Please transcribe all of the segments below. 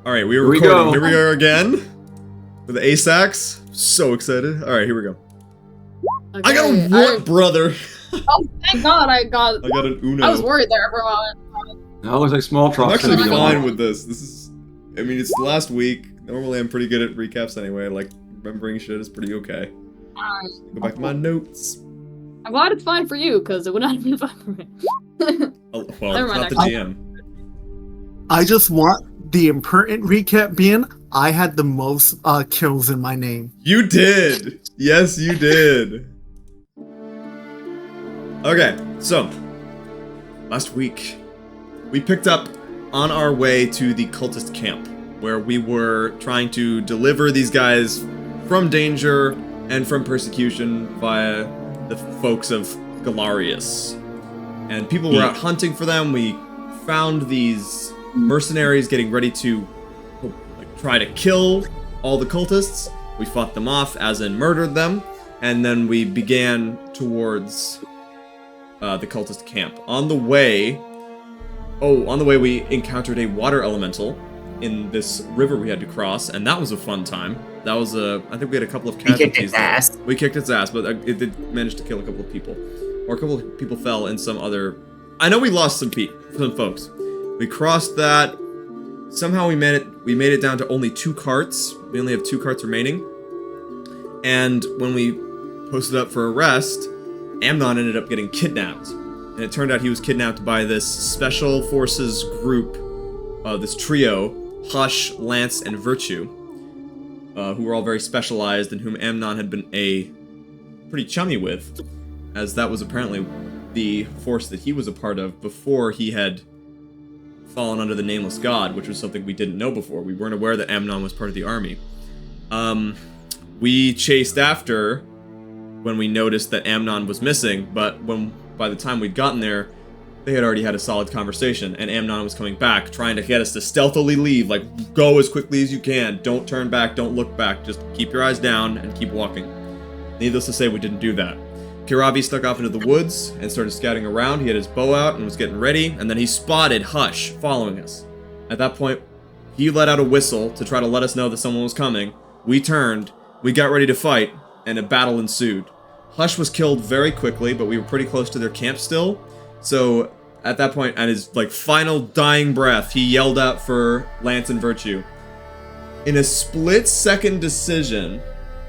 Alright, we're Here we recording. go. Here we are again. With the Aesax. So excited. Alright, here we go. Okay, I got a what, brother? Oh, thank God I got an Uno. I was worried there for a moment. Now it looks like small I'm trucks. actually gonna be fine the- with this. This is... I mean, it's the last week. Normally I'm pretty good at recaps anyway. Like, remembering shit is pretty okay. Go back to my notes. I'm glad it's fine for you, because it would not have been fine for me. Oh, well, Never it's mind, not the actually. GM. I just want the impertinent recap being I had the most kills in my name. You did! Yes, you did. Okay, so last week we picked up on our way to the cultist camp where we were trying to deliver these guys from danger and from persecution via the folks of Galarius. And people were out hunting for them. We found these mercenaries getting ready to try to kill all the cultists. We fought them off, as in murdered them, and then we began towards the cultist camp. On the way we encountered a water elemental in this river we had to cross, and that was a fun time. That was I think we had a couple of casualties. We kicked its ass. We kicked its ass, but it did manage to kill a couple of people. Or a couple of people fell in some other... I know we lost some folks. We crossed that. Somehow we made it down to only 2 carts. We only have 2 carts remaining. And when we posted up for a rest, Amnon ended up getting kidnapped. And it turned out he was kidnapped by this special forces group, this trio, Hush, Lance, and Virtue, who were all very specialized and whom Amnon had been pretty chummy with, as that was apparently the force that he was a part of before he had fallen under the Nameless God, which was something we didn't know before. We weren't aware that Amnon was part of the army. We chased after when we noticed that Amnon was missing, but by the time we'd gotten there, they had already had a solid conversation, and Amnon was coming back, trying to get us to stealthily leave, like, go as quickly as you can, don't turn back, don't look back, just keep your eyes down and keep walking. Needless to say, we didn't do that. Kiravi snuck off into the woods and started scouting around. He had his bow out and was getting ready, and then he spotted Hush following us. At that point, he let out a whistle to try to let us know that someone was coming. We turned, we got ready to fight, and a battle ensued. Hush was killed very quickly, but we were pretty close to their camp still, so at that point, at his final dying breath, he yelled out for Lance and Virtue. In a split-second decision,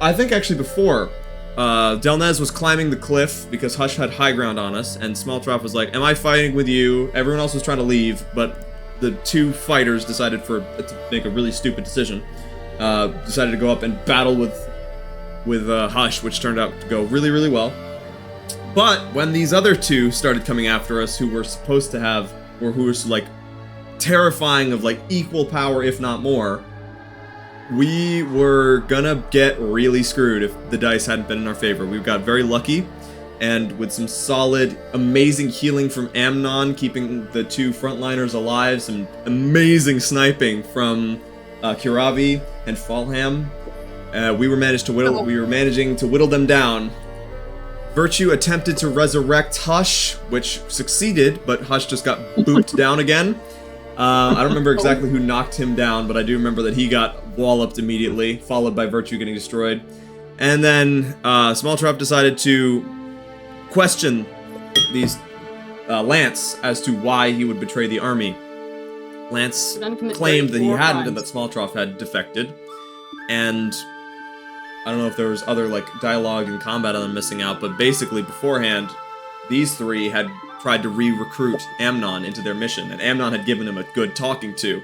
I think actually before, Delnez was climbing the cliff because Hush had high ground on us, and Smalltroff was like, am I fighting with you? Everyone else was trying to leave, but the 2 fighters decided to make a really stupid decision. Decided to go up and battle with Hush, which turned out to go really, really well. But when these other 2 started coming after us, who were supposed to have, or who was like terrifying of like equal power, if not more, we were gonna get really screwed if the dice hadn't been in our favor. We got very lucky, and with some solid, amazing healing from Amnon, keeping the 2 frontliners alive, some amazing sniping from Kiravi and Falham, we were managing to whittle them down. Virtue attempted to resurrect Hush, which succeeded, but Hush just got booped down again. I don't remember exactly who knocked him down, but I do remember that he got walloped immediately, followed by Virtue getting destroyed. And then Smalltrap decided to question these Lance as to why he would betray the army. Lance claimed that he hadn't and that Smalltroff had defected. And I don't know if there was other like dialogue and combat I'm missing out, but basically beforehand, these 3 had tried to re-recruit Amnon into their mission, and Amnon had given him a good talking to,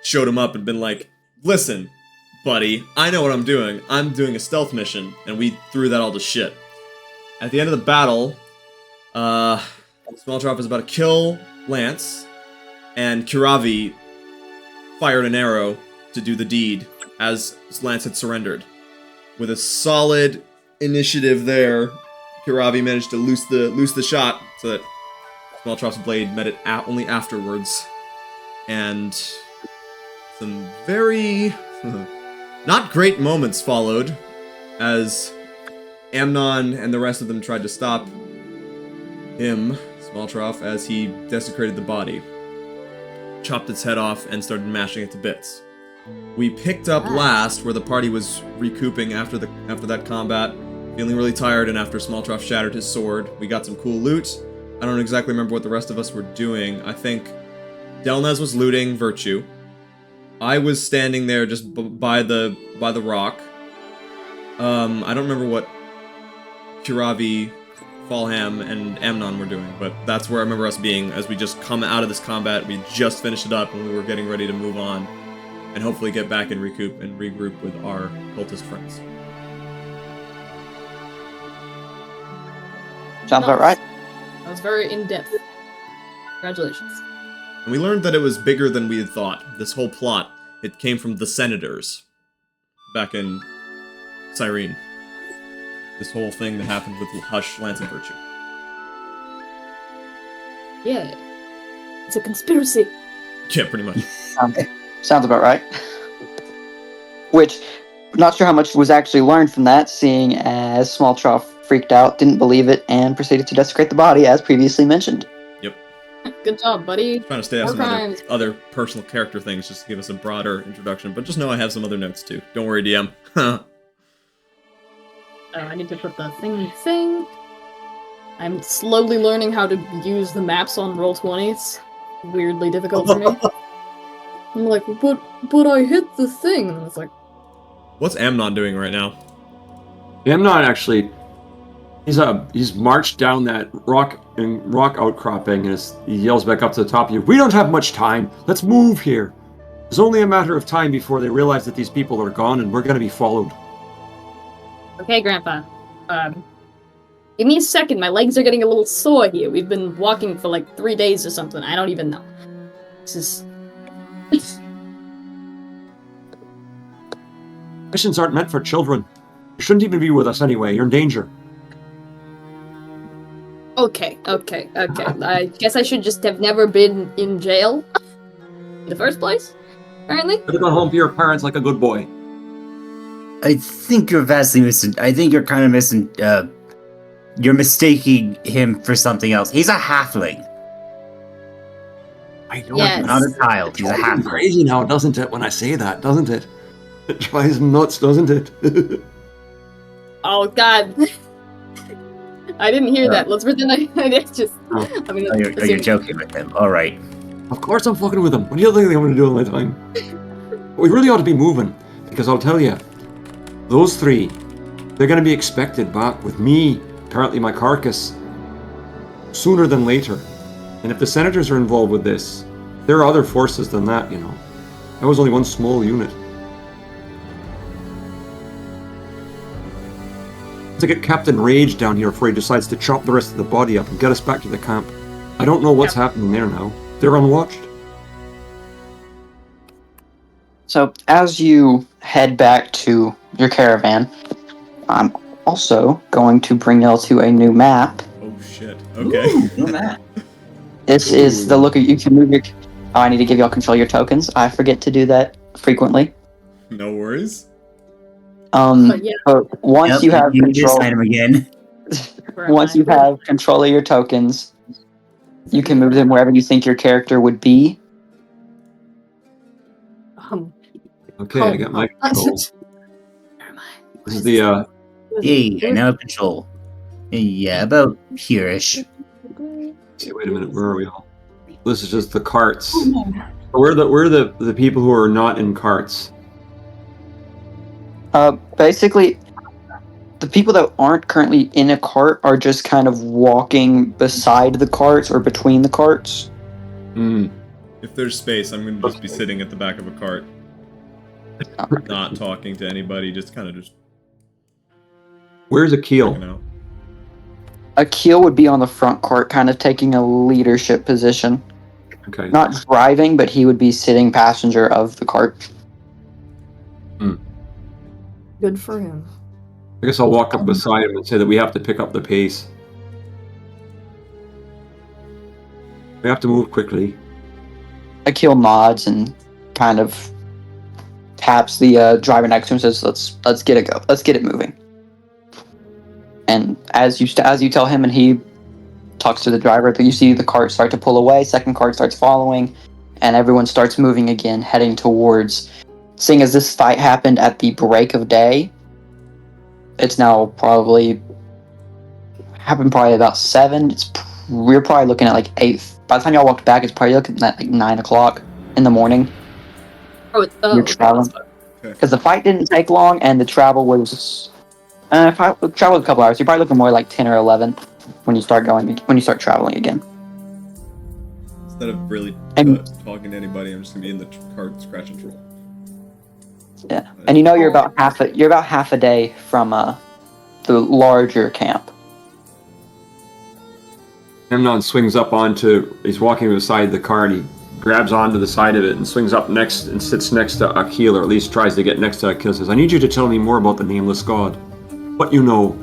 showed him up and been like, listen, buddy, I know what I'm doing a stealth mission, and we threw that all to shit. At the end of the battle, Smalltrap was about to kill Lance, and Kiravi fired an arrow to do the deed, as Lance had surrendered. With a solid initiative there, Kiravi managed to loose the shot so that Smalltrop's blade met it only afterwards. And some very not great moments followed as Amnon and the rest of them tried to stop him, Smalltroff, as he desecrated the body. Chopped its head off and started mashing it to bits. We picked up Nice. last where the party was recouping after that combat, feeling really tired, and after Smalltroff shattered his sword. We got some cool loot. I don't exactly remember what the rest of us were doing. I think Delnez was looting Virtue. I was standing there just by the rock. I don't remember what Kiravi, Falham, and Amnon were doing, but that's where I remember us being as we just come out of this combat. We just finished it up and we were getting ready to move on and hopefully get back and regroup with our cultist friends. Sounds about right. That was very in-depth. Congratulations. And we learned that it was bigger than we had thought. This whole plot, it came from the Senators back in Cyrene. This whole thing that happened with Hush, Lance, and Virtue. Yeah. It's a conspiracy. Yeah, pretty much. Sounds about right. Which, not sure how much was actually learned from that, seeing as Smalltroff freaked out, didn't believe it, and proceeded to desecrate the body, as previously mentioned. Yep. Good job, buddy. Trying to stay off More some crimes. other personal character things just to give us a broader introduction, but just know I have some other notes too. Don't worry, DM. I need to put the thing. I'm slowly learning how to use the maps on Roll20. It's weirdly difficult for me. I'm like, but I hit the thing. And it's like, What's Amnon doing right now? Amnon actually, he's marched down that rock outcropping, and he yells back up to the top of you. We don't have much time. Let's move here. It's only a matter of time before they realize that these people are gone, and we're going to be followed. okay, Grandpa. Give me a second. My legs are getting a little sore here. We've been walking for like 3 days or something. I don't even know. This is... Missions aren't meant for children. You shouldn't even be with us anyway. You're in danger. Okay. I guess I should just have never been in jail in the first place, apparently. Could have gone home to your parents like a good boy. I think you're vastly missing. I think you're kind of missing. You're mistaking him for something else. He's a halfling, I know. Yes. not a child. He's a It's halfling. crazy now, doesn't it, when I say that, doesn't it? It drives him nuts, doesn't it? Oh God, I didn't hear that. Let's pretend I just. Oh. I mean, Oh, you're joking with him. All right. Of course I'm fucking with him. What do you think I'm going to do with my time? We really ought to be moving, because I'll tell you, those three, they're going to be expected back with me, apparently my carcass, sooner than later. And if the Senators are involved with this, there are other forces than that, you know. That was only one small unit. To get Captain Rage down here before he decides to chop the rest of the body up and get us back to the camp. I don't know what's happening there now. They're unwatched. So, as you head back to your caravan, I'm also going to bring y'all to a new map. Oh shit. Okay. Ooh, look at that. This is the look at you can move your. Oh, I need to give y'all control your tokens. I forget to do that frequently. No worries. But yeah, But once Yep, you have you this control, item again. where am once I? you have control of your tokens, you can move them wherever you think your character would be. Okay, I got my control. Where am I? This is the, Hey, I now have control. Yeah, about here-ish. see, wait a minute, where are we all? This is just the carts. We're the people who are not in carts. Basically, the people that aren't currently in a cart are just kind of walking beside the carts or between the carts. Hmm. If there's space, I'm gonna just be sitting at the back of a cart. Not talking to anybody, just kind of just Where's Akil? hanging out. Akil would be on the front cart, kind of taking a leadership position. Okay. Not driving, but he would be sitting passenger of the cart. Good for him. I guess I'll walk up beside him and say that we have to pick up the pace. We have to move quickly. Akil nods and kind of taps the driver next to him and says, "Let's get it go. Let's get it moving." And as you tell him, and he talks to the driver, you see the cart start to pull away. Second cart starts following, and everyone starts moving again, heading towards seeing as this fight happened at the break of day, it's now probably happened probably about 7. We're probably looking at like 8. By the time y'all walked back, it's probably looking at like 9 o'clock in the morning. You're traveling because the fight didn't take long, and the travel was travel was a couple hours. You're probably looking more like 10 or 11 when you start traveling again. Instead of really talking to anybody, I'm just gonna be in the car scratching troll. Yeah, and you're about half a day from the larger camp. Amnon swings up he's walking beside the car, and he grabs onto the side of it and swings up next and sits next to Akil, or at least tries to get next to Akil. Says, I need you to tell me more about the Nameless God. What you know.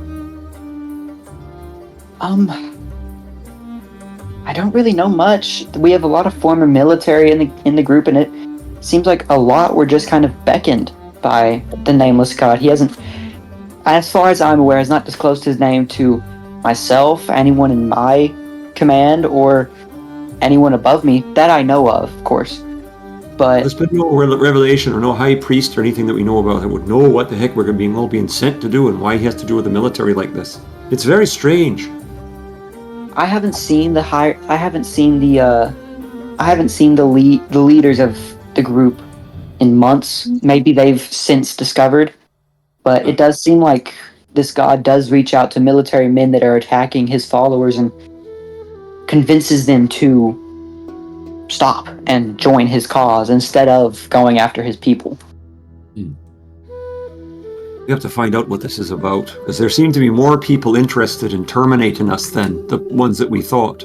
I don't really know much. We have a lot of former military in the group, and it seems like a lot were just kind of beckoned by the Nameless God. He hasn't, as far as I'm aware, has not disclosed his name to myself, anyone in my command, or anyone above me that I know of course. But there's been no revelation or no high priest or anything that we know about that would know what the heck we're being sent to do and why he has to do with the military like this. It's very strange. I haven't seen the leaders of the group in months. Maybe they've since discovered, but it does seem like this god does reach out to military men that are attacking his followers and convinces them to stop and join his cause instead of going after his people. We have to find out what this is about, because there seem to be more people interested in terminating us than the ones that we thought.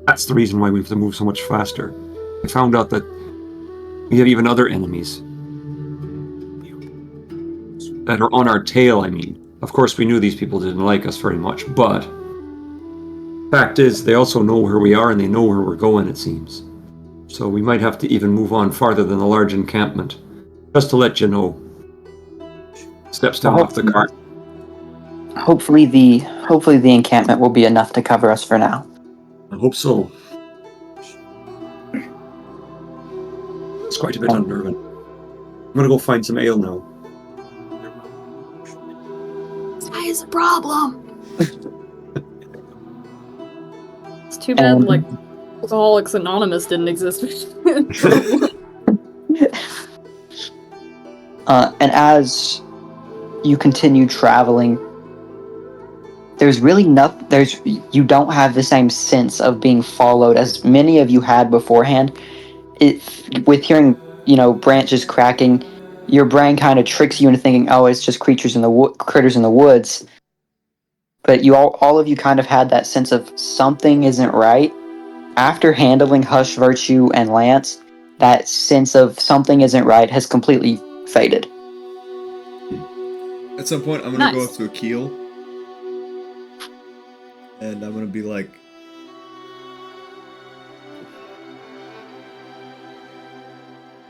That's the reason why we have to move so much faster. I found out that we have even other enemies that are on our tail, I mean. Of course, we knew these people didn't like us very much, but fact is, they also know where we are and they know where we're going, it seems. So we might have to even move on farther than the large encampment. Just to let you know. Steps down off the cart. Hopefully the encampment will be enough to cover us for now. I hope so. It's quite a bit unnerving. I'm gonna go find some ale now. Why is a problem? It's too bad, like, Alcoholics Anonymous didn't exist. And as you continue traveling, you don't have the same sense of being followed as many of you had beforehand. With hearing, branches cracking, your brain kind of tricks you into thinking, oh, it's just critters in the woods. But all of you kind of had that sense of something isn't right. After handling Hush, Virtue, and Lance, that sense of something isn't right has completely faded. At some point, I'm gonna go up to Akil, and I'm gonna be like,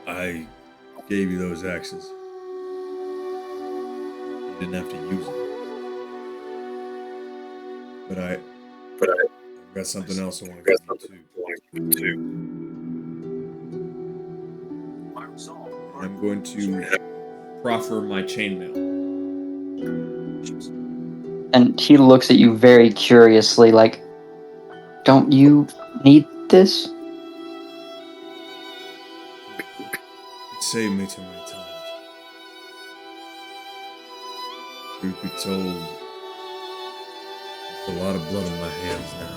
I gave you those axes. You didn't have to use them. But I've got something else I want to give you too. I'm going to proffer my chainmail. And he looks at you very curiously, like, don't you need this? It saved me too many times. Truth be told, there's a lot of blood on my hands now.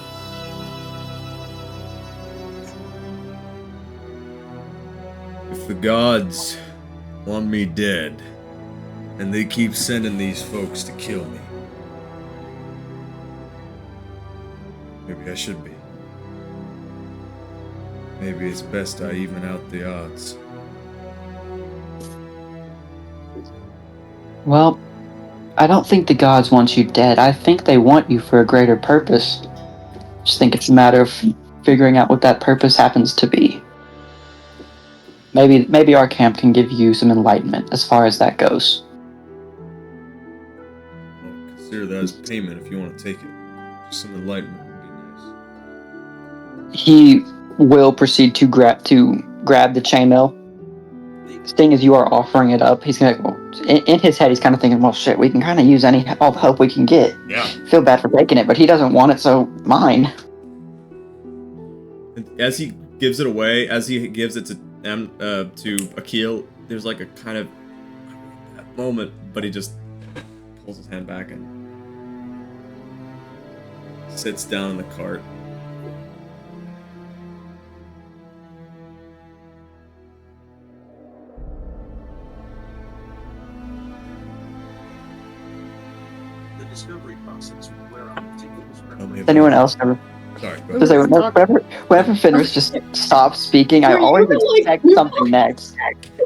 If the gods want me dead, and they keep sending these folks to kill me, maybe I should be. Maybe it's best I even out the odds. Well, I don't think the gods want you dead. I think they want you for a greater purpose. Just think it's a matter of figuring out what that purpose happens to be. Maybe our camp can give you some enlightenment as far as that goes. Well, consider that as payment if you want to take it. Just some enlightenment would be nice. He will proceed to grab the chainmail. seeing as you are offering it up, he's gonna. Well, in his head, he's kind of thinking, "Well, shit, we can kind of use all the help we can get." Yeah. Feel bad for taking it, but he doesn't want it, so mine. And as he gives it away, as he gives it to Akil, there's like a kind of moment, but he just pulls his hand back and sits down in the cart. The discovery process where our meticulous Does anyone else ever? Sorry, go Does ahead. anyone, whenever Fenris just stops speaking, I always expect something next.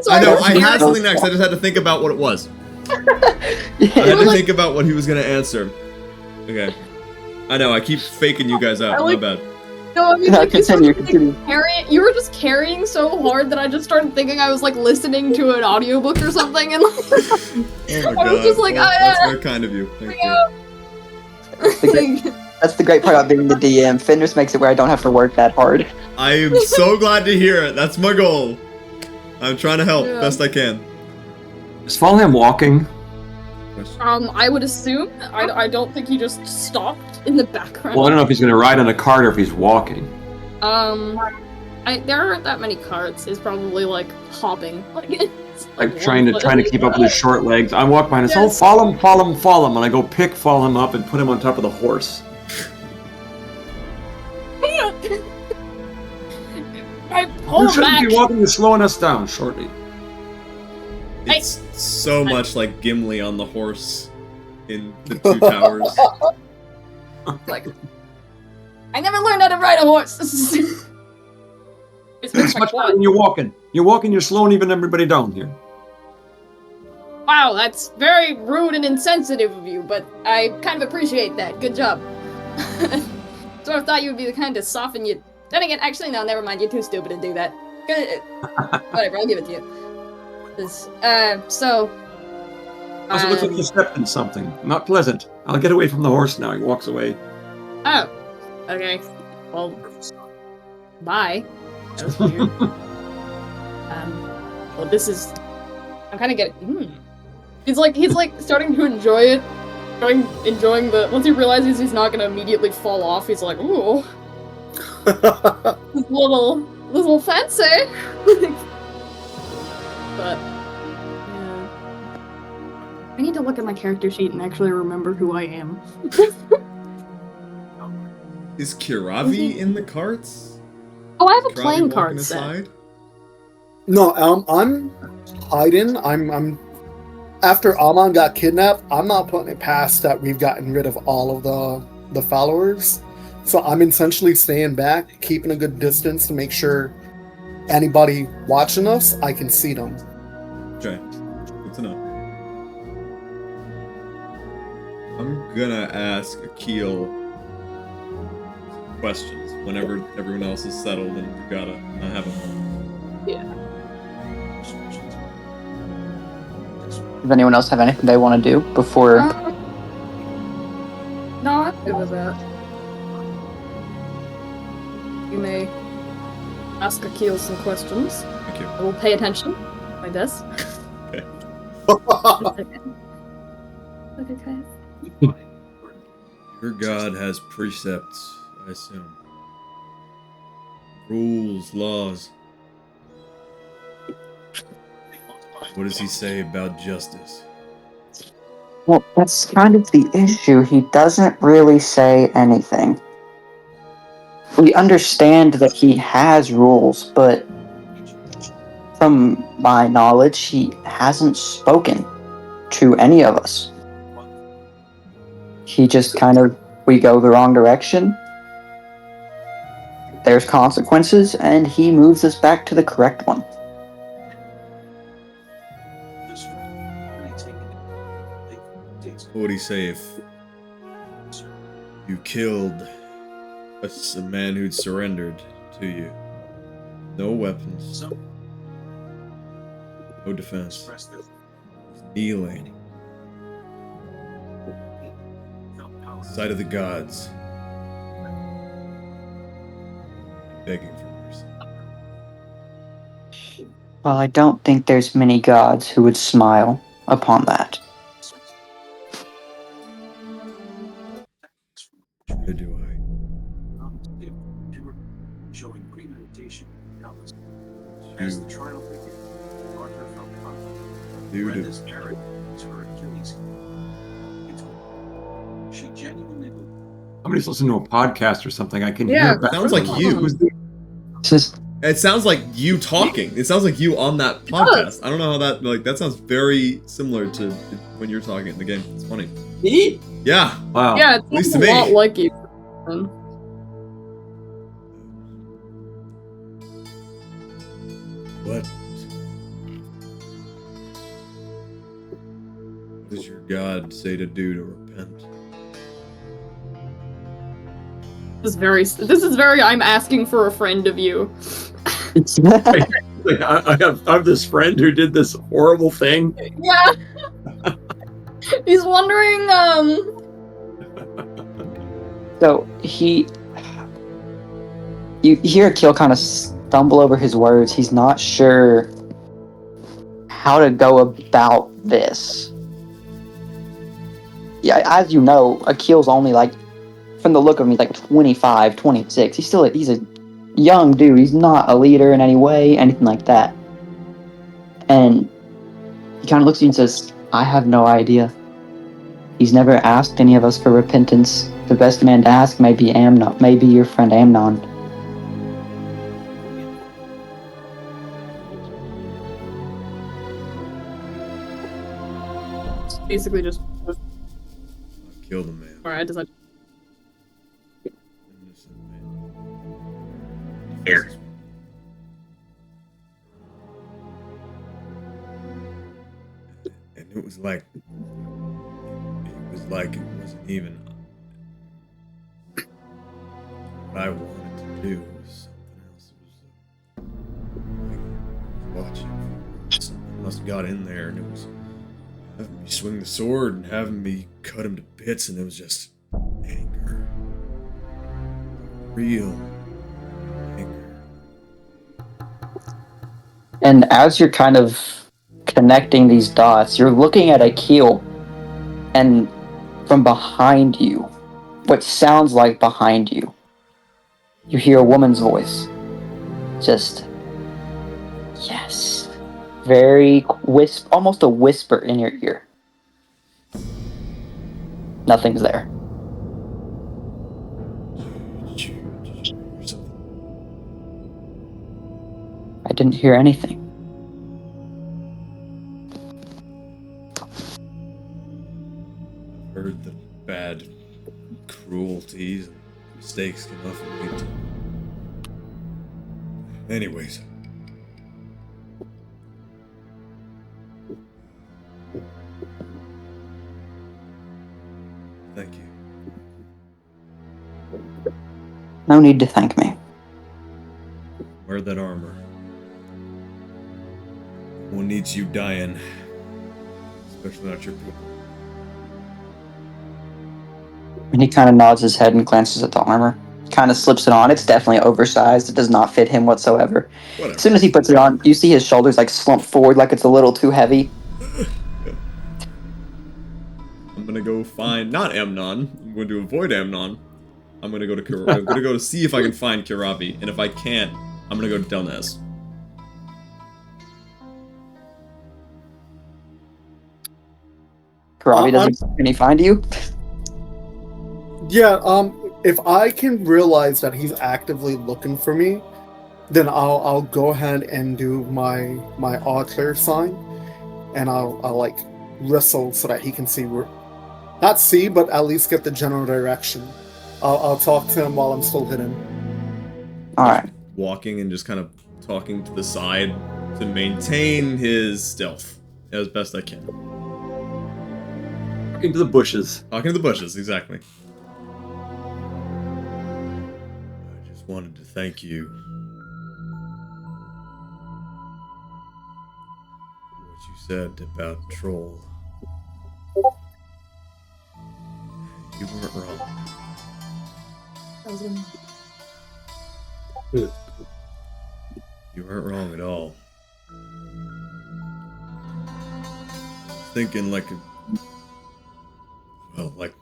I know, I Sorry. had something next, I just had to think about what it was. I Yeah. had to think about what he was gonna answer. Okay. I know, I keep faking you guys out, my bad. No, I mean, No, like, you continue, started, like, continue. you were just carrying so hard that I just started thinking I was like listening to an audiobook or something, and like, Oh my god. I was just like, well, that's very kind of you. Thank you. That's the great part about being the DM. Fenris makes it where I don't have to work that hard. I am so glad to hear it. That's my goal. I'm trying to help Yeah. best I can. Is Falham walking? I would assume. I don't think he just stopped in the background. Well, I don't know if he's going to ride on a cart or if he's walking. There aren't that many carts. He's probably like hopping, Like trying to keep up with his short legs. I walk behind and say, Yes. "Oh, follow him," and I go pick Falham up and put him on top of the horse. I pull You him shouldn't back. be walking. You're slowing us down, Shorty. It's so much like Gimli on the horse in the Two Towers. Like, I never learned how to ride a horse. It's It's much better when you're walking. You're walking. You're slowing even everybody down here. Wow, that's very rude and insensitive of you, but I kind of appreciate that. Good job. Sort of thought you would be the kind to soften you. Then again, actually, no, never mind. You're too stupid to do that. Good. Whatever, I'll give it to you. So. Also, it looks like you stepped in something. Not pleasant. I'll get away from the horse now. He walks away. Oh. Okay. Well. Bye. That was weird. Well, this is. I'm kind of getting. He's like starting to enjoy it. Enjoying the. Once he realizes he's not gonna immediately fall off, he's like, ooh. This little fancy. But yeah. I need to look at my character sheet and actually remember who I am. Is Kiravi in the carts? Oh, I have a Kiravi playing walking card set. aside? No, I'm hiding. I'm after Amon got kidnapped. I'm not putting it past that we've gotten rid of all of the followers. So I'm essentially staying back, keeping a good distance to make sure anybody watching us, I can see them. Okay, good to know. I'm gonna ask Akil questions whenever everyone else is settled and you gotta have them. Yeah. Does anyone else have anything they want to do before? No, I'm good with that. You may ask Akil some questions. Thank you. I will pay attention. Like this. Okay, guys. Your god has precepts, I assume. Rules, laws. What does he say about justice? Well, that's kind of the issue. He doesn't really say anything. We understand that he has rules, but from my knowledge, he hasn't spoken to any of us. He just kind of, we go the wrong direction, there's consequences, and he moves us back to the correct one. What would he say if you killed a man who'd surrendered to you? No weapons. No defense. Kneeling. Sight of the gods. Begging for mercy. Well, I don't think there's many gods who would smile upon that. Neither do I. Showing premeditation, doubtless. As the trial began, Arthur felt confident. Brenda's arrogance to her Achilles heel. She genuinely believed. Somebody's listening to a podcast or something. I can Yeah, hear back. Sounds like you. Who's the- This is It sounds like you talking. It sounds like you on that podcast. I don't know how that sounds very similar to when you're talking in the game. It's funny. Me? Yeah. Wow. Yeah, it least sounds to a me. lot like you. What does your god say to do to repent? This is very I'm asking for a friend of you. Like, I have this friend who did this horrible thing. Yeah. He's wondering, so you hear Akil kind of stumble over his words. He's not sure how to go about this. Yeah, as you know, Akil's only like, from the look of him, he's like 25, 26. He's a young dude. He's not a leader in any way, anything like that. And he kind of looks at you and says, I have no idea. He's never asked any of us for repentance. The best man to ask may be Amnon, maybe your friend Amnon. it's basically just, Kill the man. alright, does that, Here. And it was like it wasn't even what I wanted to do. It was something else. It was like watching. Something must have got in there, and it was having me swing the sword and having me cut him to bits, and it was just anger. Real anger. And as you're kind of connecting these dots, you're looking at Akil, and from behind you, what sounds like behind you, you hear a woman's voice. Just, yes. Very almost a whisper in your ear. Nothing's there. I didn't hear anything. Heard the bad cruelties and mistakes can often lead to. Anyways. Thank you. No need to thank me. Wear that armor. No one needs you dying. Especially not your people. And he kind of nods his head and glances at the armor. Kind of slips it on. It's definitely oversized. It does not fit him whatsoever. Whatever. As soon as he puts it on, you see his shoulders like slump forward like it's a little too heavy. I'm gonna go find not Amnon. I'm going to avoid Amnon. I'm gonna go to I'm gonna go to see if I can find Kirabi, and if I can't, I'm gonna go to Delnez. Karabi doesn't. Can he find you? Yeah, if I can realize that he's actively looking for me, then I'll go ahead and do my all clear sign, and I'll like whistle so that he can see where, not see, but at least get the general direction. I'll talk to him while I'm still hidden. All right. Walking and just kind of talking to the side to maintain his stealth as best I can. Talking to the bushes. Talking to the bushes, exactly. I just wanted to thank you. What you said about Troll. You weren't wrong. You weren't wrong at all. thinking like like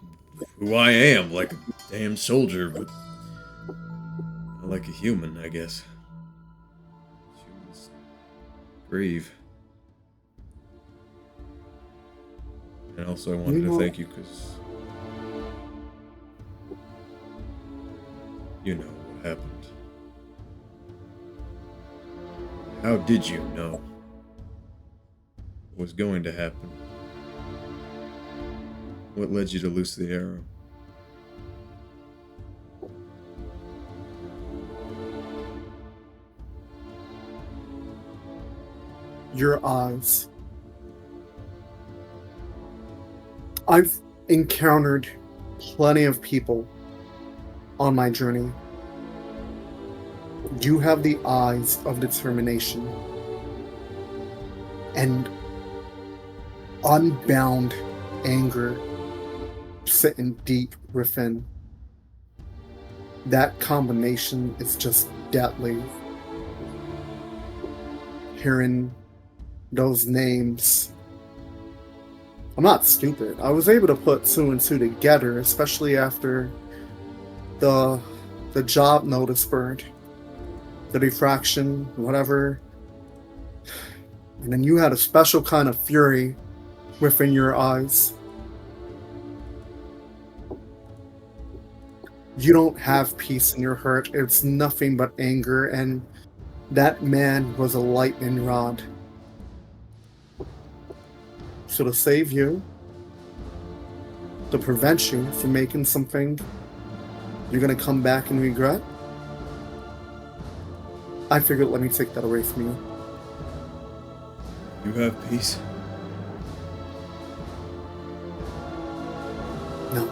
who I am, like a damn soldier, but like a human, I guess. Humans grieve. And also I wanted to thank you because you know what happened. How did you know what was going to happen? What led you to loose the arrow? Your eyes. I've encountered plenty of people on my journey. You have the eyes of determination and unbound anger sitting deep within. That combination is just deadly. Hearing those names. I'm not stupid. I was able to put two and two together, especially after the job notice bird, the diffraction, whatever. And then you had a special kind of fury within your eyes. You don't have peace in your heart. It's nothing but anger, and that man was a lightning rod. So to save you, to prevent you from making something you're gonna come back and regret, I figured let me take that away from you. You have peace? No.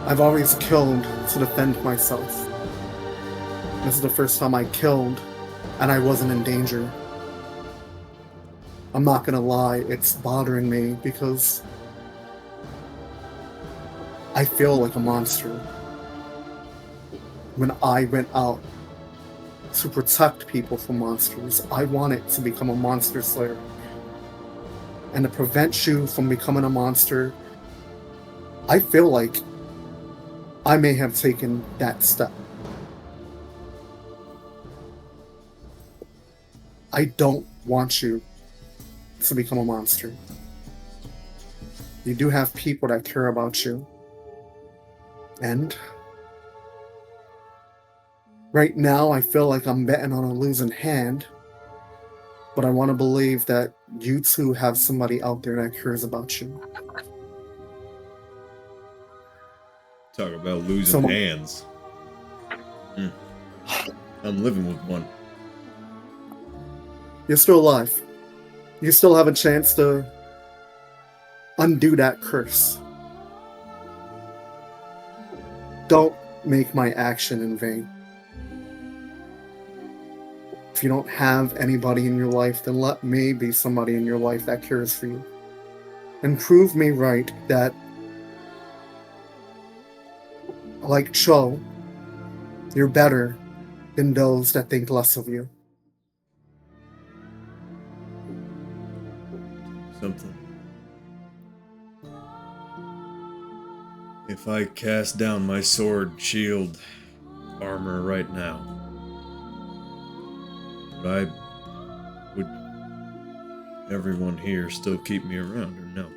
I've always killed to defend myself. This is the first time I killed and I wasn't in danger. I'm not gonna lie, it's bothering me because I feel like a monster. When I went out to protect people from monsters, I wanted to become a monster slayer. And to prevent you from becoming a monster, I feel like I may have taken that step. I don't want you to become a monster. You do have people that care about you. And right now I feel like I'm betting on a losing hand, but I want to believe that you too have somebody out there that cares about you. Talk about losing hands. I'm living with one. You're still alive. You still have a chance to undo that curse. Don't make my action in vain. If you don't have anybody in your life, then let me be somebody in your life that cares for you. And prove me right that, like Cho, you're better than those that think less of you. Something. If I cast down my sword, shield, armor right now, would everyone here still keep me around, or no?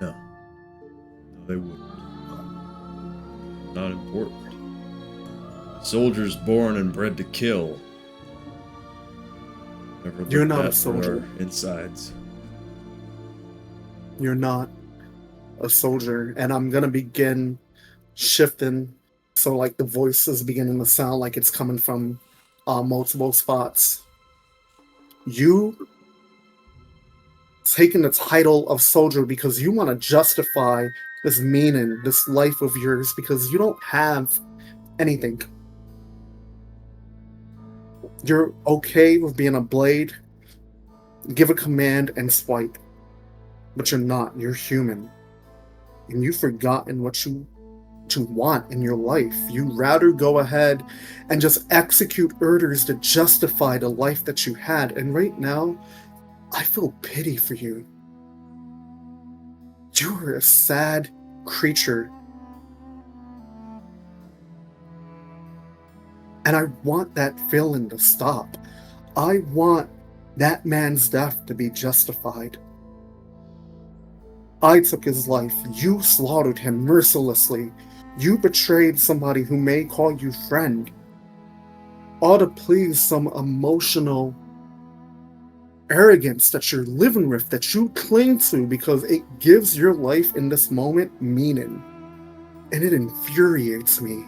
No, they wouldn't. Not important. A soldier's born and bred to kill. Never You're looked not a at for soldier. our insides. You're not a soldier, and I'm gonna begin shifting so like the voice is beginning to sound like it's coming from multiple spots. You taking the title of soldier because you want to justify this meaning, this life of yours, because you don't have anything. You're okay with being a blade, give a command and swipe. But you're not. You're human. And you've forgotten what you want in your life. You'd rather go ahead and just execute orders to justify the life that you had. And right now, I feel pity for you. You are a sad creature. And I want that feeling to stop. I want that man's death to be justified. I took his life. You slaughtered him mercilessly. You betrayed somebody who may call you friend. All to please some emotional arrogance that you're living with, that you cling to because it gives your life in this moment meaning. And it infuriates me.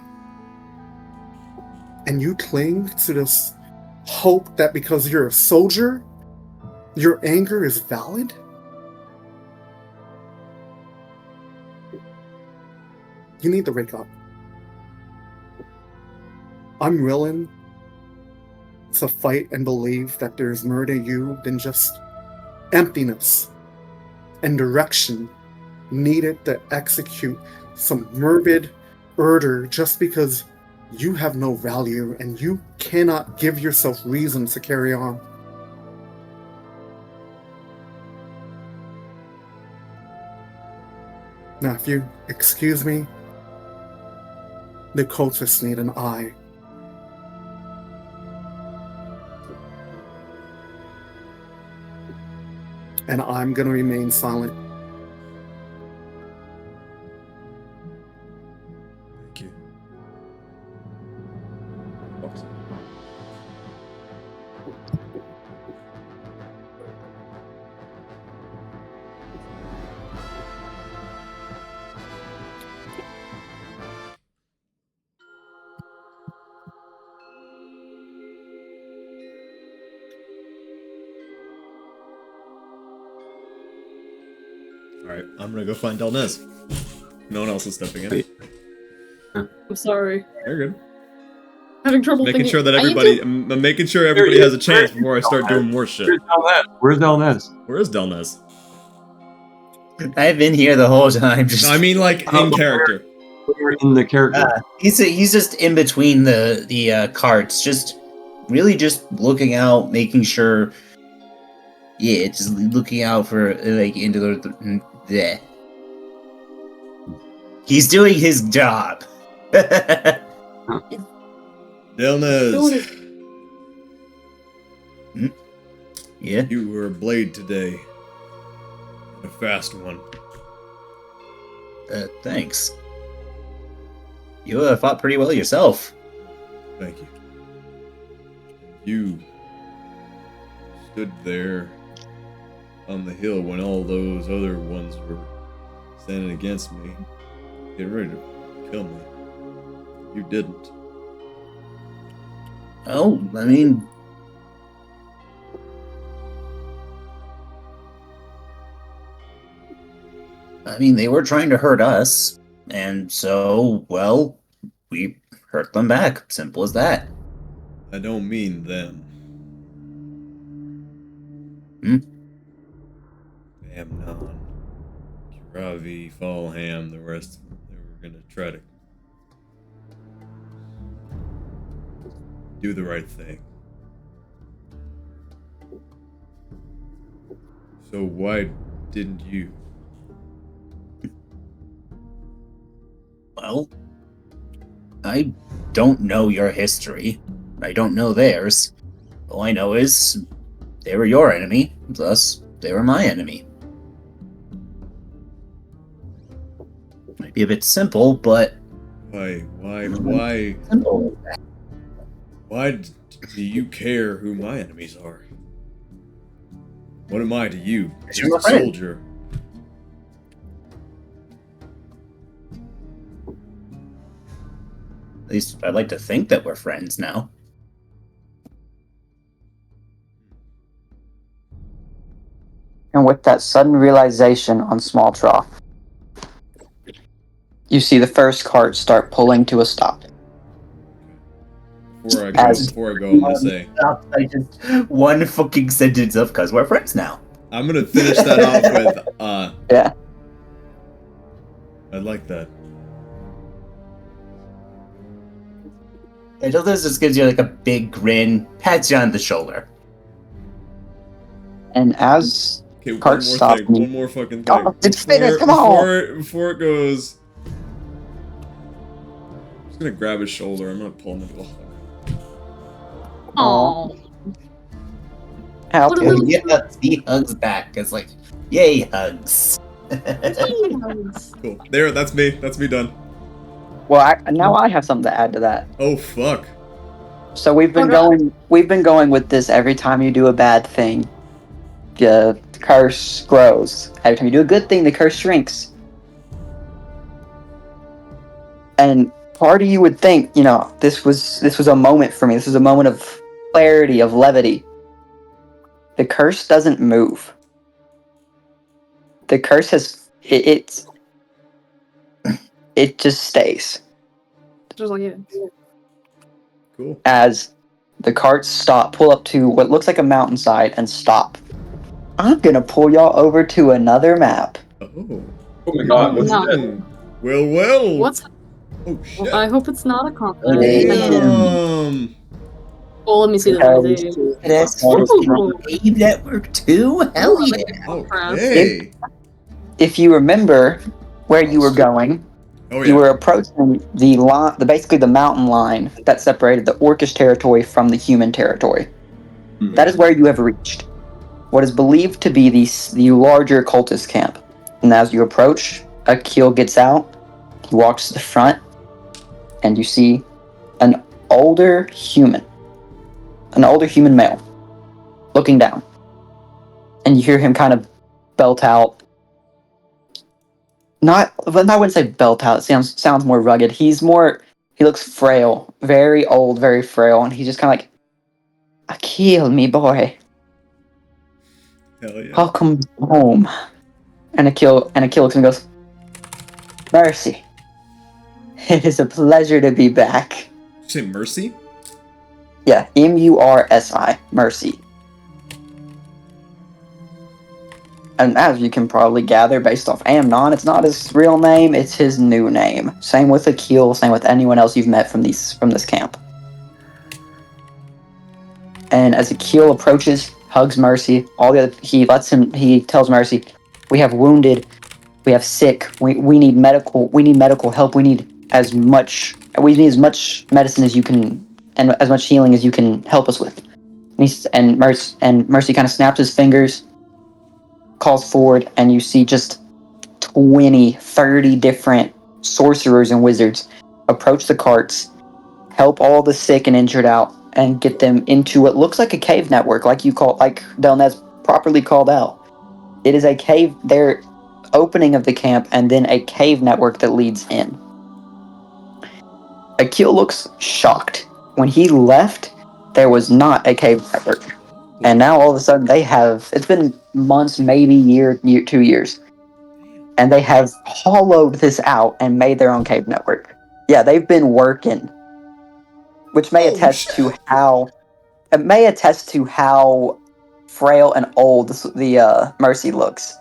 And you cling to this hope that because you're a soldier, your anger is valid? You need to wake up. I'm willing to fight and believe that there's more to you than just emptiness and direction needed to execute some morbid murder just because you have no value and you cannot give yourself reason to carry on. Now, if you excuse me, the cultists need an eye. And I'm gonna remain silent. Thank you. Alright, I'm gonna go find Delnez. No one else is stepping in. I'm sorry. You're good. Having trouble Making thinking. sure that I need everybody, to- I'm making sure everybody has a chance before I start doing more shit. Where's Delnez? Where is Delnez? I've been here the whole time. Just No, I mean like in character. In the character. he's just in between the carts, just really just looking out, making sure. Yeah, just looking out for like into the. He's doing his job. Delnez, Yeah. you were a blade today. A fast one. Thanks. You fought pretty well yourself. Thank you. You stood there on the hill when all those other ones were standing against me, getting ready to kill me. You didn't. Oh, I mean, they were trying to hurt us, and so, well, we hurt them back. Simple as that. I don't mean them. Amnon, Kiravi, Fallham, the rest of them. They were gonna try to do the right thing. So why didn't you? Well, I don't know your history. I don't know theirs. All I know is they were your enemy, thus they were my enemy. Might be a bit simple, but Why simple. do you care who my enemies are? What am I to you? Just You're my a friend. soldier. At least I'd like to think that we're friends now. And with that sudden realization on Small Trough, you see the first cart start pulling to a stop. Before I go, I'm gonna say I just one fucking sentence of "cause we're friends now." I'm gonna finish that off with Yeah. I like that. And this just gives you like a big grin, pats you on the shoulder. And as Okay, one Cart more stopped thing. me. One more fucking thing. Oh, it's finished, come on! Before it goes... I'm just gonna grab his shoulder. I'm gonna pull him into a hug. Oh. How What a could little- you? Yeah, he hugs back. It's like, yay, hugs. Cool. There, that's me. That's me done. Well, now I have something to add to that. Oh, fuck. So we've been going with this every time you do a bad thing. The curse grows. Every time you do a good thing, the curse shrinks. And part of you would think, this was a moment for me. This was a moment of clarity, of levity. The curse doesn't move. The curse it just stays. Just like it. Cool. As the carts pull up to what looks like a mountainside and stop. I'm gonna pull y'all over to another map. Oh. Oh my god, what's no. that? Well. What's? Oh, shit. I hope it's not a compliment. Damn. Well, let me see the Because video. That's Ooh. Wave Network too? Hell yeah. Okay. if you remember where you were going, Oh, you yeah. were approaching basically the mountain line that separated the Orcish territory from the human territory. Hmm. That is where you have reached. What is believed to be the larger cultist camp. And as you approach, Akil gets out. He walks to the front, and you see an older human male, looking down. And you hear him kind of belt out. I wouldn't say belt out. It sounds more rugged. He looks frail, very old, very frail, and he's just kind of like, Akil, me boy, Hell yeah. welcome home. And Akil looks and goes, Mercy. It is a pleasure to be back. Did you say Mercy? Yeah, Mursi, Mercy. And as you can probably gather based off Amnon, it's not his real name, it's his new name. Same with Akil, same with anyone else you've met from this camp. And as Akil approaches, hugs Mercy, he tells Mercy, we have wounded, we have sick, we need medical help, we need as much medicine as you can, and as much healing as you can help us with. And Mercy kind of snaps his fingers, calls forward, and you see just 30 different sorcerers and wizards approach the carts, help all the sick and injured out, and get them into what looks like a cave network, like Delnez properly called out. It is a cave, their opening of the camp, and then a cave network that leads in. Akil looks shocked. When he left, there was not a cave network. And now all of a sudden it's been months, maybe 2 years. And they have hollowed this out and made their own cave network. Yeah, they've been working. Which may attest to how frail and old the Mercy looks.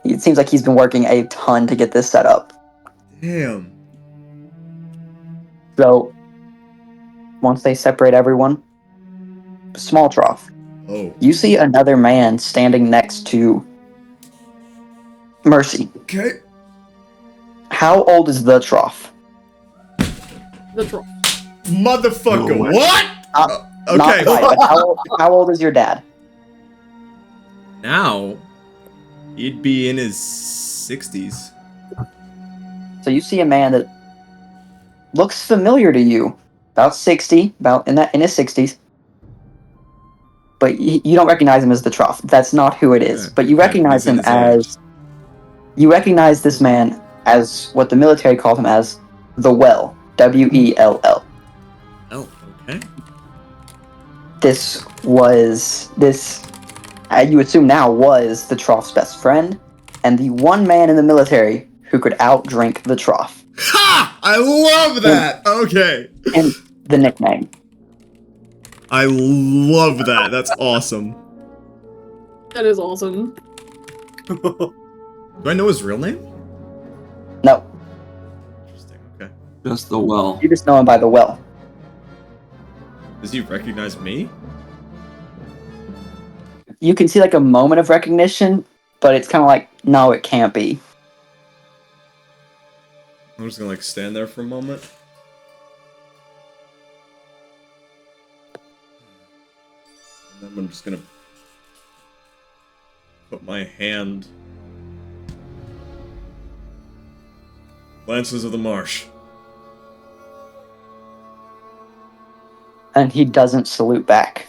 It seems like he's been working a ton to get this set up. Damn. So once they separate everyone, small trough. Oh. You see another man standing next to Mercy. Okay. How old is the trough? The troll. Motherfucker. No way. What? Not Okay. quite, but how old is your dad? Now, he'd be in his 60s. So you see a man that looks familiar to you, about 60, in his 60s. But you don't recognize him as the trough. That's not who it is. Okay. But you recognize He's in him his age. as... You recognize this man as what the military called him as the Well. W-E-L-L. Oh, okay. You assume now, was the Trough's best friend, and the one man in the military who could outdrink the Trough. Ha! I love that! Okay. And the nickname. I love that. That's awesome. That is awesome. Do I know his real name? No, Interesting. Okay. Just the well. you just know him by the Well. Does he recognize me? you can see like a moment of recognition, but it's kind of like, no, it can't be. I'm just gonna like stand there for a moment. And then I'm just gonna put my hand. Lances of the Marsh. And he doesn't salute back.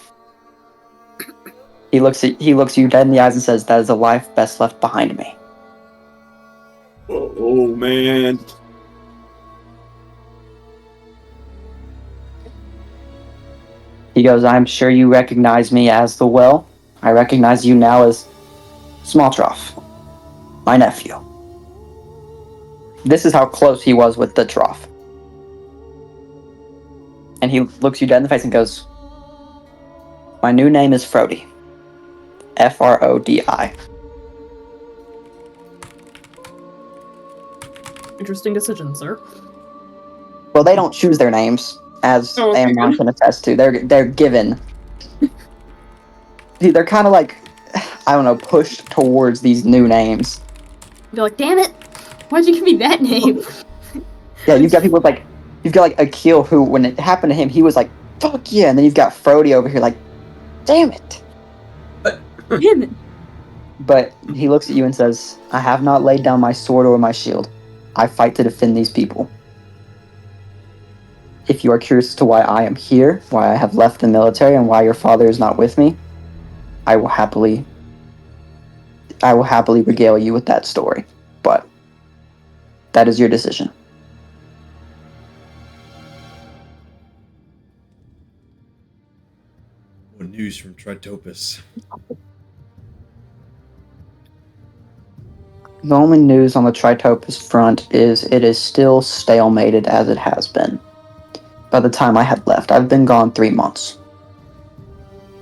He looks you dead in the eyes and says, "That is a life best left behind me." Oh man. He goes, "I'm sure you recognize me as the Well. I recognize you now as Smalltrough, my nephew." This is how close he was with the trough. And he looks you dead in the face and goes, "My new name is Frodi. Frodi." Interesting decision, sir. Well, they don't choose their names, as Oh, okay, Amnon good. can attest to. They're given. They're kind of like, I don't know, pushed towards these new names. You're like, damn it! Why'd you give me that name? Yeah, you've got people like, you've got like Akil, who, when it happened to him, he was like, "Fuck yeah," and then you've got Frodi over here like, "Damn it." Damn it! But he looks at you and says, "I have not laid down my sword or my shield. I fight to defend these people. If you are curious as to why I am here, why I have left the military, and why your father is not with me, I will happily regale you with that story. But that is your decision." What news from Tritopus? The only news on the Tritopus front is it is still stalemated as it has been. By the time I had left, I've been gone 3 months.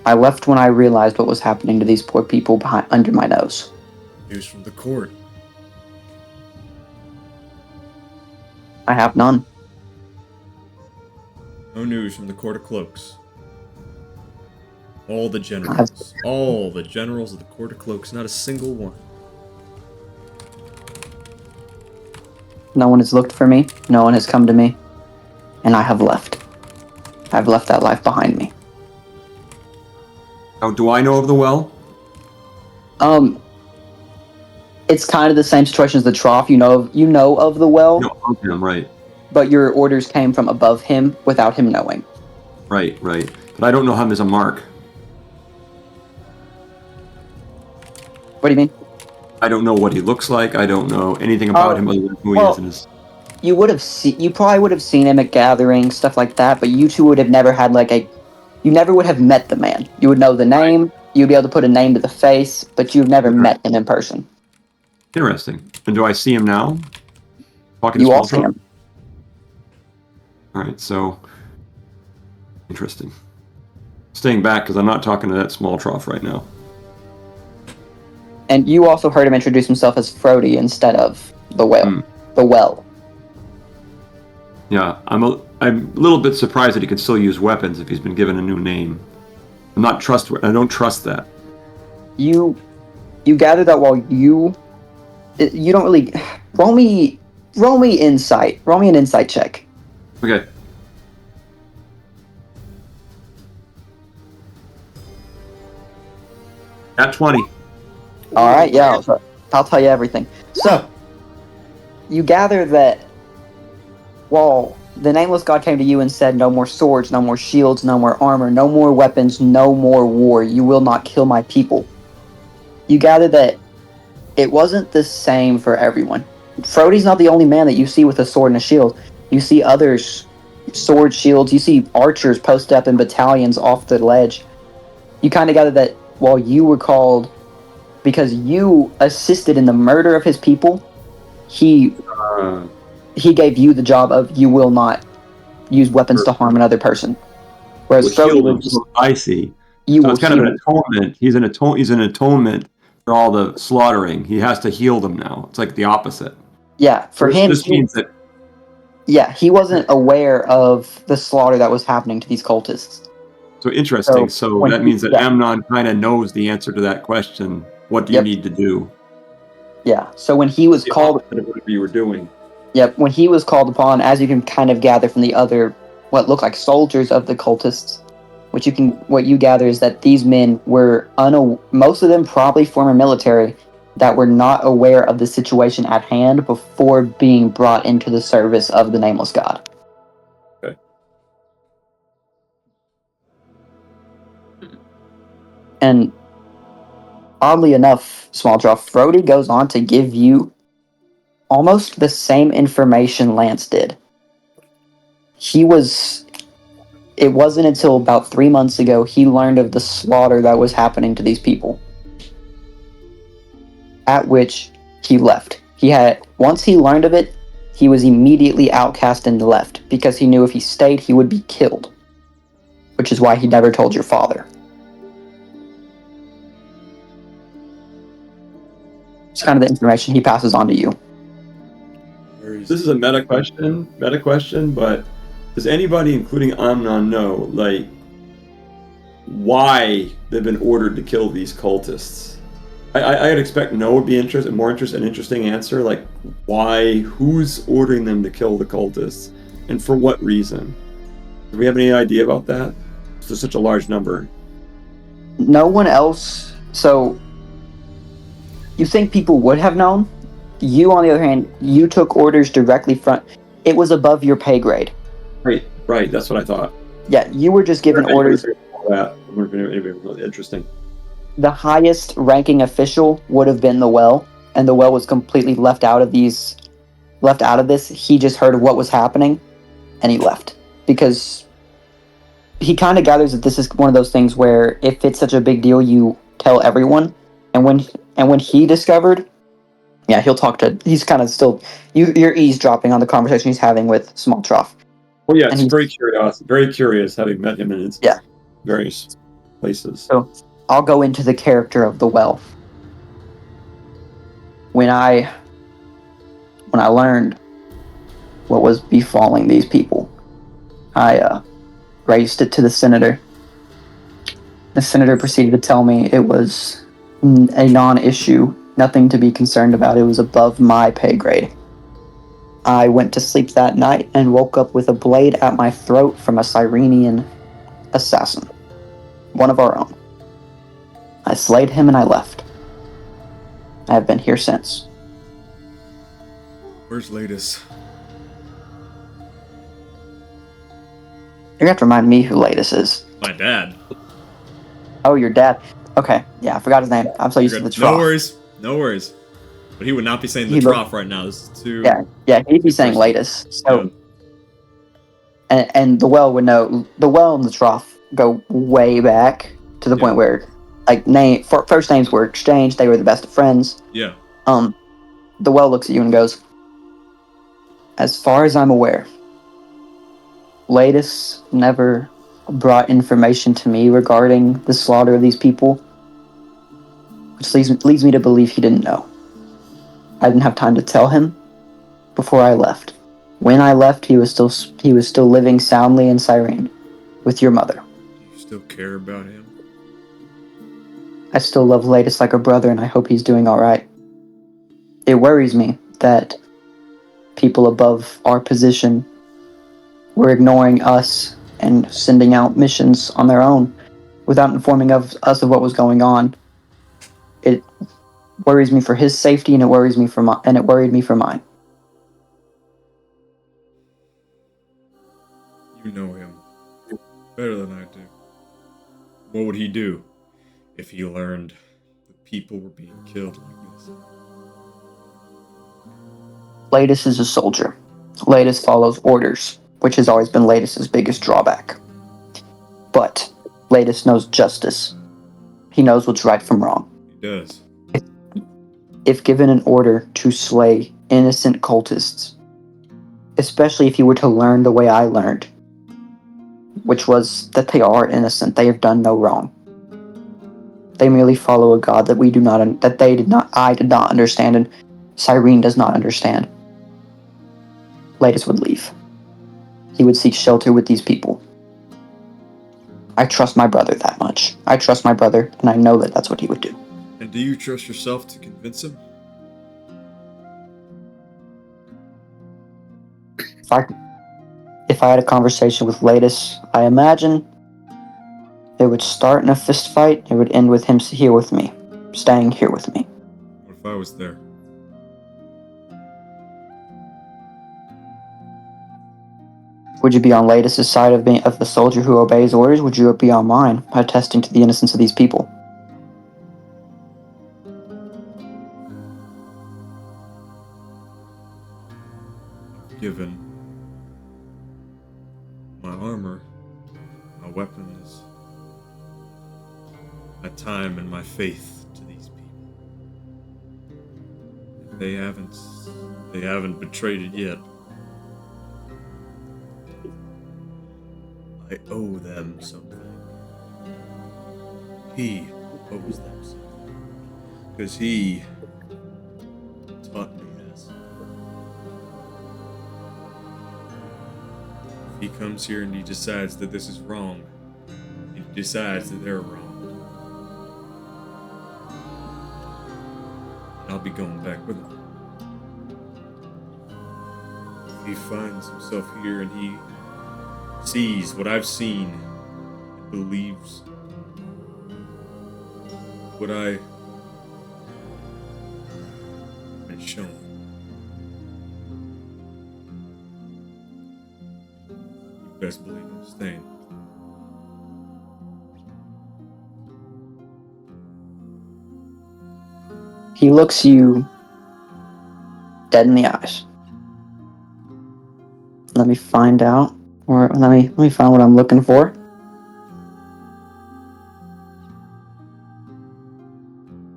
I left when I realized what was happening to these poor people under my nose. News from the court. I have none. No news from the Court of Cloaks. All the generals. All the generals of the Court of Cloaks. Not a single one. No one has looked for me. No one has come to me. And I have left. I've left that life behind me. Now, do I know of the well? It's kind of the same situation as the trough. You know of the well, No, okay, I'm right. but your orders came from above him without him knowing. Right. But I don't know him as a mark. What do you mean? I don't know what he looks like. I don't know anything about him other than who he is and his... You probably would have seen him at gatherings, stuff like that, but you two would have never had you never would have met the man. You would know the name, you'd be able to put a name to the face, but you've never met him in person. Interesting. And do I see him now? Talking to You all see Smalltrough? him. Alright, so... Interesting. Staying back, because I'm not talking to that Smalltrough right now. And you also heard him introduce himself as Frodi instead of the Well. The Well. Yeah, I'm a little bit surprised that he could still use weapons if he's been given a new name. I don't trust that. You gather that while you don't really roll me insight. Roll me an insight check. Okay. At 20. All right, yeah, I'll tell you everything. So, you gather that while the Nameless God came to you and said, "No more swords, no more shields, no more armor, no more weapons, no more war. You will not kill my people." You gather that it wasn't the same for everyone. Frodi's not the only man that you see with a sword and a shield. You see others, sword, shields. You see archers posted up in battalions off the ledge. You kind of gather that while you were called because you assisted in the murder of his people, he gave you the job of you will not use weapons to harm another person. Whereas Frodi would just, I see. you So will it's kind of heal. an atonement. He's an atonement for all the slaughtering. He has to heal them now. It's like the opposite. Yeah, for him, This means that he wasn't aware of the slaughter that was happening to these cultists. So interesting. So when that he- means that yeah, Amnon kind of knows the answer to that question. What do you Yep. need to do? yeah. So when he was The called, opposite of whatever you were doing. yep, when he was called upon, as you can kind of gather from the other, what look like soldiers of the cultists, what you gather is that these men were most of them probably former military that were not aware of the situation at hand before being brought into the service of the Nameless God. Okay. And oddly enough, Small Draw, Frody goes on to give you almost the same information Lance did. It wasn't until about 3 months ago he learned of the slaughter that was happening to these people. At which he left. Once he learned of it, he was immediately outcast and left because he knew if he stayed he would be killed. Which is why he never told your father. It's kind of the information he passes on to you. This is a meta question, but does anybody, including Amnon, know, like, why they've been ordered to kill these cultists? I'd expect no would be an interesting answer, like, why, who's ordering them to kill the cultists, and for what reason? Do we have any idea about that? There's such a large number. No one else. So, you think people would have known? You, on the other hand, you took orders directly from. It was above your pay grade. Right. That's what I thought. Yeah, you were just given orders. That would have been really interesting. The highest ranking official would have been the Well, and the Well was completely left out of this. He just heard of what was happening, and he left because he kind of gathers that this is one of those things where if it's such a big deal, you tell everyone. And when he discovered, yeah, he'll talk to. He's kind of still you're eavesdropping on the conversation he's having with Small Trough. Well, yeah, it's very curious having met him in his various places. So I'll go into the character of the Well. When I learned what was befalling these people, I raised it to the senator. The senator proceeded to tell me it was a non-issue, nothing to be concerned about. It was above my pay grade. I went to sleep that night and woke up with a blade at my throat from a Cyrenian assassin, one of our own. I slayed him and I left. I have been here since. Where's Latest? You're gonna have to remind me who Latest is. My dad. Oh, your dad. Okay, yeah, I forgot his name. I'm so used to the trough. No worries. But he would not be saying the He trough right now. This is too. Yeah, he'd be saying latest. So, and the Well would know. The Well and the trough go way back to the point where, like, first names were exchanged. They were the best of friends. Yeah. The Well looks at you and goes, "As far as I'm aware, Latest never brought information to me regarding the slaughter of these people, which leads me to believe he didn't know. I didn't have time to tell him before I left. When I left, he was still living soundly in Cyrene with your mother. Do you still care about him? I still love Latest like a brother, and I hope he's doing all right. It worries me that people above our position were ignoring us and sending out missions on their own without informing us of what was going on. It worries me for his safety, and it worried me for mine. You know him better than I do. What would he do if he learned that people were being killed like this? Latest is a soldier. Latest follows orders, which has always been Latest's biggest drawback. But Latest knows justice. He knows what's right from wrong. He does. If given an order to slay innocent cultists, especially if he were to learn the way I learned, which was that they are innocent, they have done no wrong. They merely follow a god that I did not understand, and Cyrene does not understand. Latest would leave. He would seek shelter with these people. I trust my brother that much. I trust my brother, and I know that that's what he would do. And do you trust yourself to convince him? If I had a conversation with Latus, I imagine it would start in a fist fight. It would end with him here with me, staying here with me. What if I was there? Would you be on Latus's side of the soldier who obeys orders? Would you be on mine, attesting to the innocence of these people? Given my armor, my weapons, my time, and my faith to these people. If they haven't betrayed it yet. I owe them something. He owes them something. Because he taught me this. If he comes here and he decides that this is wrong, he decides that they're wrong, and I'll be going back with him. If he finds himself here and he sees what I've seen and believes what I've been shown. You best believe I'm staying. He looks you dead in the eyes. Let me find out, or let me find what I'm looking for.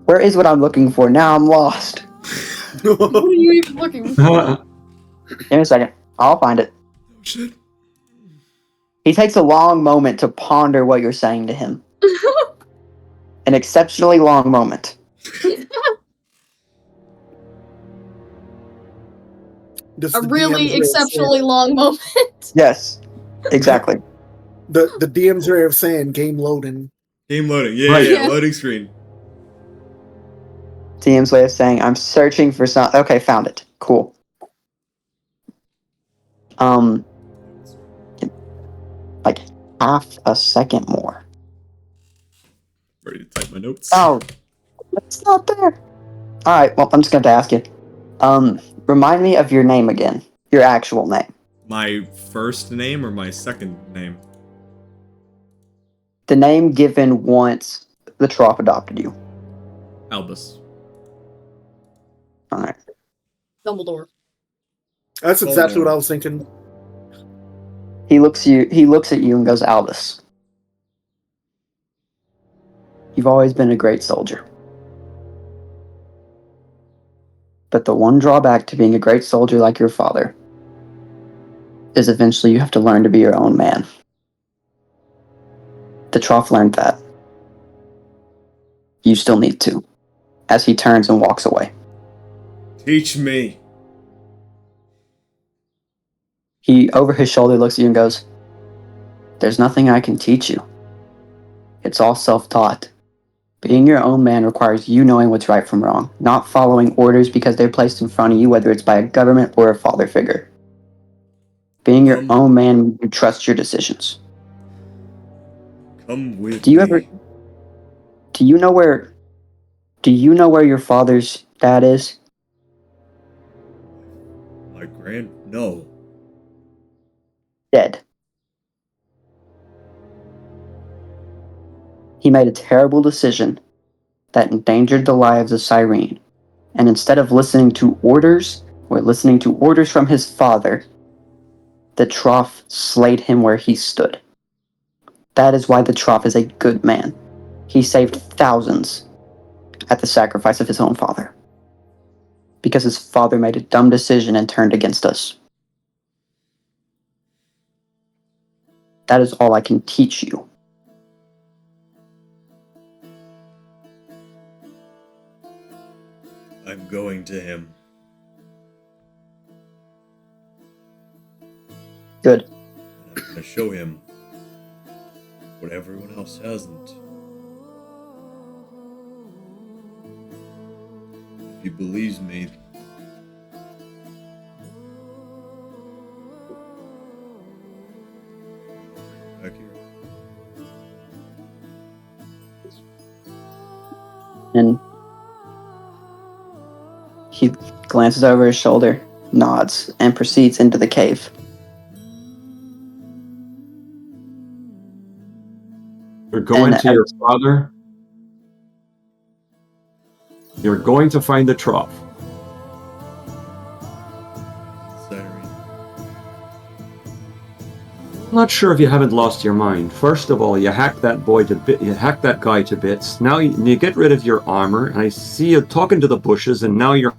Where is what I'm looking for? Now I'm lost. What are you even looking for? Give me a second. I'll find it. Oh shit. He takes a long moment to ponder what you're saying to him. An exceptionally long moment. Just A the really DM's way of exceptionally saying- long moment. Yes, exactly. The DM's way of saying game loading. Game loading. Yeah, Right. yeah, Yeah. loading screen. TM's way of saying I'm searching for some. Okay, found it. Cool. Like half a second more. Ready to type my notes. Oh, it's not there. All right. Well, I'm just going to ask you. Remind me of your name again. Your actual name. My first name or my second name? The name given once the Trop adopted you. Albus. All right. Dumbledore. That's exactly what I was thinking. He looks at you and goes, Albus. You've always been a great soldier. But the one drawback to being a great soldier like your father is eventually you have to learn to be your own man. The Trough learned that. You still need to. As he turns and walks away. Teach me. He, over his shoulder, looks at you and goes, There's nothing I can teach you. It's all self-taught. Being your own man requires you knowing what's right from wrong, not following orders because they're placed in front of you, whether it's by a government or a father figure. Being your own man, you trust your decisions. Come with Do you me. ever? Do you know where your father's dad is? No. Dead. He made a terrible decision that endangered the lives of Cyrene, and instead of listening to orders from his father, the Trough slayed him where he stood. That is why the Trough is a good man. He saved thousands at the sacrifice of his own father. Because his father made a dumb decision and turned against us. That is all I can teach you. I'm going to him. Good. And I'm going to show him what everyone else hasn't. If he believes me, back here. And he glances over his shoulder, nods, and proceeds into the cave. You're going And to your father. You're going to find the trough. Cyrene. I'm not sure if you haven't lost your mind. First of all, you hacked that guy to bits. Now you get rid of your armor, and I see you talking to the bushes, and now you're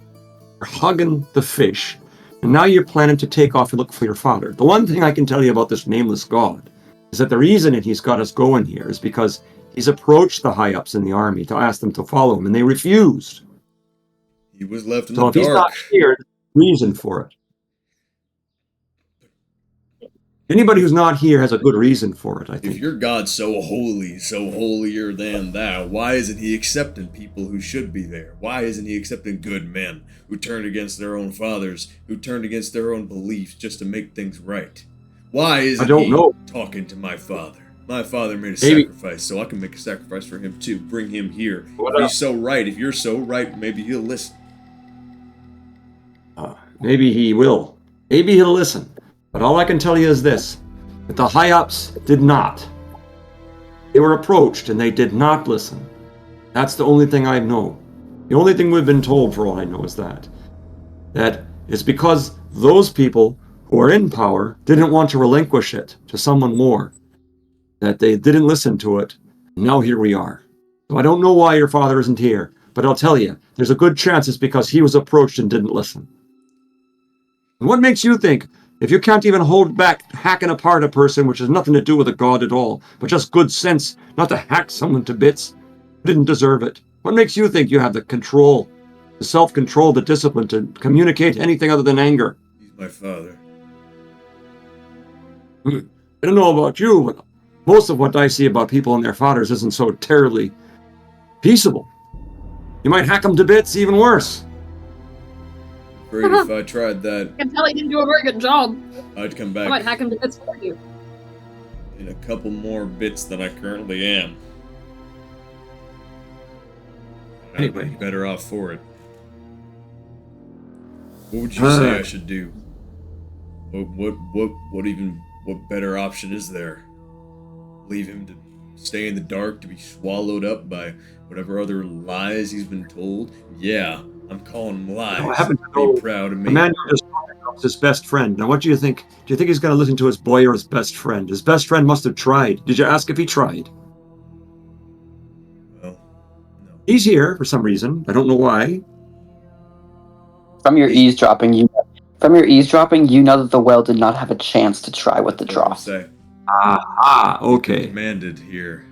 hugging the fish, and now you're planning to take off and look for your father. The one thing I can tell you about this nameless god is that the reason that he's got us going here is because he's approached the high-ups in the army to ask them to follow him, and they refused. He was left in So the if he's dark. not here, there's a reason for it. Anybody who's not here has a good reason for it, I If think. your God's so holy, so holier than thou, why isn't he accepting people who should be there? Why isn't he accepting good men who turned against their own fathers, who turned against their own beliefs just to make things right? Why isn't he talking to my father? My father made a sacrifice, so I can make a sacrifice for him too. Bring him here. If he's so right, if you're so right, maybe he'll listen. Maybe he will. Maybe he'll listen. But all I can tell you is this, that the high-ups did not. They were approached and they did not listen. That's the only thing I know. The only thing we've been told, for all I know, is that it's because those people who are in power didn't want to relinquish it to someone more, that they didn't listen to it. Now here we are. So I don't know why your father isn't here, but I'll tell you, there's a good chance it's because he was approached and didn't listen. And what makes you think, if you can't even hold back hacking apart a person, which has nothing to do with a god at all, but just good sense not to hack someone to bits who didn't deserve it, what makes you think you have the control, the self-control, the discipline to communicate anything other than anger? He's my father. I don't know about you, but most of what I see about people and their fathers isn't so terribly peaceable. You might hack them to bits, even worse. Afraid if I tried that, I can tell he didn't do a very good job. I'd come I might back hack him to bits for you. in a couple more bits than I currently am. I'd Anyway. be better off for it. What would you say I should do? What better option is there? Leave him to stay in the dark, to be swallowed up by whatever other lies he's been told? Yeah, I'm calling him lies. I happen to know Be proud of me. the man you just talked about was his best friend. Now, what do you think? Do you think he's going to listen to his boy or his best friend? His best friend must have tried. Did you ask if he tried? Well, no. He's here for some reason. I don't know why. From your eavesdropping, you know that the well did not have a chance to try with the What did I trough. say? Okay. Commanded here.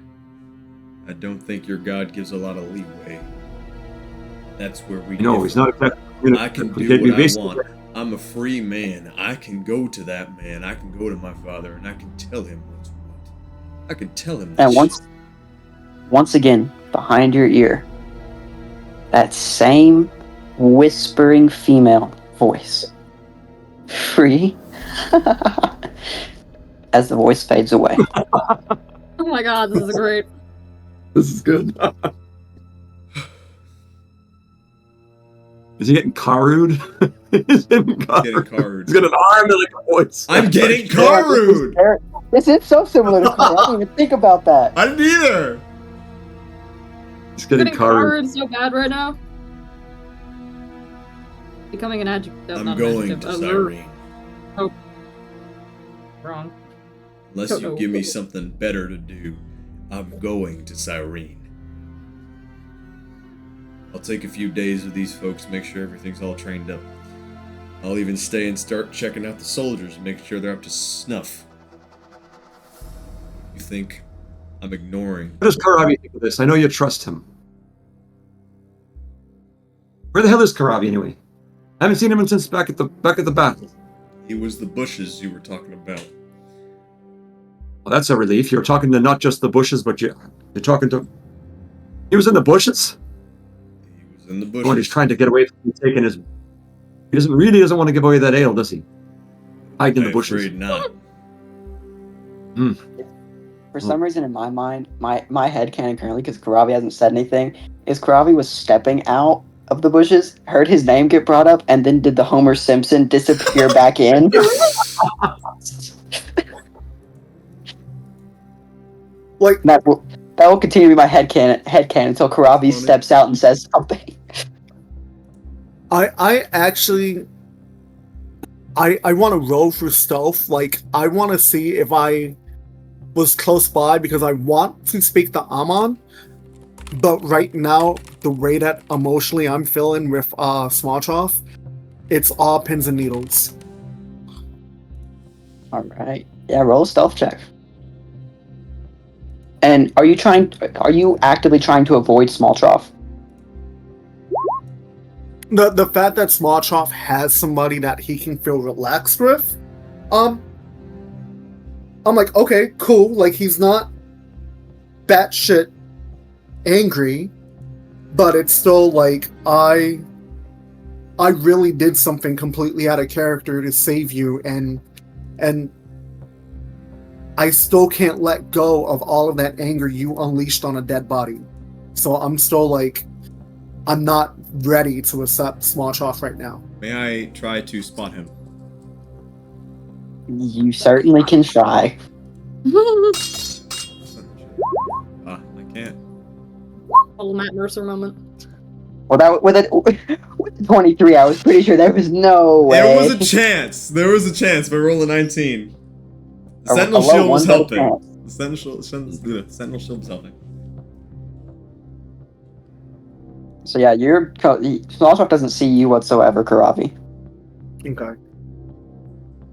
I don't think your God gives a lot of leeway. That's where we No, differ. he's not exactly. I can He do what I basically- want. I'm a free man. I can go to that man. I can go to my father and I can tell him what's what. I can tell him that And once again, behind your ear, that same whispering female voice. Free. As the voice fades away. Oh my god, this is great. This is good. Is he getting Karu'd? He's getting Getting Karu'd. Karu'd. He's got an arm and like a voice. I'm getting Karu'd! This is so similar to Karu. I didn't even think about that. I didn't either! He's getting Getting Karu'd. card so bad right now. Becoming an adjective. I'm not an going adjective, to a verb. Cyrene. Wrong. Unless you give me something better to do, I'm going to Cyrene. I'll take a few days with these folks, make sure everything's all trained up. I'll even stay and start checking out the soldiers and make sure they're up to snuff. You think I'm ignoring? What does Karavi think of this? I know you trust him. Where the hell is Karavi anyway? I haven't seen him since back at the battle. He was the bushes you were talking about. Well, that's a relief. You're talking to not just the bushes, but you're talking to... He was in the bushes? He was in the Oh, and he's bushes. trying to get away from taking his... He really doesn't want to give away that ale, does he? Hide in the I'm bushes. afraid not. For some reason, in my mind, my headcanon currently, because Karavi hasn't said anything, is Karavi was stepping out of the bushes, heard his name get brought up, and then did the Homer Simpson disappear back in. Like, that will continue to be my headcanon until Karavi Funny. steps out and says something. I actually, I want to roll for stealth. Like, I want to see if I was close by because I want to speak to Amon, but right now the way that emotionally I'm feeling with Smolchov, it's all pins and needles. All right, yeah, roll a stealth check. And are you actively trying to avoid Smolchov? The fact that Smolchov has somebody that he can feel relaxed with, I'm like, okay, cool. Like, he's not batshit angry, but it's still like, I really did something completely out of character to save you, and I still can't let go of all of that anger you unleashed on a dead body. So I'm still like, I'm not ready to accept Smolchov right now. May I try to spot him? You certainly can try. I can't. Little Matt Mercer moment. Well, that with 23, I was pretty sure there was no way. There was a chance. There was a chance, but I rolled a 19. The A Sentinel low Shield was one, but a helping. chance. The Sentinel Shield was helping. So yeah, Smolchov doesn't see you whatsoever, Karavi. Okay.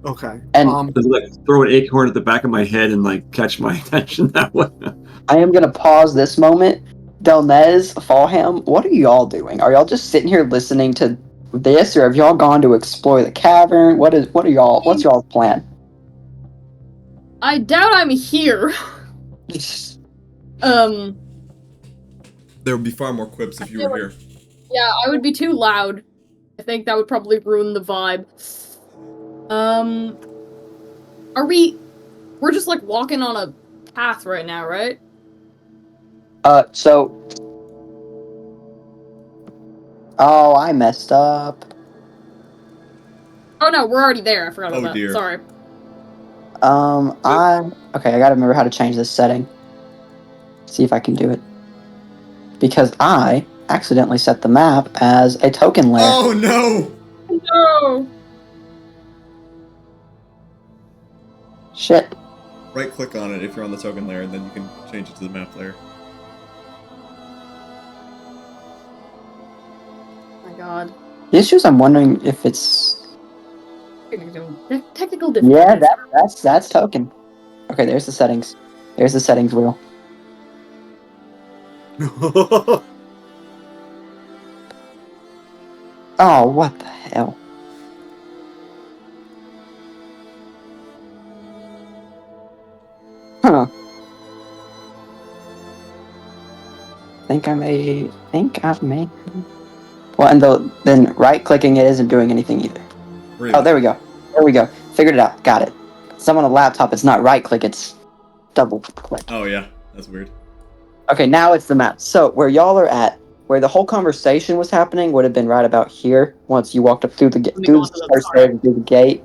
Okay. And- Just, like, throw an acorn at the back of my head and like catch my attention that way. I am gonna pause this moment. Delnez, Fallham, what are y'all doing? Are y'all just sitting here listening to this, or have y'all gone to explore the cavern? What's y'all's plan? I doubt I'm here. There would be far more quips if you were here. Yeah, I would be too loud. I think that would probably ruin the vibe. We're just like walking on a path right now, right? Oh, I messed up. Oh no, we're already there. I forgot about Oh, that. dear. Sorry. Okay, I gotta remember how to change this setting. See if I can do it. Because I accidentally set the map as a token layer. Oh no! No! Shit. Right click on it if you're on the token layer, and then you can change it to the map layer. Oh my god. The issue is I'm wondering if it's... Technical difficulties. Yeah, that's token. Okay, there's the settings. There's the settings wheel. Oh, what the hell? Huh. Think I've made... Well, and then right-clicking it isn't doing anything either. Really? Oh, there we go. There we go. Figured it out. Got it. Some on a laptop, it's not right-click, it's double-click. Oh yeah, that's weird. Okay, now it's the map. So, where y'all are at, where the whole conversation was happening, would have been right about here, once you walked up through the gate, through the gate.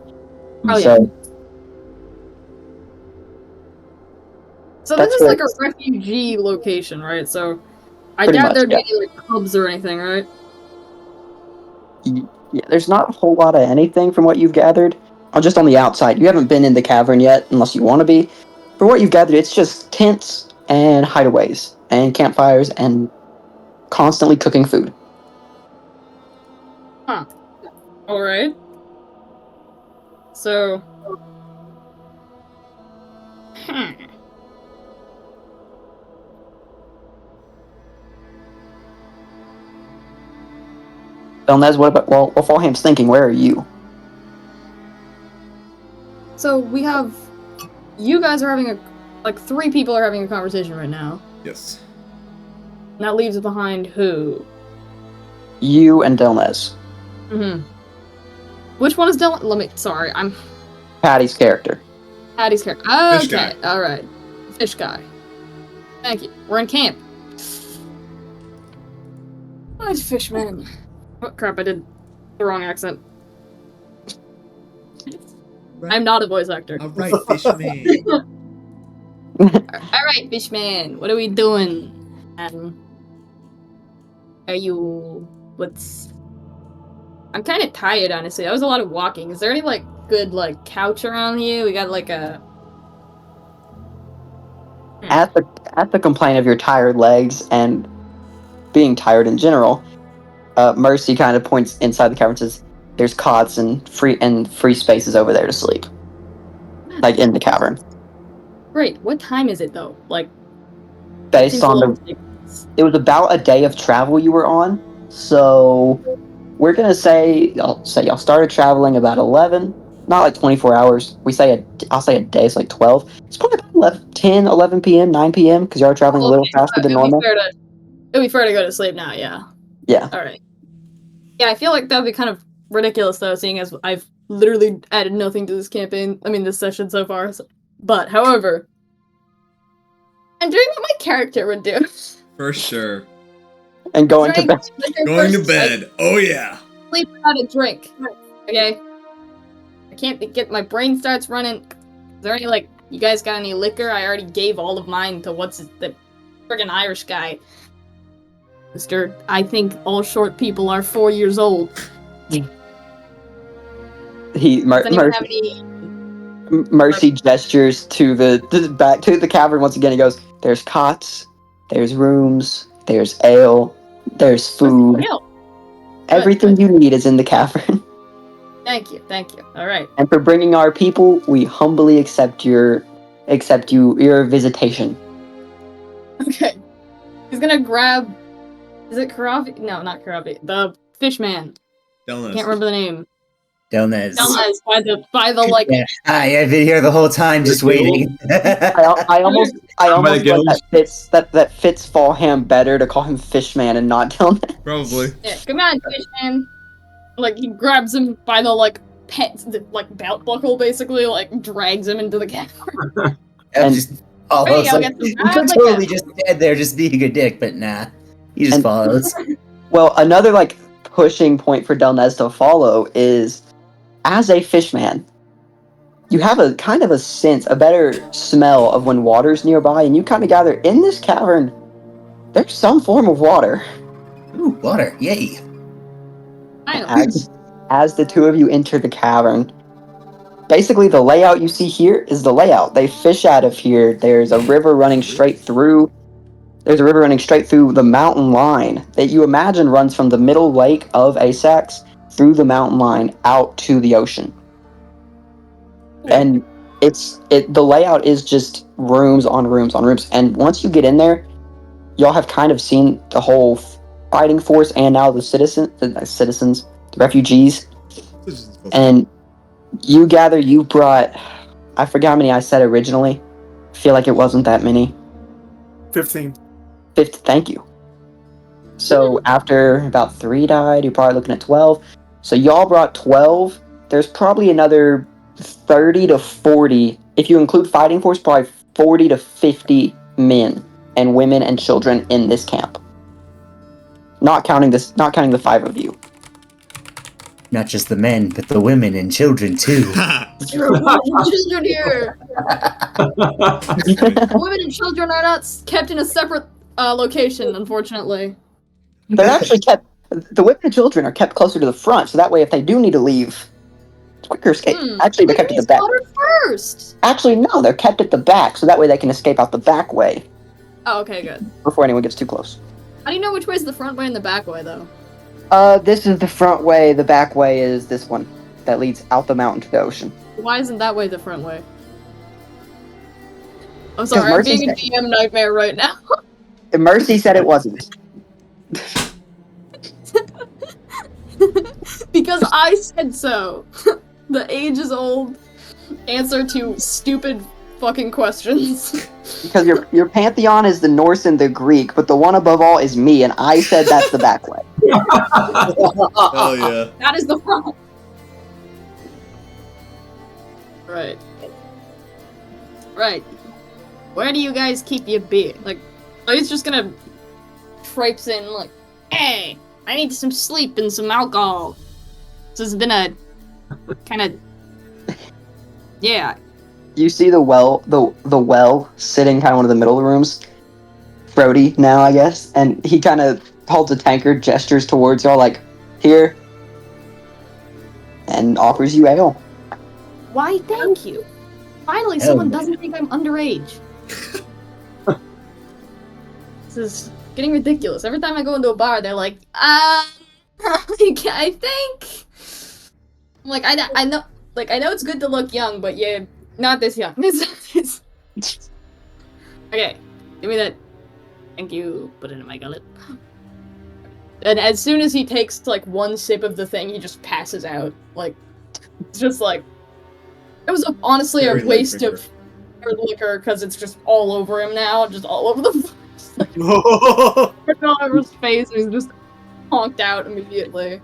Oh, yeah. So this That's is like a right. refugee location, right? So I Pretty doubt much, there'd be yeah. any like pubs or anything, right? Yeah, there's not a whole lot of anything from what you've gathered. Just on the outside. You haven't been in the cavern yet, unless you want to be. For what you've gathered, it's just tents and hideaways and campfires and constantly cooking food. Huh. Alright. So... Belnez, what about... Well, Fallham's thinking, where are you? So we have... You guys are having Like 3 people are having a conversation right now. Yes. And that leaves behind who? You and Delnez. Mm-hmm. Which one is Dylan? Sorry, I'm Patty's character. Patty's character. Fish Okay, guy. alright. Fish guy. Thank you. We're in camp. Oh, it's Fishman. Oh crap, I did the wrong accent. I'm not a voice actor. Alright, Fishman. Alright, Fishman, what are we doing? Are you... I'm kind of tired, honestly. That was a lot of walking. Is there any, like, good, like, couch around here? We got, like, a... At the complaint of your tired legs and being tired in general, Mercy kind of points inside the cavern and says, "There's cots and free spaces over there to sleep, like in the cavern." Great. What time is it, though? Like, Based seems a on little the, ridiculous. it was about a day of travel you were on, so we're gonna say y'all started traveling about 11, not like 24 hours. I'll say a day, it's like 12. It's probably about 10, 11 p.m., 9 p.m. because you are traveling a little faster than normal. It'd be fair to go to sleep now, yeah. Yeah. Alright. Yeah, I feel like that would be kind of ridiculous, though, seeing as I've literally added nothing to this campaign, this session so far. But, however, I'm doing what my character would do. For sure. And going to bed. Going to bed. Oh yeah. Sleep without a drink. Okay? I can't get my brain starts running. Is there any, like, you guys got any liquor? I already gave all of mine to the friggin' Irish guy. Mr. I think all short people are 4 years old. Mercy gestures to the back to the cavern once again. He goes, "There's cots, there's rooms, there's ale, there's food. Everything you need is in the cavern." Thank you. All right. And for bringing our people, we humbly accept your visitation. Okay. He's gonna grab. Is it Karavi? No, not Karavi. The Fishman. Delnez. Can't remember the name. Delnez. By the like. Yeah, I've been here the whole time, just waiting. I almost like that fits Fallham better to call him Fishman and not Delnez. Probably. Yeah, come on, Fishman. Like he grabs him by the like belt buckle, basically, like drags him into the cavern. You could totally just stand there, just being a dick, but nah, he just follows. Well, another like pushing point for Delnez to follow is, as a fishman, you have a kind of a sense, a better smell of when water's nearby, and you kind of gather in this cavern, there's some form of water. Ooh, water! Yay! As the two of you enter the cavern, basically the layout you see here is the layout. They fish out of here. There's a river running straight through. There's a river running straight through the mountain line that you imagine runs from the middle lake of Aesax through the mountain line out to the ocean. And the layout is just rooms on rooms on rooms. And once you get in there, y'all have kind of seen the whole fighting force and now the citizens, the refugees. And you brought, I forgot how many I said originally. I feel like it wasn't that many. 15. Thank you. So after about 3 died, you're probably looking at 12. So y'all brought 12. There's probably another 30 to 40. If you include fighting force, probably 40 to 50 men and women and children in this camp. Not counting the 5 of you. Not just the men, but the women and children too. Children here. Women and children are not kept in a separate location, unfortunately. They're actually kept. The women and children are kept closer to the front, so that way, if they do need to leave, it's quicker escape. Actually, they're kept at the back. First. Actually, no, they're kept at the back, so that way they can escape out the back way. Oh, okay, good. Before anyone gets too close. How do you know which way is the front way and the back way, though? This is the front way. The back way is this one that leads out the mountain to the ocean. Why isn't that way the front way? I'm sorry, I'm being a DM nightmare right now. Mercy said it wasn't. Because I said so. The age-is-old answer to stupid fucking questions. Because your pantheon is the Norse and the Greek, but the one above all is me, and I said that's the back way. Hell yeah. That is the problem. Right. Right. Where do you guys keep your beer? Like, he's just gonna traipse in like, hey, I need some sleep and some alcohol. This has been a kind of, yeah. You see the well sitting kind of one of the middle of the rooms. Brody now, I guess, and he kind of holds a tankard, gestures towards y'all like, here, and offers you ale. Why, thank you. Finally, Hell someone yeah. doesn't think I'm underage. This is getting ridiculous. Every time I go into a bar, they're like, I think. I'm like, I know, like, I know it's good to look young, but yeah, not this young. Okay, give me that. Thank you. Put it in my gullet. And as soon as he takes like one sip of the thing, he just passes out. Like, it's just like, it was honestly Very a waste light of liquor because it's just all over him now, just all over the like, all over his face, and he's just honked out immediately.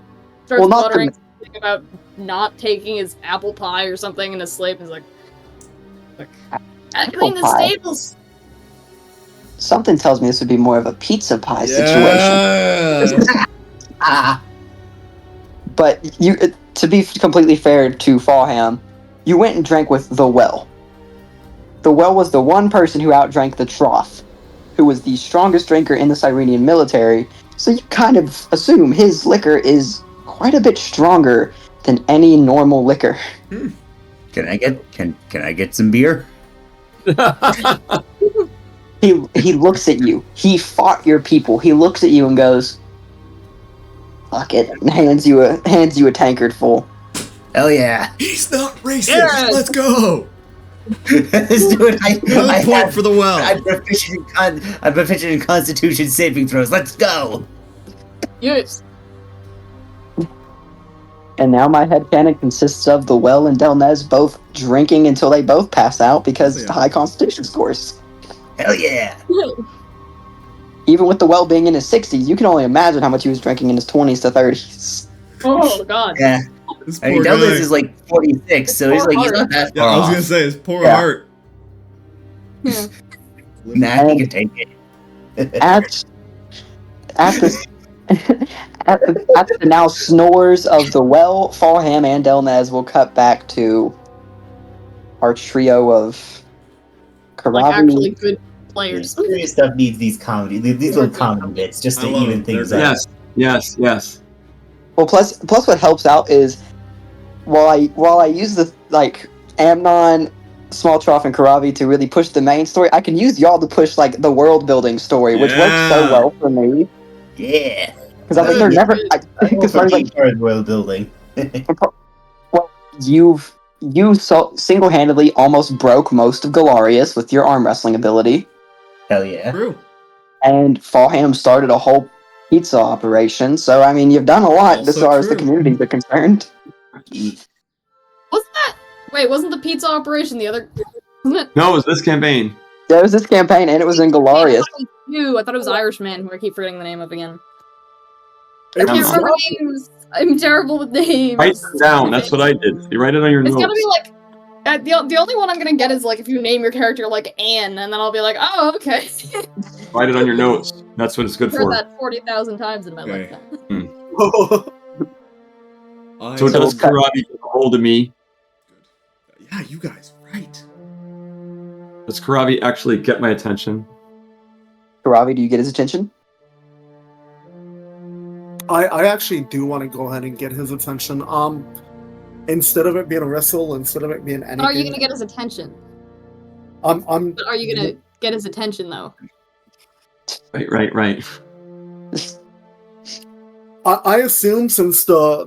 Starts Well, not muttering something about not taking his apple pie or something in his sleep. He's like I clean the pie? stables. Something tells me this would be more of a pizza pie situation. Ah, But you, to be completely fair to Fallham, you went and drank with the well. The well was the one person who outdrank the trough, who was the strongest drinker in the Cyrenian military, so you kind of assume his liquor is quite a bit stronger than any normal liquor. can I get some beer? He looks at you. He fought your people. He looks at you and goes, "Fuck it," and hands you a tankard full. Hell yeah! He's not racist. Yes! Let's go. Let's do it. Another I point have- for the well. I'm proficient in Constitution saving throws. Let's go. Yes. And now my headcanon consists of the well and Delnez both drinking until they both pass out because Yeah. the high constitution scores. Hell yeah! Even with the well being in his 60s, you can only imagine how much he was drinking in his 20s to 30s. Oh god. Yeah. This I mean, poor Douglas guy. is like 46, so he's not that Yeah, far I was off. gonna say his poor Yeah. heart. Yeah. Nah, he can take it. After the now snores of the well, Fallham and Delnez will cut back to our trio of Karavi. Like actually good players. Serious stuff needs these little comedy bits just to I love even them. things They're out. Yes. Well, plus what helps out is while I use the like Amnon, Small Trough, and Karavi to really push the main story, I can use y'all to push like the world building story, which works so Yeah. well for me Yeah. because I think they're never because like world building. you single-handedly almost broke most of Galarius with your arm wrestling ability, Hell yeah. True. and Fallham started a whole pizza operation. So I mean, you've done a lot Also as far as the true. communities are concerned. Wasn't that? Wait, wasn't the pizza operation the other? Wasn't it? No, it was this campaign. There was this campaign, and it was in Galarius. I thought it was Irishman, who I keep forgetting the name of again. I It can't was- remember names. I'm terrible with names. Write them down. That's what I did. You write it on your It's notes. gonna be like the only one I'm gonna get is like if you name your character like Anne, and then I'll be like, oh okay. Write it on your notes. That's what it's good I've heard for. that 40,000 times in my Okay. lifetime. So does Okay. Karabi get a hold of me? Yeah, you guys, right. Does Karabi actually get my attention? Karavi, do you get his attention? I actually do want to go ahead and get his attention. Instead of it being a wrestle, instead of it being anything, Are you gonna get his attention? I'm But are you gonna get his attention though? Right. I assume since the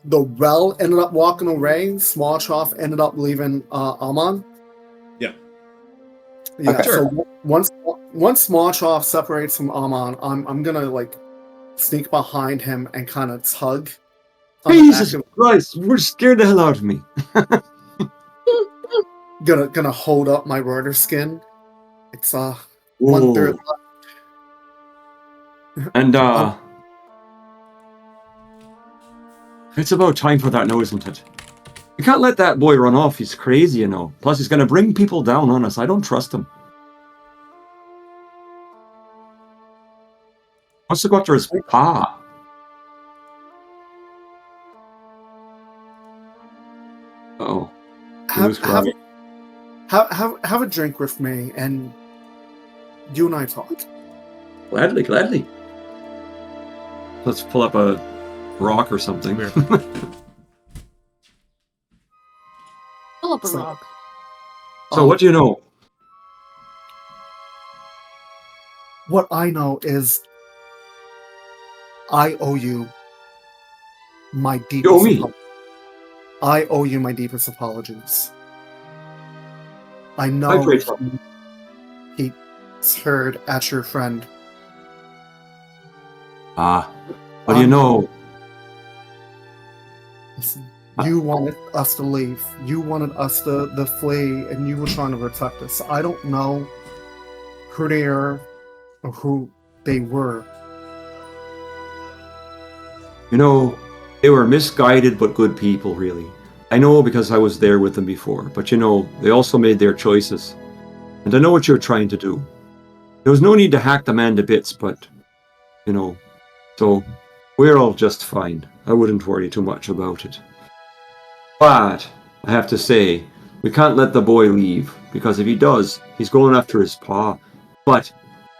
well ended up walking away, Small Trough ended up leaving Amon. Yeah. Yeah. Okay. So once Small Trough separates from Amon, I'm gonna like sneak behind him and kind of tug. on the Jesus back of- Christ, we're scared the hell out of me. gonna hold up my rider skin. It's Whoa. 1/3. And it's about time for that now, isn't it? You can't let that boy run off. He's crazy, you know. Plus, he's gonna bring people down on us. I don't trust him. Wants to go after his pa. Uh-oh. Have a drink with me, and you and I talk. Gladly, gladly. Let's pull up a rock or something. Pull up a So- rock. So what do you know? What I know is I owe you my deepest. You owe me? I owe you my deepest apologies. I I know pray for he heard at your friend. What do you know? Listen, you wanted us to leave. You wanted us to flee, and you were trying to protect us. I don't know who they are or who they were. You know, they were misguided but good people, really. I know because I was there with them before, but you know, they also made their choices. And I know what you're trying to do. There was no need to hack the man to bits, but, you know, so we're all just fine. I wouldn't worry too much about it. But, I have to say, we can't let the boy leave, because if he does, he's going after his paw. But,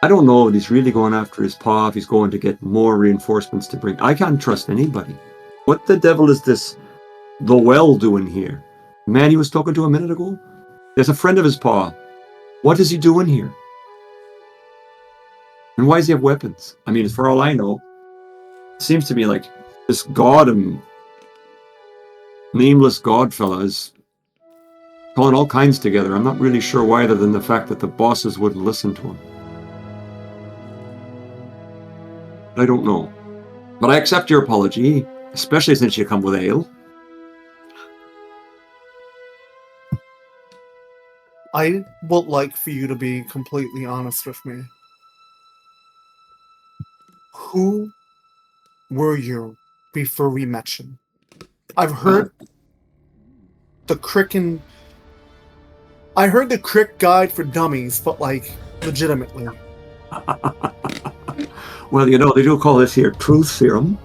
I don't know if he's really going after his paw, if he's going to get more reinforcements to bring. I can't trust anybody. What the devil is this the well doing here? The man he was talking to a minute ago? There's a friend of his paw. What is he doing here? And why does he have weapons? I mean, for all I know, it seems to me like this god and nameless god fella is calling all kinds together. I'm not really sure why, other than the fact that the bosses wouldn't listen to him. I don't know. But I accept your apology, especially since you come with ale. I would like for you to be completely honest with me. Who were you before we met you? I've heard the Cricken. I heard the Crick Guide for Dummies, but like legitimately. Well, you know, they do call this here truth serum.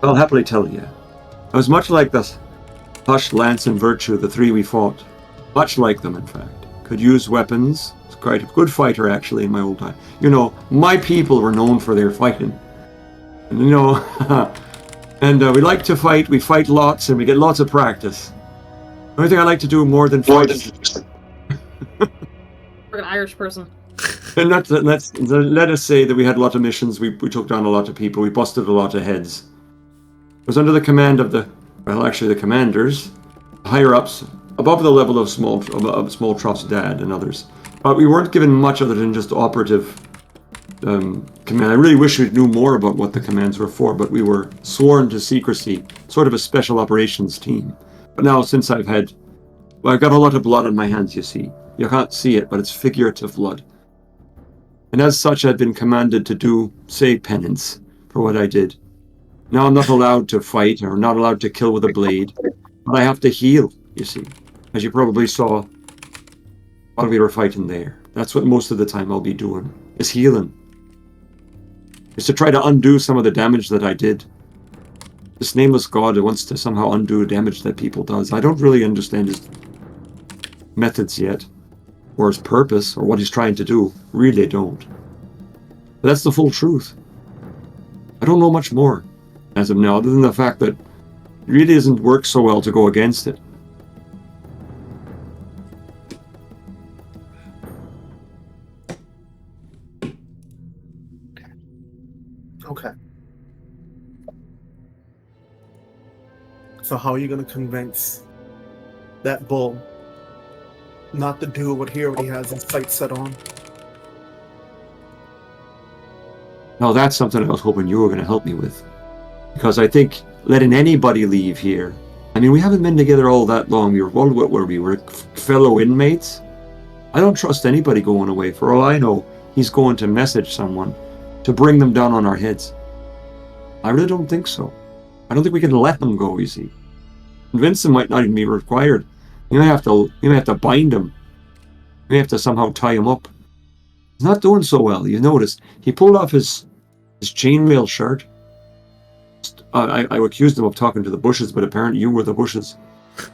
I'll happily tell you. I was much like the Hush, Lance, and Virtue, the three we fought. Much like them, in fact. Could use weapons. Was quite a good fighter, actually, in my old time. You know, my people were known for their fighting. And, you know, and we like to fight. We fight lots, and we get lots of practice. The only thing I like to do more than fight is... We're an Irish person. And let us say that we had a lot of missions. We took down a lot of people. We busted a lot of heads. It was under the command of the commanders, higher-ups, above the level of Small Truff's dad and others. But we weren't given much other than just operative command. I really wish we knew more about what the commands were for, but we were sworn to secrecy, sort of a special operations team. But now, since I've got a lot of blood on my hands, you see. You can't see it, but it's figurative blood. And as such, I've been commanded to do, say, penance for what I did. Now I'm not allowed to fight, or not allowed to kill with a blade, but I have to heal, you see. As you probably saw while we were fighting there. That's what most of the time I'll be doing, is healing. Is to try to undo some of the damage that I did. This nameless god wants to somehow undo damage that people does. I don't really understand his methods yet, or his purpose, or what he's trying to do. Really don't. But that's the full truth. I don't know much more as of now, other than the fact that it really doesn't work so well to go against it. Okay. So how are you going to convince that bull not to do what he already has his sights set on? Now that's something I was hoping you were going to help me with. Because I think letting anybody leave here I mean, we haven't been together all that long. What were we? We're fellow inmates. I don't trust anybody going away. For all I know, he's going to message someone to bring them down on our heads. I really don't think so. I don't think we can let them go, you see. Convince them might not even be required. You may have to bind him. You may have to somehow tie him up. He's not doing so well. You notice he pulled off his chainmail shirt. I accused him of talking to the bushes, but apparently you were the bushes.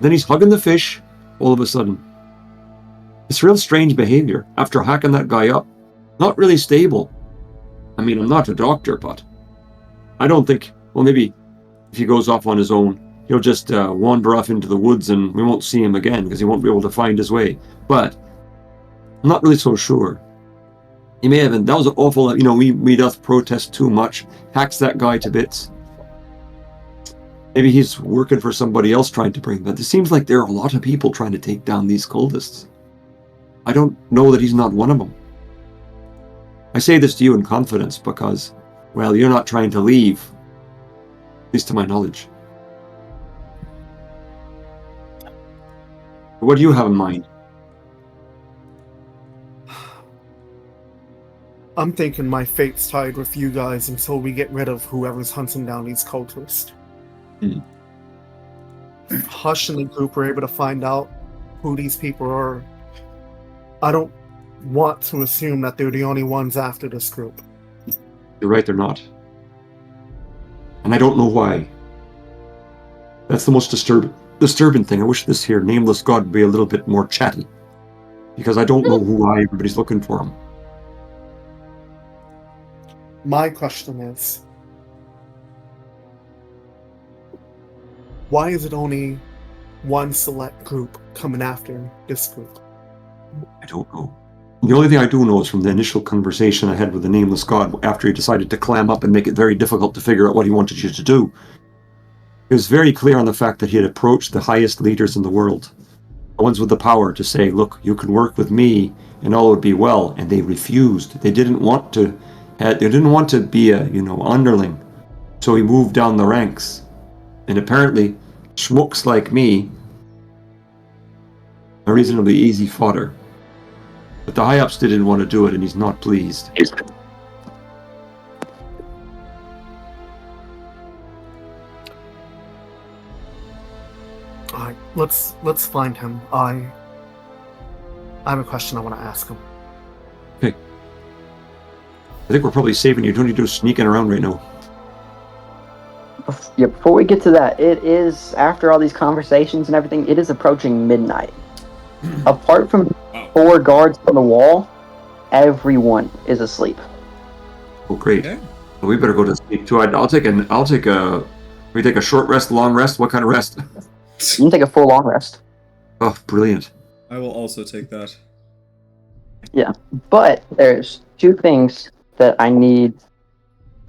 Then he's hugging the fish all of a sudden. It's real strange behavior after hacking that guy up. Not really stable. I mean, I'm not a doctor, but I don't think, well, maybe if he goes off on his own, he'll just wander off into the woods and we won't see him again because he won't be able to find his way. But I'm not really so sure. He may have been, that was awful, we doth protest too much, hacks that guy to bits. Maybe he's working for somebody else trying to bring, but it seems like there are a lot of people trying to take down these cultists. I don't know that he's not one of them. I say this to you in confidence because, well, you're not trying to leave, at least to my knowledge. What do you have in mind? I'm thinking my fate's tied with you guys until we get rid of whoever's hunting down these cultists. Hush and the group were able to find out who these people are. I don't want to assume that they're the only ones after this group. You're right, they're not. And I don't know why. That's the most disturbing thing. I wish this here Nameless God would be a little bit more chatty. Because I don't know why everybody's looking for him. My question is, why is it only one select group coming after this group? I don't know. The only thing I do know is from the initial conversation I had with the Nameless God after he decided to clam up and make it very difficult to figure out what he wanted you to do. He was very clear on the fact that he had approached the highest leaders in the world, the ones with the power to say, look, you can work with me and all would be well, and they refused. They didn't want to be a, underling. So he moved down the ranks. And apparently, schmucks like me are reasonably easy fodder. But the high-ups didn't want to do it, and he's not pleased. Alright, let's find him. I have a question I want to ask him. Okay. I think we're probably saving you. Don't need to do sneaking around right now. Yeah, before we get to that, it is, after all these conversations and everything, it is approaching midnight. Apart from 4 guards on the wall, everyone is asleep. Oh, great. Okay. Well, we better go to sleep too. We take a short rest, long rest? What kind of rest? You can take a full long rest. Oh, brilliant. I will also take that. Yeah, but there's 2 things that I need.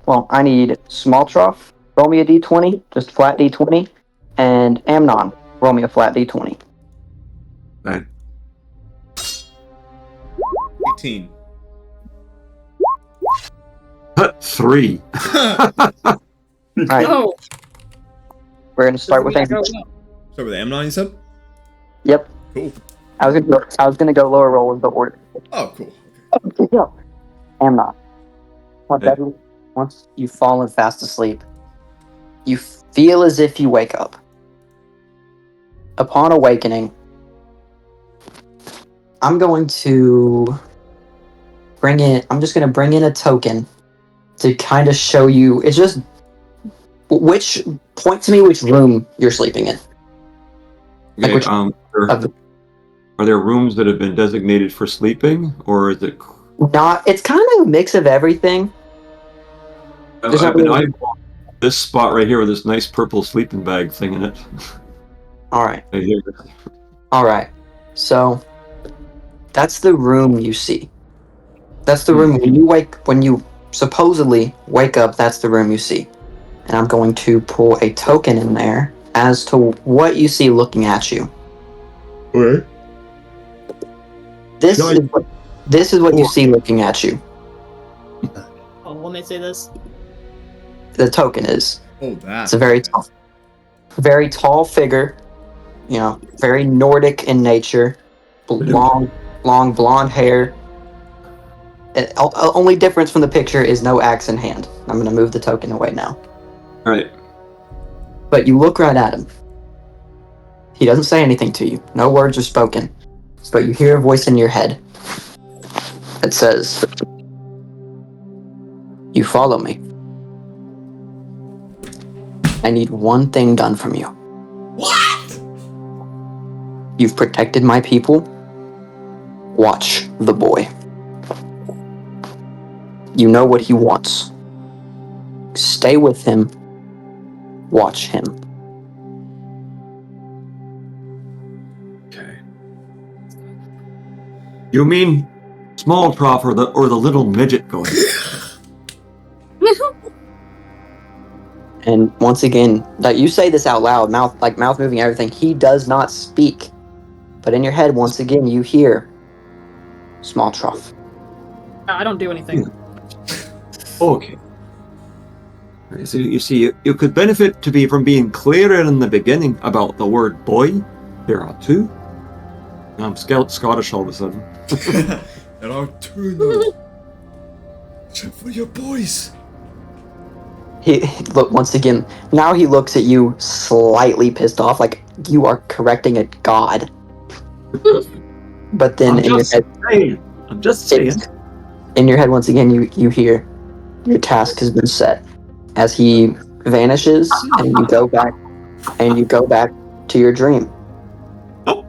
Well, I need Small Trough, roll me a d20, just flat d20, and Amnon, roll me a flat d20. Right. 18. 3. Alright, Oh, we're gonna start with Amnon. So with Amnon, you said? Yep, Cool. I was gonna go lower roll with the order. Oh, cool. Yeah. Amnon. Hey. Once you've fallen fast asleep, you feel as if you wake up. Upon awakening, I'm just gonna bring in a token to kind of show you. It's just point to me which room you're sleeping in. Okay, which- are there rooms that have been designated for sleeping, or is it? It's kind of a mix of everything. There's I've not been really- eyeballing this spot right here with this nice purple sleeping bag thing in it. Alright. Right here. Alright. So that's the room you see. That's the room when you supposedly wake up, that's the room you see. And I'm going to pull a token in there as to what you see looking at you. Okay. This is what you see looking at you. oh, let me say this. The token is. Oh, that. It's a very tough. Very tall figure, very Nordic in nature. Long blonde hair. Only difference from the picture is no axe in hand. I'm going to move the token away now. All right. But you look right at him. He doesn't say anything to you. No words are spoken. But you hear a voice in your head. It says, "You follow me. I need one thing done from you. What? You've protected my people. Watch the boy. You know what he wants. Stay with him. Watch him." Okay. You mean small trough or the little midget going? And once again, that you say this out loud, mouth moving, everything. He does not speak, but in your head, once again, you hear small trough. I don't do anything. Okay. So you see, you could benefit from being clearer in the beginning about the word boy. There are two. I'm Scottish all of a sudden. There are two now. Check for your boys. Look, once again, now he looks at you slightly pissed off, like you are correcting a god. But then I'm just saying. In your head, once again, you hear your task has been set. As he vanishes, and you go back to your dream.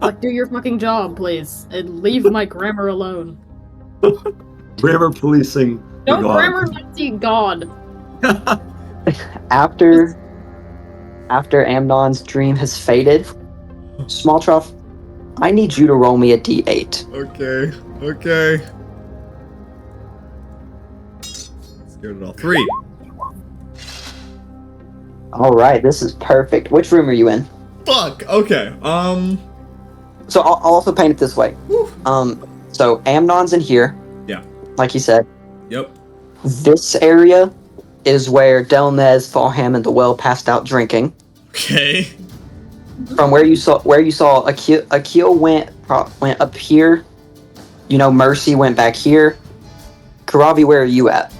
Like, do your fucking job, please, and leave my grammar alone. Grammar policing. Don't grammar Nazi God. After Amnon's dream has faded, Smalltrough, I need you to roll me a d8. Okay. Let's get it all. 3. All right, this is perfect. Which room are you in? Fuck. Okay. So I'll also paint it this way. Whew. So Amnon's in here. Yeah. Like you said. Yep. This area is where Delnez, Fallham, and the well passed out drinking. Okay. From where you saw Akil went up here. Mercy went back here. Karavi, where are you at?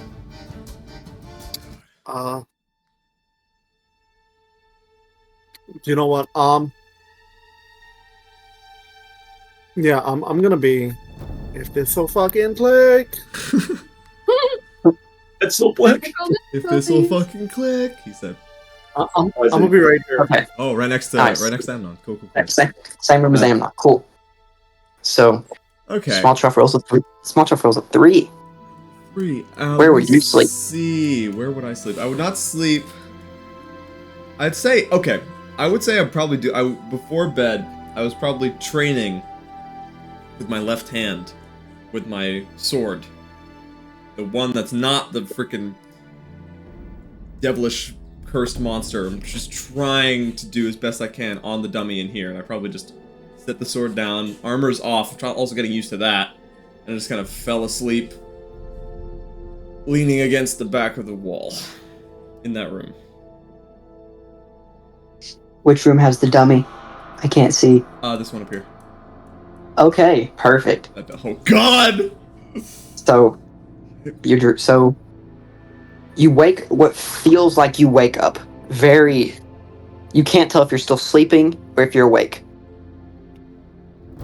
You know what? Yeah, I'm gonna be. If this will fucking click. It's so black. If this will fucking click, he said. I'm gonna be right here. Okay. Oh, right next to Nice. Amnon. Cool. Same room as Amnon. Cool. So Okay. Small Truff rolls a 3. Small Truff rolls a 3. 3. Where would you sleep? See, where would I sleep? I would not sleep. I'd say okay. I would say I'd probably do. Before bed, I was probably training with my left hand, with my sword, the one that's not the freaking devilish cursed monster. I'm just trying to do as best I can on the dummy in here, and I probably just set the sword down. Armor's off. I'm also getting used to that, and I just kind of fell asleep, leaning against the back of the wall in that room. Which room has the dummy? I can't see. This one up here. Okay, perfect. Oh God! So you wake. What feels like you wake up. You can't tell if you're still sleeping or if you're awake.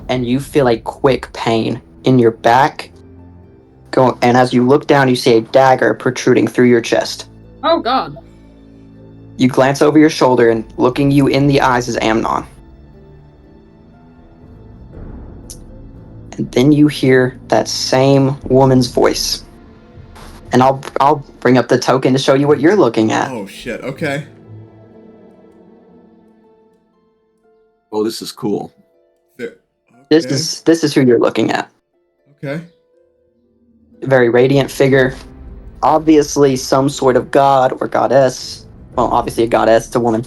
And you feel a quick pain in your back. And as you look down, you see a dagger protruding through your chest. Oh God. You glance over your shoulder, and looking you in the eyes is Amnon. And then you hear that same woman's voice. And I'll bring up the token to show you what you're looking at. Oh shit! Okay. Oh, this is cool. There. This is who you're looking at. Okay. Very radiant figure. Obviously some sort of god or goddess. Well, obviously a goddess, it's a woman.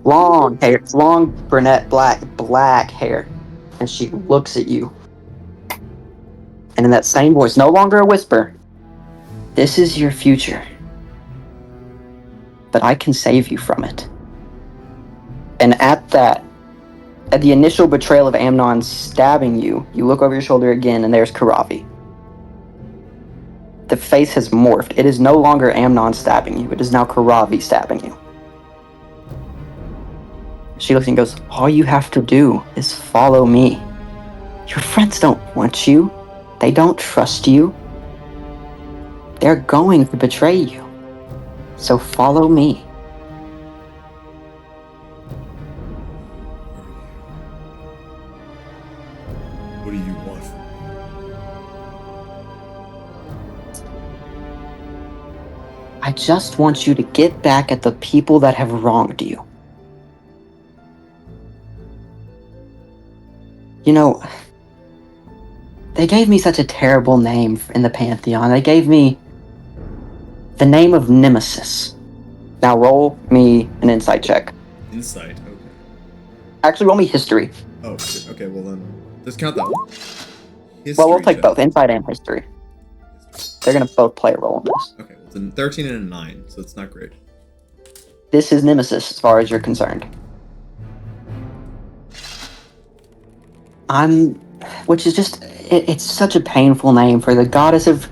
Long hair, long brunette, black hair. And she looks at you. And in that same voice, no longer a whisper, "This is your future. But I can save you from it. And at the initial betrayal of Amnon stabbing you, you look over your shoulder again, and there's Karavi. The face has morphed. It is no longer Amnon stabbing you. It is now Karavi stabbing you. She looks and goes, all you have to do is follow me. Your friends don't want you. They don't trust you. They're going to betray you. So follow me. What do you want from me? I just want you to get back at the people that have wronged you. You know, they gave me such a terrible name in the Pantheon. They gave me the name of Nemesis. Now roll me an insight check. Insight. Okay. Actually, roll me history. Oh, shit. Okay. Well then, discount that one. History Well, we'll take check. both, insight and history. They're going to both play a role in this. Okay. Well, it's a 13 and a 9, so it's not great. This is Nemesis as far as you're concerned. Which is just, it's such a painful name for the goddess of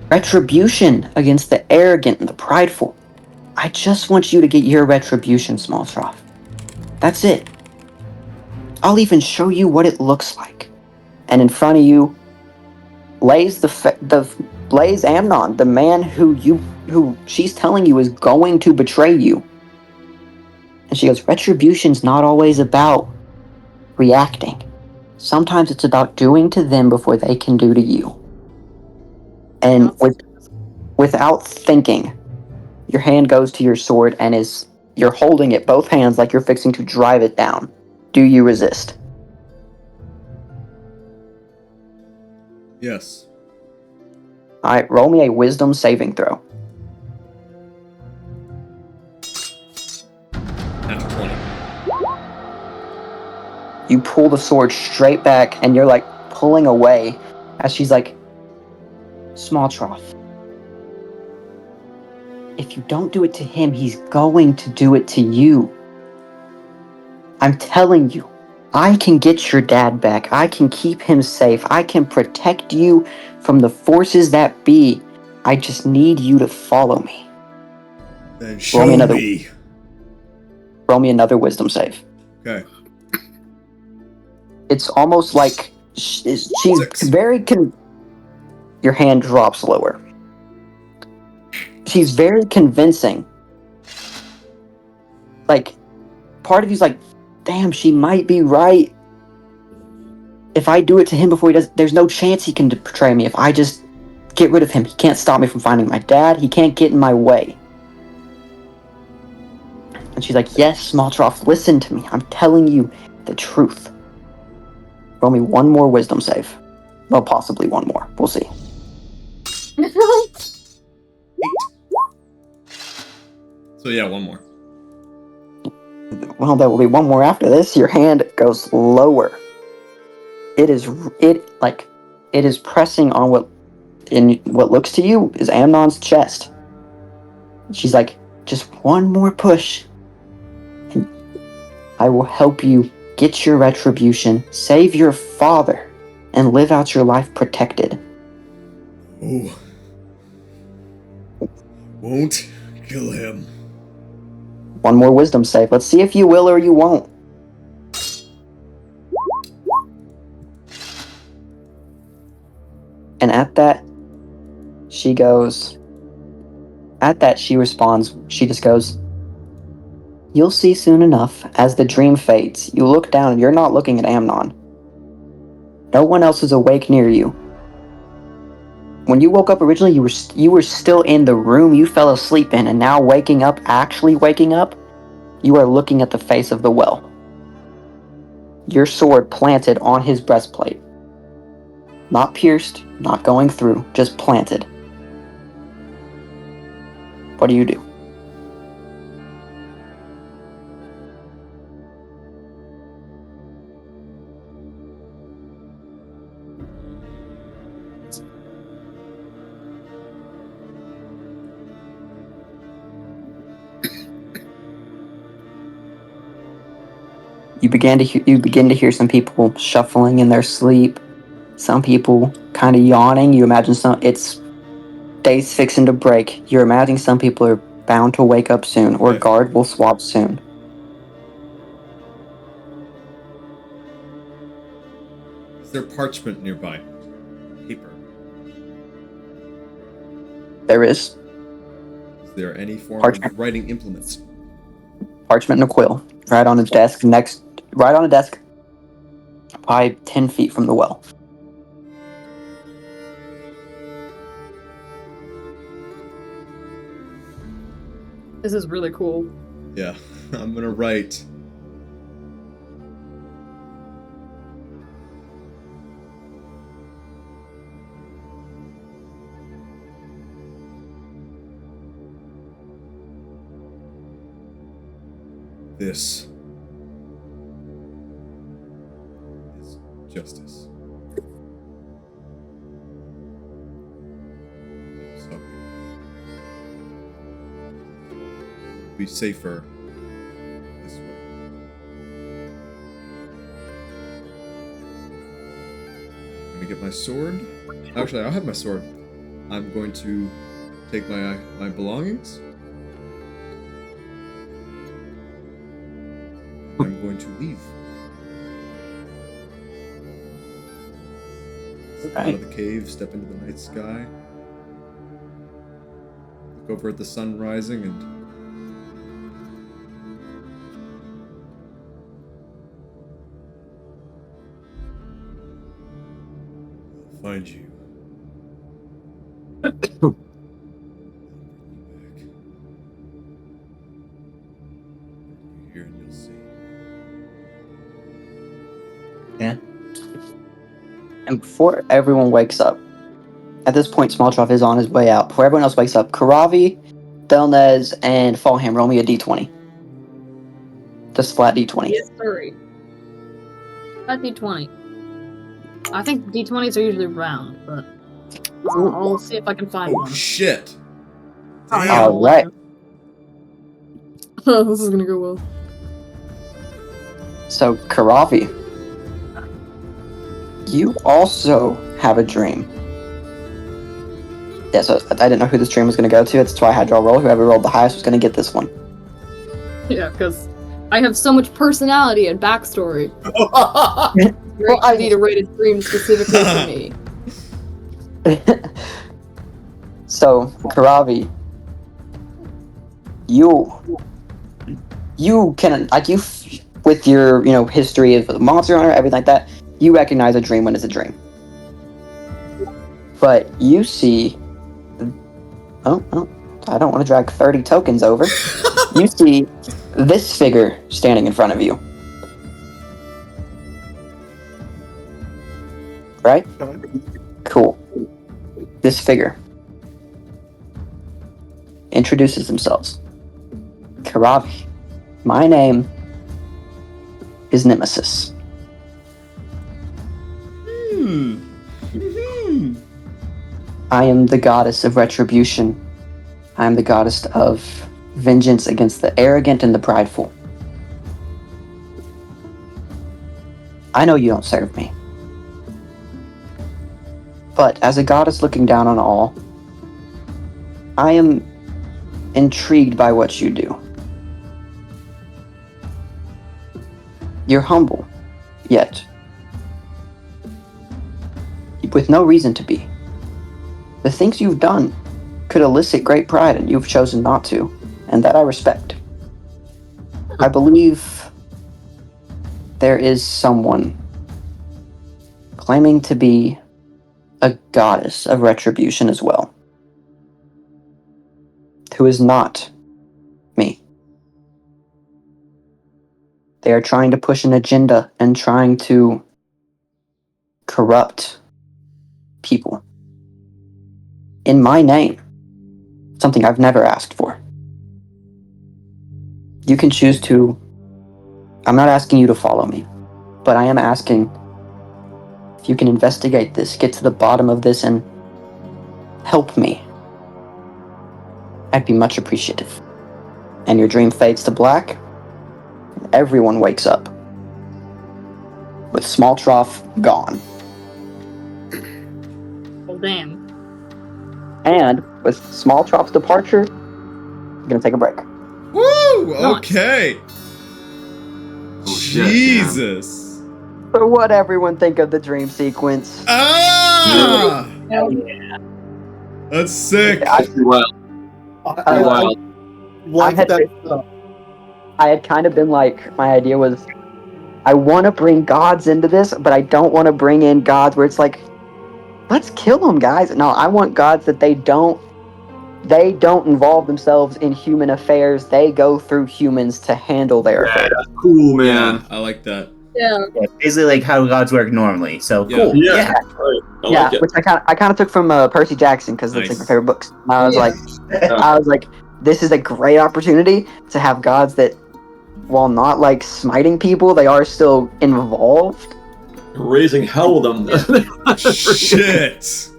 retribution against the arrogant and the prideful. I just want you to get your retribution, Small Trough. That's it. I'll even show you what it looks like. And in front of you lays lays Amnon, the man who she's telling you is going to betray you. And she goes, retribution's not always about reacting. Sometimes it's about doing to them before they can do to you. And without thinking, your hand goes to your sword and you're holding it both hands like you're fixing to drive it down. Do you resist? Yes. Alright, roll me a wisdom saving throw. Natural 20. You pull the sword straight back and you're like pulling away as she's like, Small Trough, if you don't do it to him, he's going to do it to you. I'm telling you, I can get your dad back. I can keep him safe. I can protect you from the forces that be. I just need you to follow me. Then show me. Roll me another wisdom save. Okay. It's almost like she's 6. very your hand drops lower. She's very convincing. Like, part of you's like, damn, she might be right. If I do it to him before he does, there's no chance he can betray me. If I just get rid of him, he can't stop me from finding my dad. He can't get in my way. And she's like, yes, Small Trough, listen to me. I'm telling you the truth. Roll me one more wisdom save. Well, possibly one more. We'll see. 8. So yeah, one more. Well, there will be one more after this. Your hand goes lower. It is pressing on what looks to you is Amnon's chest. She's like, just one more push, and I will help you get your retribution, save your father, and live out your life protected. Oh. Won't kill him. One more wisdom save. Let's see if you will or you won't. And at that, she responds, she just goes, you'll see soon enough. As the dream fades, you look down and you're not looking at Amnon. No one else is awake near you. When you woke up originally, you were still in the room you fell asleep in, and now actually waking up, you are looking at the face of the well. Your sword planted on his breastplate. Not pierced, not going through, just planted. What do you do? You begin to hear some people shuffling in their sleep. Some people kind of yawning. You imagine it's days fixing to break. You're imagining some people are bound to wake up soon, or Okay. guard will swap soon. Is there parchment nearby? Paper. There is Is there any form Parchment. of writing implements? parchment and a quill right on his desk. Right on a desk, probably 10 feet from the well. This is really cool. Yeah, I'm gonna write. This is justice. So be safer this way. I'm gonna get my sword. Actually, I'll have my sword. I'm going to take my belongings. I'm going to leave. Step out of the cave, step into the night sky. Look over at the sun rising and I'll find you. I'll bring you back. Bring you here and you'll see. Yeah. And before everyone wakes up, at this point, Smalltroff is on his way out. Before everyone else wakes up, Karavi, Delnez, and Fallham, roll me a d20. Just flat d20. Yes, sorry. That D20. I think D20s are usually round, but I'll see if I can find Oh one. shit! Oh, Damn. yeah, All right. This is gonna go well. So, Karavi, you also have a dream. Yeah, so I didn't know who this dream was going to go to. That's why I had y'all roll. Whoever rolled the highest was going to get this one. Yeah, because I have so much personality and backstory. Great I- easy to rate a dream specifically for me. So, Karavi, you can, like, with your, history of the monster hunter, everything like that, you recognize a dream when it's a dream. But you see, oh, I don't want to drag 30 tokens over. You see this figure standing in front of you. Right? Cool. This figure introduces themselves. Karavi, my name is Nemesis. I am the goddess of retribution. I am the goddess of vengeance against the arrogant and the prideful. I know you don't serve me. But as a goddess looking down on all, I am intrigued by what you do. You're humble, yet with no reason to be. The things you've done could elicit great pride, and you've chosen not to, and that I respect. I believe there is someone claiming to be a goddess of retribution as well, who is not me. They are trying to push an agenda and trying to corrupt people in my name, something I've never asked for. You can choose to. I'm not asking you to follow me, but I am asking if you can investigate this, get to the bottom of this, and help me. I'd be much appreciative. And your dream fades to black, and everyone wakes up. with Small Trough gone. Oh, damn. And with Small Trough's departure, I'm gonna take a break. Woo! Nice. Okay. Oh, shit, Jesus. So what everyone think of the dream sequence? Ah! Hell yeah. That's sick. I- Pretty wild. I Wild. like had that. I had kind of been like, my idea was, I want to bring gods into this, but I don't want to bring in gods where it's like, let's kill them, guys. No, I want gods that they don't involve themselves in human affairs. They go through humans to handle their affairs. Cool, man. Yeah, I like that. Yeah. Yeah, basically like how gods work normally. So Yeah. cool. Yeah. Yeah. Right. I Yeah, like it. which I kind of took from Percy Jackson because that's like my Nice. favorite books. And I was Yeah. like, this is a great opportunity to have gods that, while not like smiting people, they are still involved. Raising hell with them. Shit.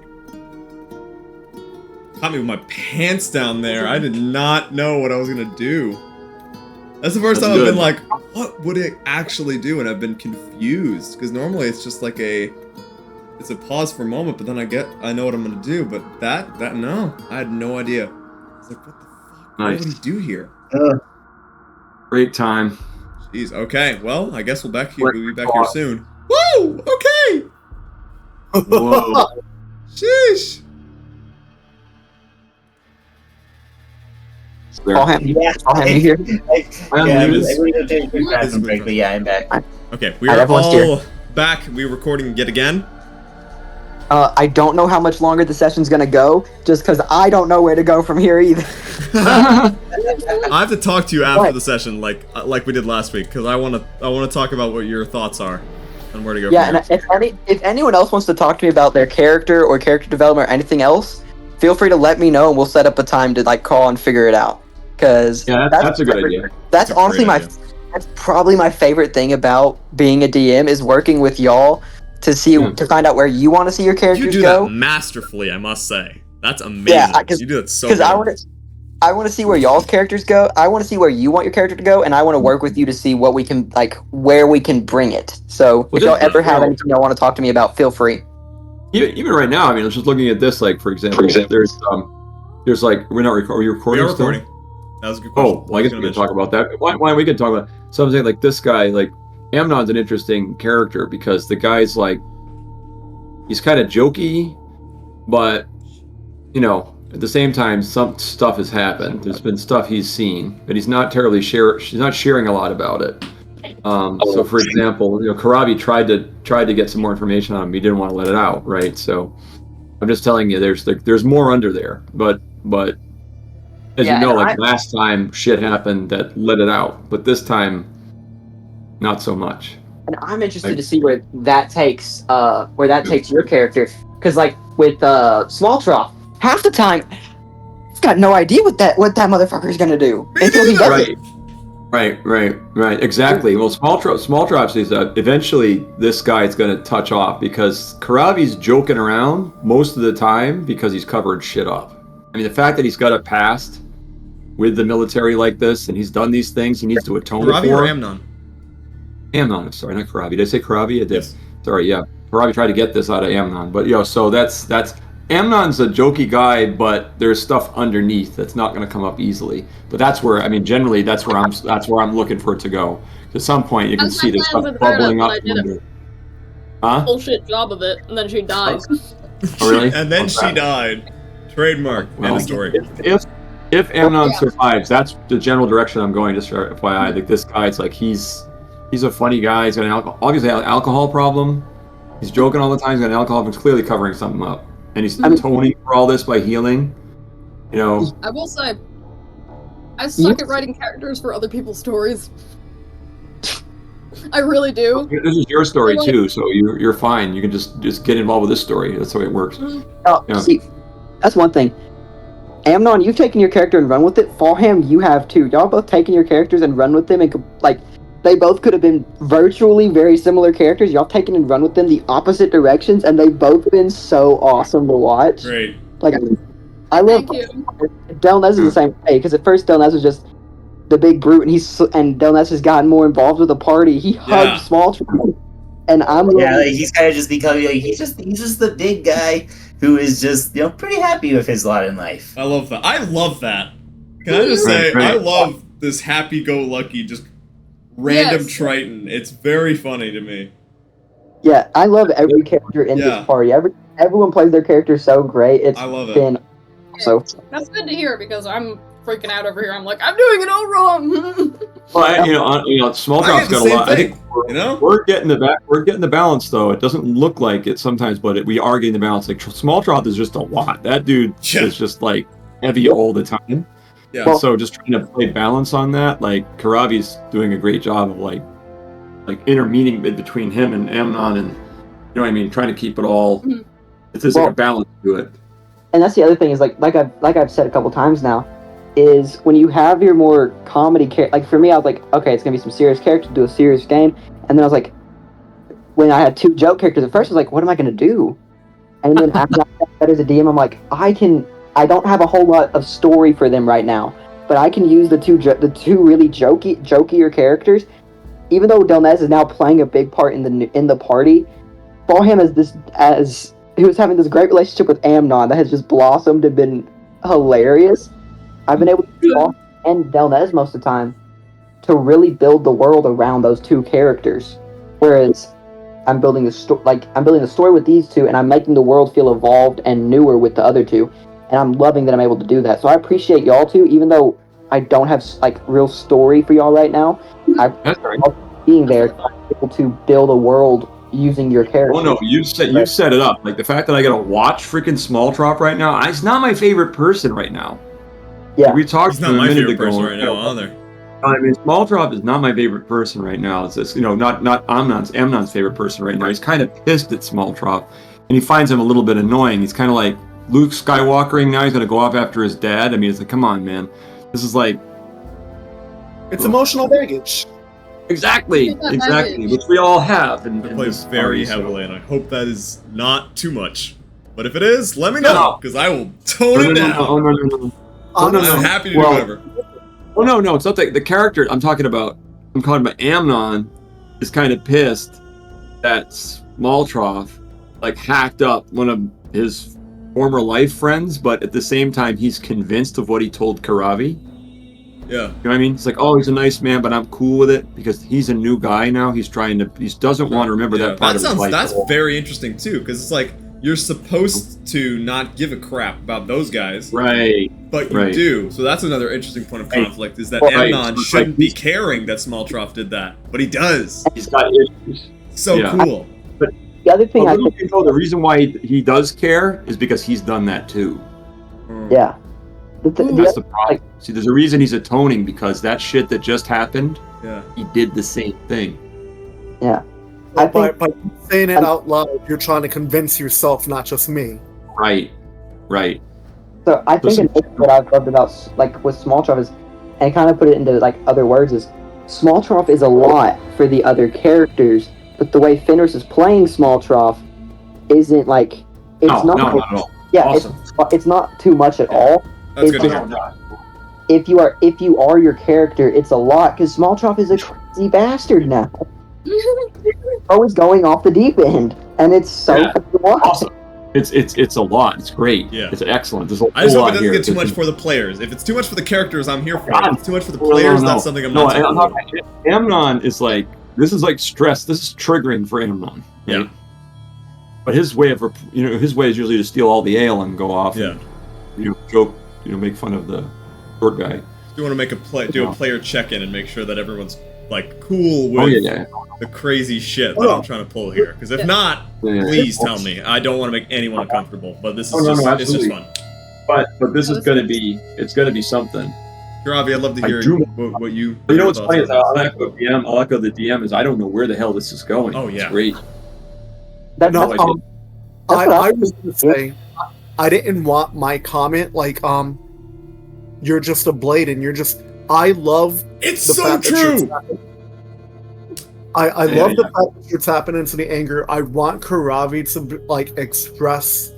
Caught me with my pants down there. I did not know what I was gonna do. That's the first That's time I've good. been like, what would it actually do? And I've been confused. Because normally it's just like it's a pause for a moment, but then I know what I'm gonna do. But that no. I had no idea. I was like, what the fuck? Nice. What would he do here? Great time. Jeez, okay. Well, I guess we'll be back here Fuck. soon. Woo! Okay! Whoa. Sheesh! All him, Yeah. all him, you here? I'm Yeah, leaving. I'm gonna take a quick bathroom break, but yeah, I'm back. Okay, we Alright, are everyone's all back. We're recording yet again. I don't know how much longer the session's gonna go, just because I don't know where to go from here either. I have to talk to you after What? the session, like we did last week, because I want to talk about what your thoughts are and where to go. Yeah, from and here. if anyone else wants to talk to me about their character or character development or anything else, feel free to let me know, and we'll set up a time to like call and figure it out. Because Yeah, that's a good idea. That's a great honestly idea. that's probably my favorite thing about being a DM is working with y'all to see Yeah. to find out where you want to see your You characters do go. that masterfully, I must say. That's amazing. Yeah, 'cause- you do that so Because good. I want to see where y'all's characters go. I want to see where you want your character to go, and I want to work with you to see what we can like where we can bring it. So Well, if y'all just- ever have well- anything y'all want to talk to me about, feel free. Even right now, I mean, I was just looking at this, like, for example, there's like, we're not recording, are you We recording are still? recording. That was a good question. Oh, well, I guess we can talk about that. Why we can talk about something like this guy, like, Amnon's an interesting character because the guy's like, he's kind of jokey, but, you know, at the same time, some stuff has happened. There's been stuff he's seen, but he's not terribly she's not sharing a lot about it. So, for example, you know, Karabi tried to get some more information on him. He didn't want to let it out, right? So, I'm just telling you, there's more under there. But as Yeah, you know, and like last time, shit happened that let it out. But this time, not so much. And I'm interested to see where that takes your character. Because like with Small Trough, half the time, he's got no idea what that motherfucker's gonna do until he does it. Right. Exactly. Well, small drops is that eventually this guy's going to touch off because Karabi's joking around most of the time because he's covered shit up. I mean, the fact that he's got a past with the military like this and he's done these things, he needs to atone Karabi for. or Amnon? Amnon, I'm sorry, not Karabi. Did I say Karabi? I did. Yes. Sorry, yeah. Karabi tried to get this out of Amnon, but so that's Amnon's a jokey guy, but there's stuff underneath that's not going to come up easily. But that's where, I mean, generally that's where I'm looking for it to go. At some point, you can That's see my this plan stuff with Verda bubbling when up. I did it. Under. Huh? Bullshit job of it, and then she died. Oh, really? And then What's she that? died. Trademark. End Well, of story. If Amnon Yeah. survives, that's the general direction I'm going. Just for FYI, like this guy's like he's a funny guy. He's got obviously an alcohol problem. He's joking all the time. He's got an alcohol problem. He's clearly covering something up, and he's atoning for all this by healing. You know, I will say, I suck at writing characters for other people's stories. I really do. this is your story too, so you're fine. You can just get involved with this story. That's the way it works. Oh, Yeah. see, that's one thing. Amnon, you've taken your character and run with it. Farham, you have too. Y'all both taken your characters and run with them, and like they both could have been virtually very similar characters. Y'all taken and run with them the opposite directions, and they've both been so awesome to watch. Great. Like, I love Thank you. Delnez is the same way because at first Delnez was just the big brute, and Delnez has gotten more involved with the party. He hugged Yeah. Small Trough. And I'm Yeah, like he's kind of just becoming like he's just the big guy who is just pretty happy with his lot in life. I love that. I love that. Can I just say, Right. I love this happy-go-lucky, just random Yes. Triton. It's very funny to me. Yeah, I love every character in Yeah. this party. Everyone plays their character so great. It's I love it. been so. That's good to hear because I'm freaking out over here. I'm like, I'm doing it all wrong. Well, Small I Drop's get the got a same lot. I thing, think you know? we're getting the balance though. It doesn't look like it sometimes, but we are getting the balance. Like Small Drop is just a lot. That dude Yeah. is just like heavy all the time. Yeah. Well- So just trying to play balance on that. Like Karavi's doing a great job of like intermeeting between him and Amnon, and you know what I mean, trying to keep it all. Mhm. There's like a balance to it. And that's the other thing is like I've said a couple times now, is when you have your more comedy like for me, I was like, okay, it's gonna be some serious characters, do a serious game, and then I was like, when I had 2 joke characters at first, I was like, what am I gonna do? And then after I got better as a DM, I'm like, I don't have a whole lot of story for them right now, but I can use the two really jokier characters. Even though Delnez is now playing a big part in the party, saw him as he was having this great relationship with Amnon that has just blossomed and been hilarious. I've been able to draw and Delnez most of the time to really build the world around those 2 characters, whereas I'm building the story with these 2, and I'm making the world feel evolved and newer with the other 2, and I'm loving that I'm able to do that. So I appreciate y'all too, even though I don't have like real story for y'all right now. That's right. Being there, able to build a world using your character. Oh no, you set it up. Like the fact that I gotta watch freaking Small Drop right now. He's not my favorite person right now. Yeah. We talked He's to not him a my minute favorite ago. person right now, either. I mean, Small Drop is not my favorite person right now. It's just, not Amnon's favorite person right now. He's kind of pissed at Small Drop, and he finds him a little bit annoying. He's kind of like Luke Skywalkering now. He's gonna go off after his dad. I mean, it's like, come on, man. This is like It's emotional baggage. exactly, That exactly, baggage. which we all have. And I play very heavily, and I hope that is not too much. But if it is, let me know, No. because I will tone it down. No. I'm happy to do Well, whatever. Oh no, it's not the character I'm talking about. I'm talking about Amnon is kind of pissed that Smalltroff like hacked up one of his former life friends, but at the same time he's convinced of what he told Karavi. Yeah. You know what I mean? It's like, oh, he's a nice man, but I'm cool with it because he's a new guy now. He doesn't want to remember that part of his life. That's very interesting too, because it's like you're supposed to not give a crap about those guys, Right. but you right. do. So that's another interesting point of Right. conflict: is that Right. Amnon Like, shouldn't be caring that Smalltroff did that, but he does. He's got issues. So Yeah. cool. The other thing I Little think, do you know, the reason why he does care is because he's done that too. yeah. The That's the problem. See, there's a reason he's atoning, because that shit that just happened, Yeah. he did the same thing. I By think saying it out loud, you're trying to convince yourself, not just me. Right. so. I think Listen. what I've loved about like with Smalltroff is, and kind of put it into like other words, is Smalltroff is a lot for the other characters, but the way Fenris is playing Smalltroff isn't like it's No, not. not at all. Yeah, Awesome. it's not too much at all. That's It's good to just- hear. If you are your character, it's a lot because Smalltroff is a crazy bastard now. Always going off the deep end, and it's so Yeah. fucking wild. Awesome. It's a lot. It's great. Yeah. It's excellent. There's a I just whole hope it lot doesn't here. get too much There's- for the players. If it's too much for the characters, I'm here for it. God. If it's too much for the No, players, no. that's something I'm No, not. I'm so not. Amnon is like, this is like stress. This is triggering for Amnon. Yeah. Right? But his way his way is usually to steal all the ale and go off. Yeah. And, joke. Make fun of the short guy. You want to make do a No. player check-in and make sure that everyone's like cool with Oh yeah. the crazy shit that I'm trying to pull here. Because if not, Yeah. please tell me. I don't want to make anyone uncomfortable. But this is Oh, no, just no, it's just absolutely. fun. But this is gonna be something. Ravi, I'd love to I hear do- what you. You know what's your funny is thoughts on I'll echo the DM is I don't know where the hell this is going. Oh, yeah. It's great. That's No, No idea. That's what I was gonna say, I didn't want my comment like, you're just a blade, and you're just. I love this. It's the so fact that you're true. tapping. I Yeah, love the yeah. fact that you're tapping into the anger. I want Karavi to like express.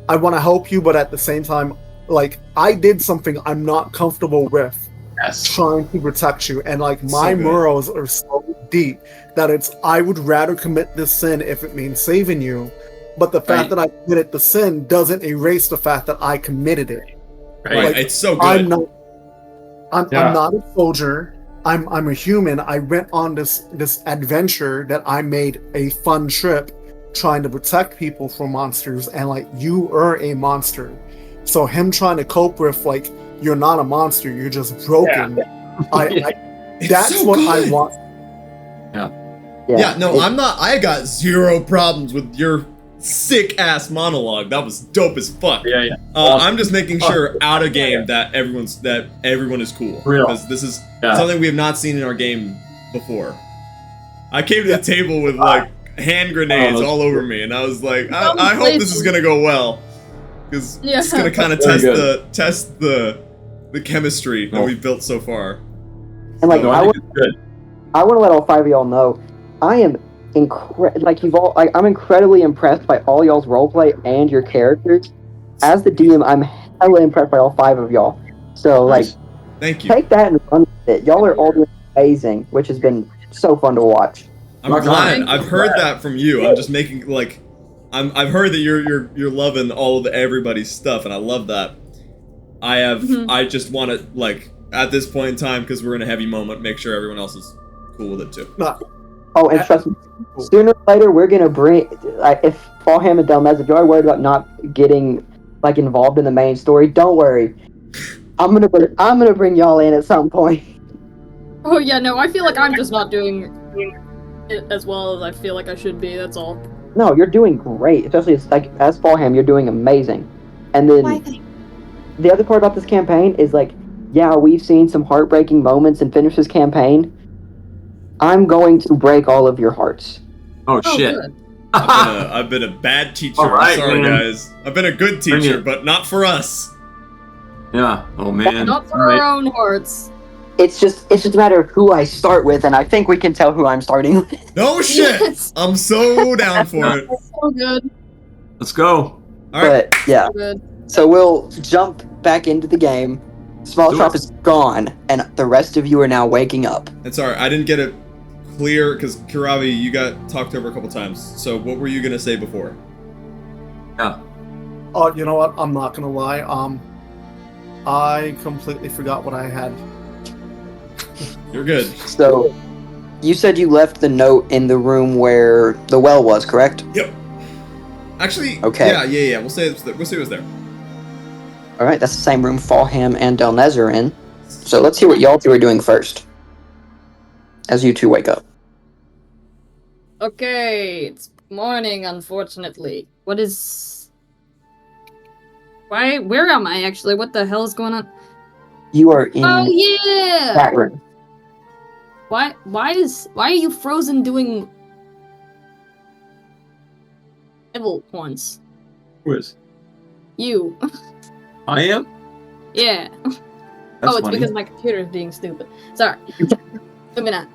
I want to help you, but at the same time, like I did something I'm not comfortable with, Yes. trying to protect you, and like my So good. morals are so deep that it's I would rather commit this sin if it means saving you, but the fact Right. that I committed the sin doesn't erase the fact that I committed it. Right, Like, it's so good. I'm Yeah. not a soldier. I'm a human. I went on this adventure that I made a fun trip trying to protect people from monsters, and like you are a monster. So him trying to cope with like you're not a monster, you're just broken. It's That's so what good. I want. Yeah, no, I'm not. I got zero problems with your sick ass monologue. That was dope as fuck. Yeah. I'm just making sure out of game that everyone is cool, Real. because this is Yeah. something we have not seen in our game before. I came to the table with like hand grenades all over me, and I was like, I hope this is gonna go well, because Yeah. it's gonna kind of Very test the chemistry that Oh. we've built so far. And like No, I think it's good. I want to let all 5 of y'all know, I am I'm incredibly impressed by all y'all's roleplay and your characters. As the DM, I'm hella impressed by all 5 of y'all. So like, Thank you. take that and run with it. Y'all are all doing amazing, which has been so fun to watch. I'm Rock glad. on. I've heard that from you. I'm just making like, I've heard that you're loving all of everybody's stuff, and I love that. I just want to like at this point in time, because we're in a heavy moment, make sure everyone else is cool with it too. Oh, and trust me, sooner or later we're gonna bring. If Fallham and Delmez, if y'all are worried about not getting like involved in the main story, don't worry. I'm gonna bring y'all in at some point. Oh yeah, no, I feel like I'm just not doing it as well as I feel like I should be. That's all. No, you're doing great. Especially as Fallham, you're doing amazing. And then the other part about this campaign is like, yeah, we've seen some heartbreaking moments in Finish's campaign. I'm going to break all of your hearts. Oh, Oh, shit. good. I've been a bad teacher. All right, I'm sorry, man. guys. I've been a good Bring teacher, it. but not for us. Yeah. Oh, man. Not for All right. our own hearts. It's just a matter of who I start with, and I think we can tell who I'm starting with. No shit. Yes. I'm so down for it. So good. Let's go. All right. But yeah, So good. so we'll jump back into the game. Small Do Trap it. is gone, and the rest of you are now waking up. And sorry, I didn't get it clear because Kiravi, you got talked over a couple times. So what were you gonna say before? Yeah. Oh, you know what? I'm not gonna lie. I completely forgot what I had. You're good. So, you said you left the note in the room where the well was, correct? Yep. Actually, Okay. Yeah. We'll say it was there. All right, that's the same room Fallham and Delnez are in. So let's hear what y'all two are doing first, as you two wake up. Okay, it's morning, unfortunately. What is... Where am I, actually? What the hell is going on? You are in Oh, yeah! that room. Why are you frozen doing... devil horns? Who is? You. I am? Yeah. That's it's funny. because my computer is being stupid. Sorry. Maybe not.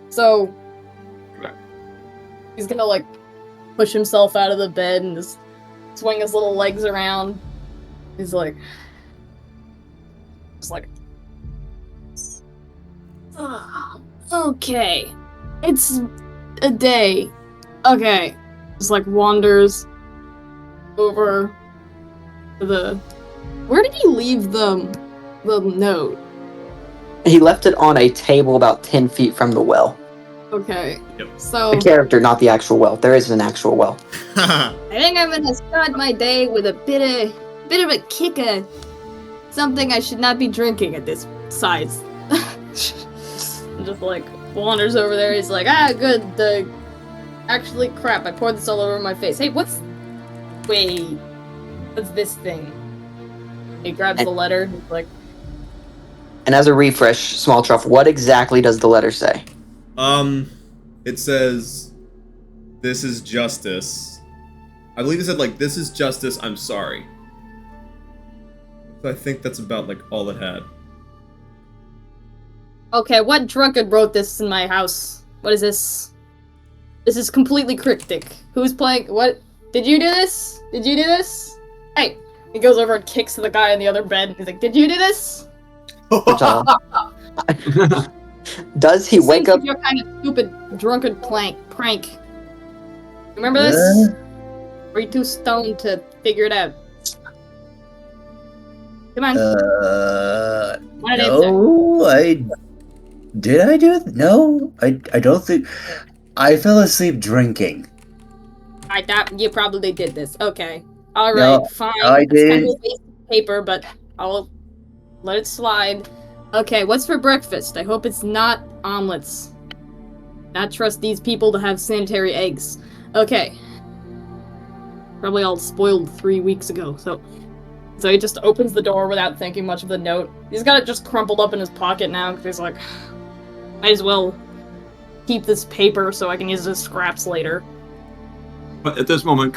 So he's gonna like push himself out of the bed and just swing his little legs around. He's like, okay, it's a day. Okay, just like wanders over to the. Where did he leave the note? He left it on a table about 10 feet from the well. Okay. Yep. So The character, not the actual well. There is an actual well. I think I'm gonna start my day with a bit of a kicker. Something I should not be drinking at this size. Just like wanders over there. He's like, good. Actually, crap. I poured this all over my face. Hey, what's this thing? He grabs the letter. He's like, And as a refresh, Small Truff, what exactly does the letter say? It says, "This is justice." I believe it said like, "This is justice. I'm sorry." So I think that's about like all it had. okay, what drunkard wrote this in my house? What is this? This is completely cryptic. Who's playing? What? Did you do this? Did you do this? Hey! He goes over and kicks the guy in the other bed. He's like, did you do this? Which, Does he It wake seems up? like your kind of stupid drunken prank. Remember this? Or are you too stoned to figure it out? Come on. What is it? No, did I do it? No, I don't think. I fell asleep drinking. I thought you probably did this. Okay. Alright, No, fine. I It's kind of didn't. a waste of paper, but I'll let it slide. Okay, what's for breakfast? I hope it's not omelets. Not trust these people to have sanitary eggs. Okay. Probably all spoiled 3 weeks ago, so he just opens the door without thinking much of the note. He's got it just crumpled up in his pocket now, because he's like, might as well keep this paper so I can use it as scraps later. But at this moment,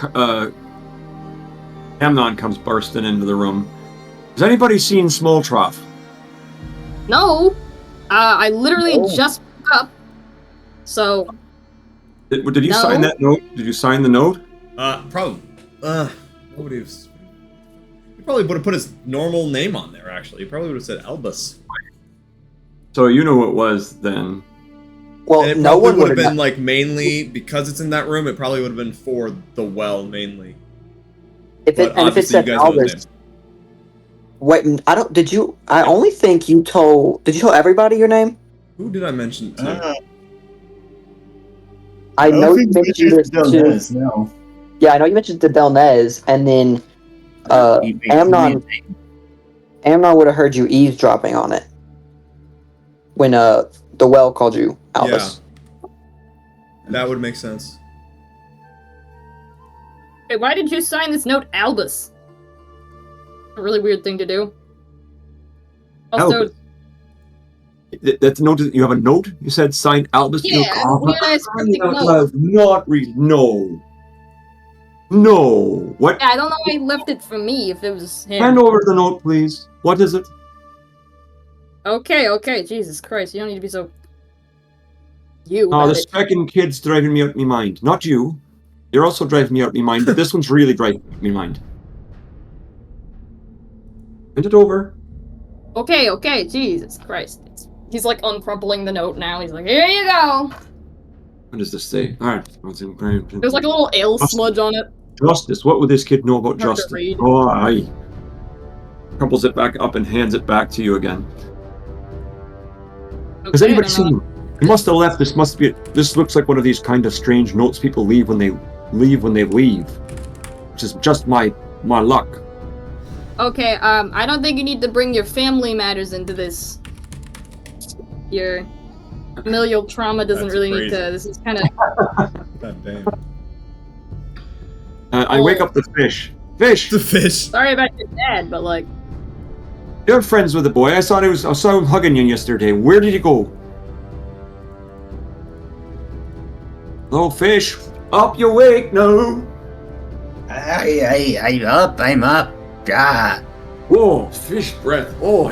Amnon comes bursting into the room. Has anybody seen Small Trough? No! I literally No. just woke up. So, Did you No. sign that note? Did you sign the note? Probably. Nobody was. He probably would have put his normal name on there. Actually, he probably would have said Albus. So you know who it was then. Well, And it no probably one would have would been like mainly because it's in that room. It probably would have been for the well mainly. If But it obviously, said you guys know his Albus. name. Wait, I don't. Did you? I only think you told. Did you tell everybody your name? Who did I mention to? I know you think mentioned it to. Delnez, no. Yeah, I know you mentioned to Delnez, and then Amnon would have heard you eavesdropping on it when the well called you Albus. That would make sense. hey, why did you sign this note, Albus? A really weird thing to do. Also, Albus. That's note. You have a note. You said signed Albus. yeah, weird ass cryptic note. Not really. No. No. What? Yeah, I don't know why he left it for me if it was him. Hand over the note, please. What is it? Okay, Jesus Christ, you don't need to be so... You Oh, about the it. second kid's driving me out of my mind. Not you. You're also driving me out of my mind, but this one's really driving me out of my mind. Hand it over. Okay, Jesus Christ. He's like uncrumpling the note now. He's like, here you go. What does this say? Alright. There's like a little ale smudge on it. Justice. What would this kid know about Hard to justice? read. Oh, aye. Crumples it back up and hands it back to you again. Has Okay, anybody I don't seen know. him? He must have left. This looks like one of these kind of strange notes people leave when they leave. Which is just my luck. Okay, I don't think you need to bring your family matters into this. Your familial trauma doesn't That's really crazy. need to... This is kind of... God damn. I wake up the fish. Fish! The fish. Sorry about your dad, but like... You're friends with the boy. I saw him hugging you yesterday. Where did he go? Hello, fish. Up, you wake now. I'm up. Ah. Whoa, fish breath. Oh,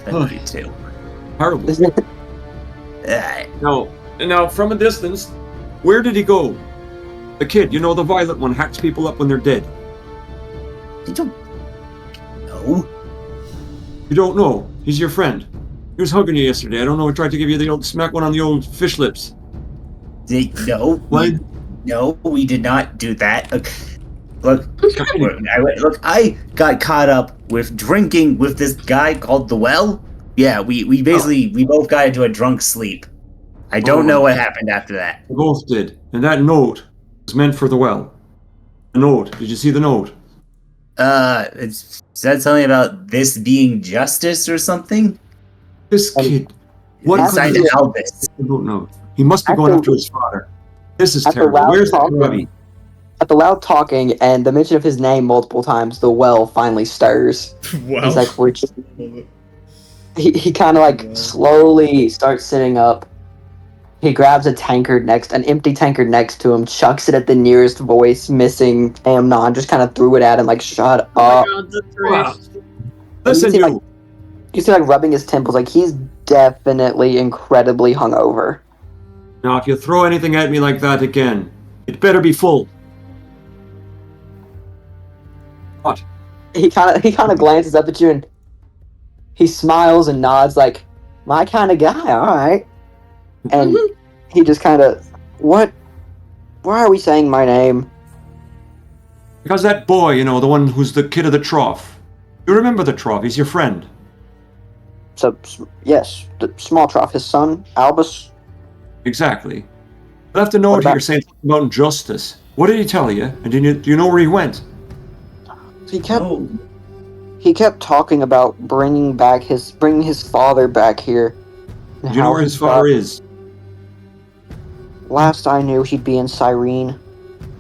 Thank you too. horrible. Ah. Now, from a distance, where did he go? The kid, you know, the violent one, hacks people up when they're dead. You don't know? You don't know. He's your friend. He was hugging you yesterday. I don't know. I tried to give you the old smack one on the old fish lips. No. What? No, we did not do that. Look, I got caught up with drinking with this guy called the Well. Yeah, we both got into a drunk sleep. I don't know what happened after that. We both did. And that note was meant for the well. The note. Did you see the note? Is that something about this being justice or something? This kid. What Inside could Albus. I don't know. He must be going after his father. This is After terrible. loud Where's the talking- grubby? At the loud talking and the mention of his name multiple times, the well finally stirs. Wow. He's like, we're just... He kind of like slowly starts sitting up. He grabs an empty tankard next to him, chucks it at the nearest voice, missing Amnon, just kind of threw it at him, like, shut Oh up. my god, that's Wow. great. Listen, see, you. like- You see, like, rubbing his temples, like, he's definitely incredibly hungover. Now, if you throw anything at me like that again, it better be full. What? He kind of glances up at you and he smiles and nods, like, My kind of guy, alright. And he just kind of, what? Why are we saying my name? Because that boy, you know, the one who's the kid of the trough. You remember the trough, he's your friend. So, yes, the small trough, his son, Albus. Exactly. I left a note What about- here saying something about injustice. What did he tell you? And do you know where he went? He kept talking about bringing his father back here. Do you know where his father is? Last I knew, he'd be in Cyrene.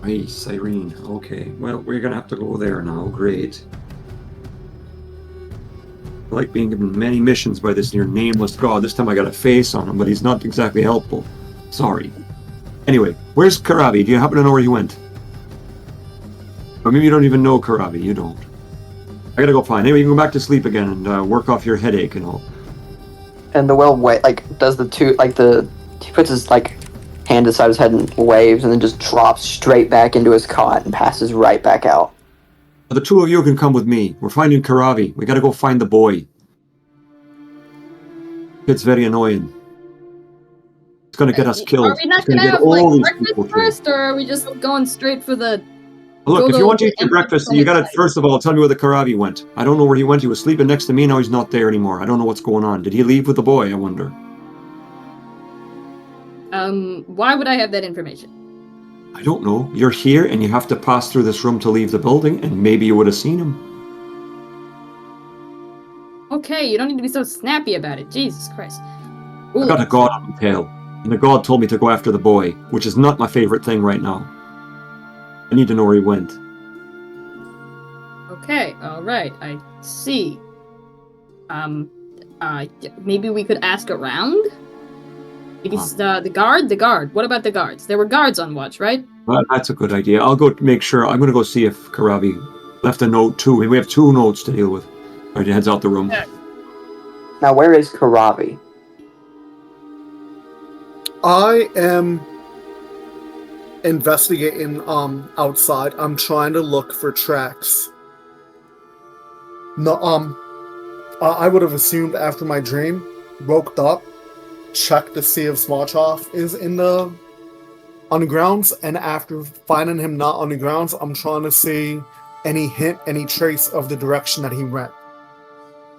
Hey, Cyrene. Okay, well, we're gonna have to go there now. Great. I like being given many missions by this near nameless god. This time I got a face on him, but he's not exactly helpful. Sorry. Anyway, where's Karabi? Do you happen to know where he went? Or maybe you don't even know Karabi. You don't. I gotta go find. Anyway, you can go back to sleep again and work off your headache and all. And the well, does the two, he puts his, hand inside his head and waves, and then just drops straight back into his cot and passes right back out. The two of you can come with me. We're finding Karavi. We gotta go find the boy. It's very annoying. It's gonna get us killed. Are we not It's gonna gonna get have, all these breakfast people killed. first, or are we just going straight for the... Look, if you want to eat your Empty breakfast, you gotta, stomach. first of all, tell me where the Karavi went. I don't know where he went. He was sleeping next to me, now he's not there anymore. I don't know what's going on. Did he leave with the boy, I wonder? Why would I have that information? I don't know. You're here, and you have to pass through this room to leave the building, and maybe you would have seen him. Okay, you don't need to be so snappy about it. Jesus Christ. I got a god on my tail, and the god told me to go after the boy, which is not my favorite thing right now. I need to know where he went. Okay, alright, I see. Maybe we could ask around? Maybe the guard? What about the guards? There were guards on watch, right? Well, that's a good idea. I'll go make sure. I'm going to go see if Karavi left a note too. We have 2 notes to deal with. Alright, he heads out the room. Yeah. Now, where is Karavi? I am investigating outside. I'm trying to look for tracks. No, I would have assumed after my dream, woke up, checked to see if Smallchoff is in the undergrounds, and after finding him not on the grounds, I'm trying to see any hint, any trace of the direction that he went.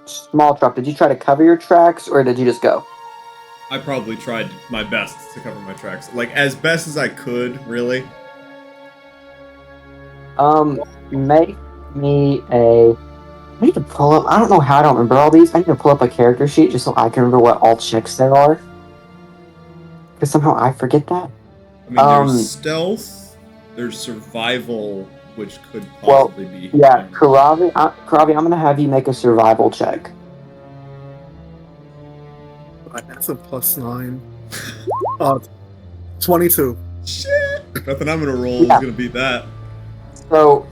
Small truck, did you try to cover your tracks, or did you just go? I probably tried my best to cover my tracks. Like, as best as I could, really. Make me a... I need to pull up... I don't know how I don't remember all these. I need to pull up a character sheet just so I can remember what all checks there are. Because somehow I forget that. I mean, there's stealth, there's survival, which could possibly be... Yeah, Karavi, I'm going to have you make a survival check. That's a +9. 22. Shit! Nothing I'm gonna roll is gonna beat that. So,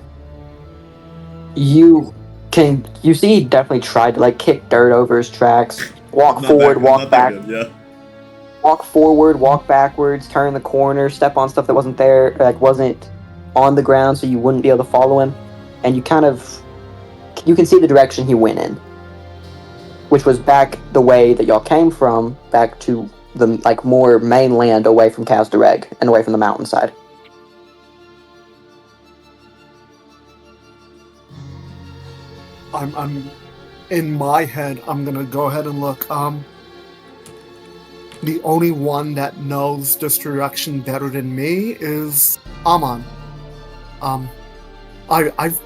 you see he definitely tried to, kick dirt over his tracks, walk forward, walk back. Good, yeah. Walk forward, walk backwards, turn the corner, step on stuff that wasn't there, wasn't on the ground, so you wouldn't be able to follow him. And you can see the direction he went in, which was back the way that y'all came from, back to the more mainland, away from Castoreg and away from the mountainside. I'm in my head. I'm gonna go ahead and look. The only one that knows this direction better than me is Amon. I've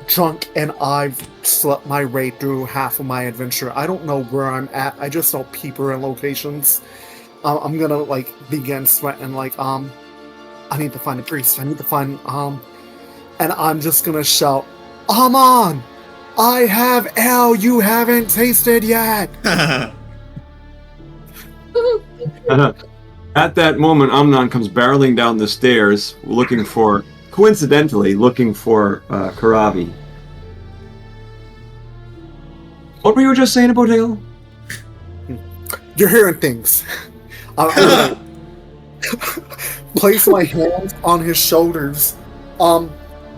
drunk and I've slept my way through half of my adventure. I don't know where I'm at. I just know people and locations. I'm gonna begin sweating I need to find a priest. I need to find and I'm just gonna shout, Amon! I have ale you haven't tasted yet. At that moment, Amnon comes barreling down the stairs, coincidentally looking for Karavi. What were you just saying about ale? You're hearing things. Place my hands on his shoulders.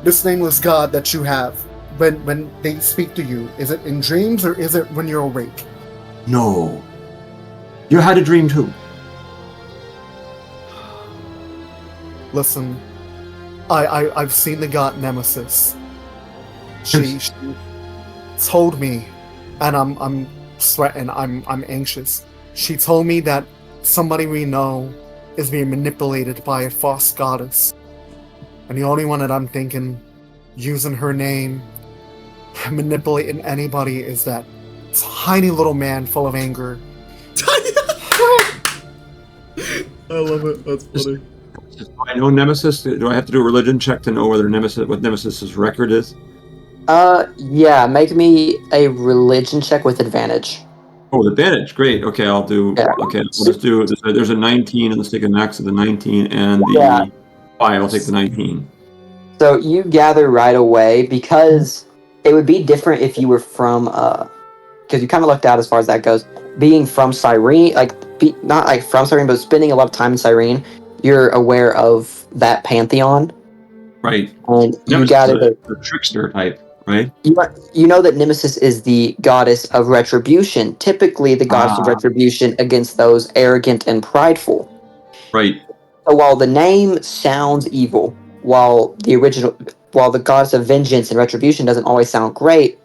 This nameless god that you have, when they speak to you, is it in dreams or is it when you're awake? No. You had a dream too. Listen, I've seen the god Nemesis. She told me, and I'm sweating. I'm anxious. She told me that somebody we know is being manipulated by a false goddess, and the only one that I'm thinking using her name, manipulating anybody, is that tiny little man full of anger. I love it. That's funny. Do I know Nemesis? Do I have to do a religion check to know whether what Nemesis's record is? Yeah, make me a religion check with advantage. Oh, the advantage. Great. Okay, I'll do. Yeah. Okay, we'll just do. There's a 19, and let's take a max of the 19 and the Yeah. 5. I'll take the 19. So you gather right away, because it would be different if you were from, because you kind of lucked out as far as that goes. Being from Cyrene, not like from Cyrene, but spending a lot of time in Cyrene, you're aware of that pantheon. Right. And you Nemesis gather is that a trickster type, right? you know that Nemesis is the goddess of retribution, typically the goddess of retribution against those arrogant and prideful. Right. So while the name sounds evil, while the goddess of vengeance and retribution doesn't always sound great,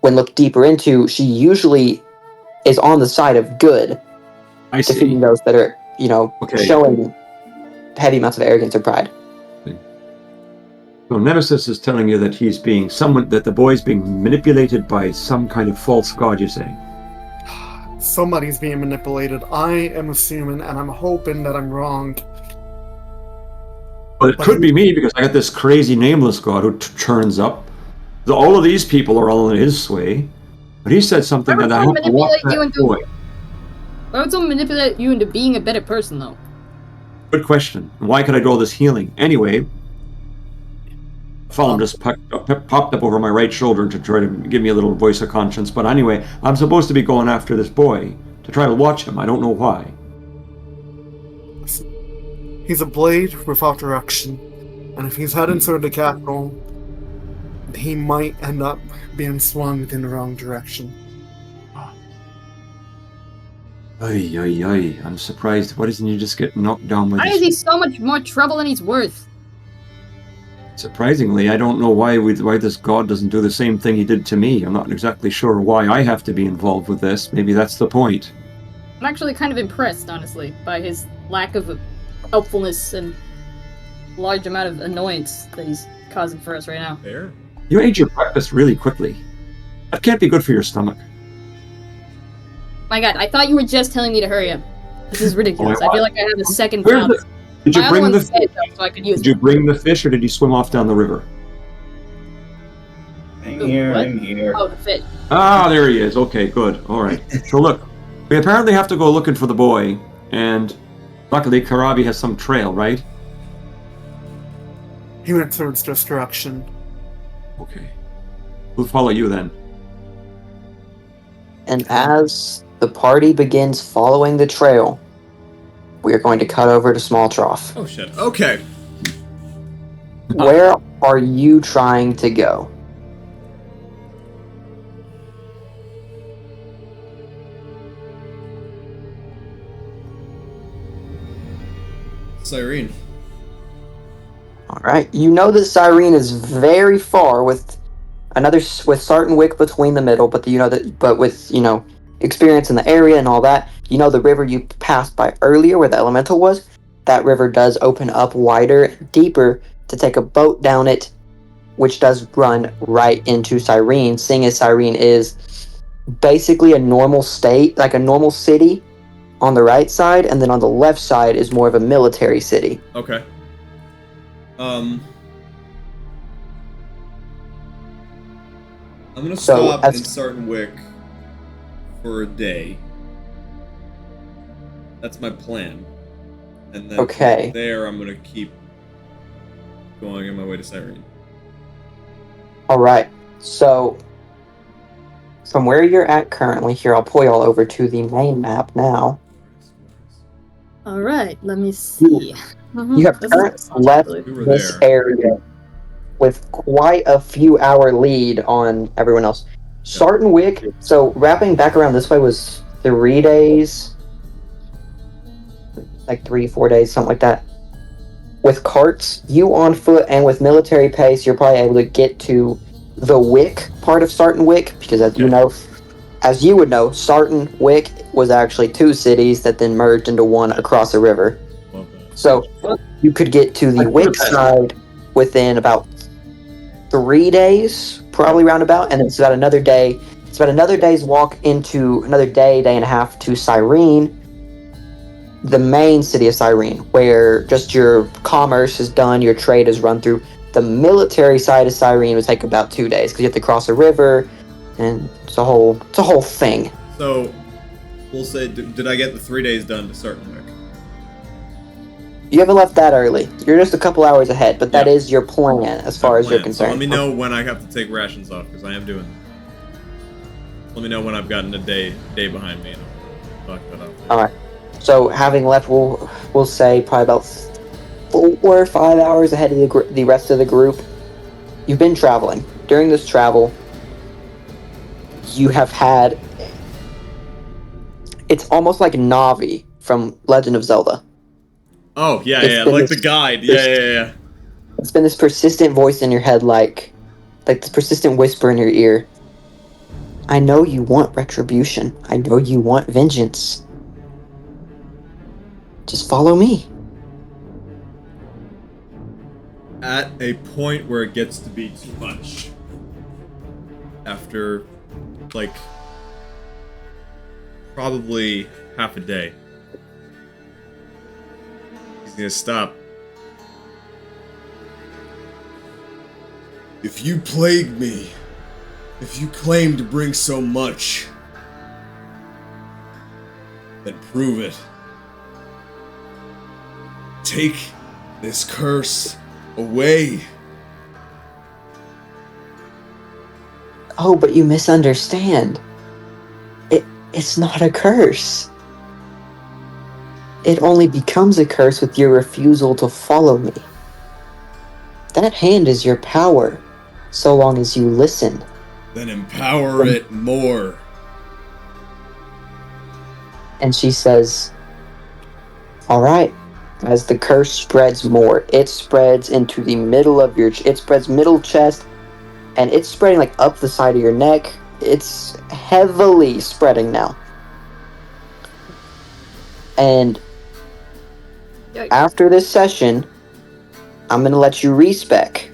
when looked deeper into, she usually is on the side of good, I see. defeating those that are, Okay. showing heavy amounts of arrogance or pride. So Nemesis is telling you that that the boy's being manipulated by some kind of false god, you say? Somebody's being manipulated. I am assuming, and I'm hoping that I'm wrong. Well, it could be me, because I got this crazy nameless god who turns up. All of these people are all in his sway. But he said something that I have to watch that boy. Why would someone manipulate you into being a better person, though? Good question. Why could I do all this healing? Anyway, Fallen just popped up over my right shoulder to try to give me a little voice of conscience. But anyway, I'm supposed to be going after this boy to try to watch him. I don't know why. He's a blade without direction, and if he's heading toward the capital, he might end up being swung in the wrong direction. Ay, ay, ay. I'm surprised. Why doesn't he just get knocked down with Why is he so much more trouble than he's worth? Surprisingly, I don't know why this god doesn't do the same thing he did to me. I'm not exactly sure why I have to be involved with this. Maybe that's the point. I'm actually kind of impressed, honestly, by his lack of helpfulness and large amount of annoyance that he's causing for us right now. There. You ate your breakfast really quickly. That can't be good for your stomach. My god, I thought you were just telling me to hurry up. This is ridiculous. I feel like I have a second Where's job. Did you My bring other the one's dead, though, so I could use Did you bring the fish, or did you swim off down the river? I'm Ooh, here, what? I'm here. Oh, the fish. Ah, there he is. Okay, good. All right. So look, we apparently have to go looking for the boy, and luckily Karabi has some trail, right? He went towards this direction. Okay. We'll follow you then. And as the party begins following the trail, we are going to cut over to Small Trough. Oh shit. Okay. Where are you trying to go? Cyrene. All right. You know that Cyrene is very far, with Sartenwick between the middle, but with experience in the area and all that, the river you passed by earlier where the elemental was, that river does open up wider, deeper, to take a boat down it, which does run right into Cyrene, seeing as Cyrene is basically a normal state, like a normal city on the right side, and then on the left side is more of a military city. Okay. I'm gonna stop in Sartenwick for a day. That's my plan. And then Okay. from there I'm gonna keep going on my way to Cyrene. Alright, so from where you're at currently, here I'll pull y'all over to the main map now. Alright, let me see. You have currently left We were this there. area with quite a few hour lead on everyone else. Sarton Wick, so wrapping back around this way was 3 days. Like 3-4 days, something like that. With carts, you on foot and with military pace, you're probably able to get to the Wick part of Sarton Wick, because as you would know, Sarton Wick was actually 2 cities that then merged into one across a river. So you could get to the Wick side within about 3 days, probably roundabout, and it's about another day. It's about another day's walk into another day and a half to Cyrene, the main city of Cyrene, where just your commerce is done, your trade is run through. The military side of Cyrene would take about 2 days because you have to cross a river, and it's a whole thing. So, we'll say, did I get the 3 days done to Sarton Wick? You haven't left that early. You're just a couple hours ahead, but that is your plan as far as you're concerned. So let me know when I have to take rations off, because I am doing that. Let me know when I've gotten a day behind me, and I'll knock that off. Alright. So having left, we'll say probably about 4 or 5 hours ahead of the rest of the group. You've been traveling. During this travel, you have had... It's almost like Navi from Legend of Zelda. Oh, yeah, like the guide. Yeah. It's been this persistent voice in your head, like this persistent whisper in your ear. I know you want retribution. I know you want vengeance. Just follow me. At a point where it gets to be too much. After, like, probably half a day. He's gonna stop. If you plague me, if you claim to bring so much, then prove it. Take this curse away. Oh, but you misunderstand. It's not a curse. It only becomes a curse with your refusal to follow me. That hand is your power, so long as you listen. Then empower it more. And she says, alright. As the curse spreads more, it spreads into the middle of it spreads middle chest, and it's spreading like up the side of your neck. It's heavily spreading now. And after this session, I'm gonna let you respec.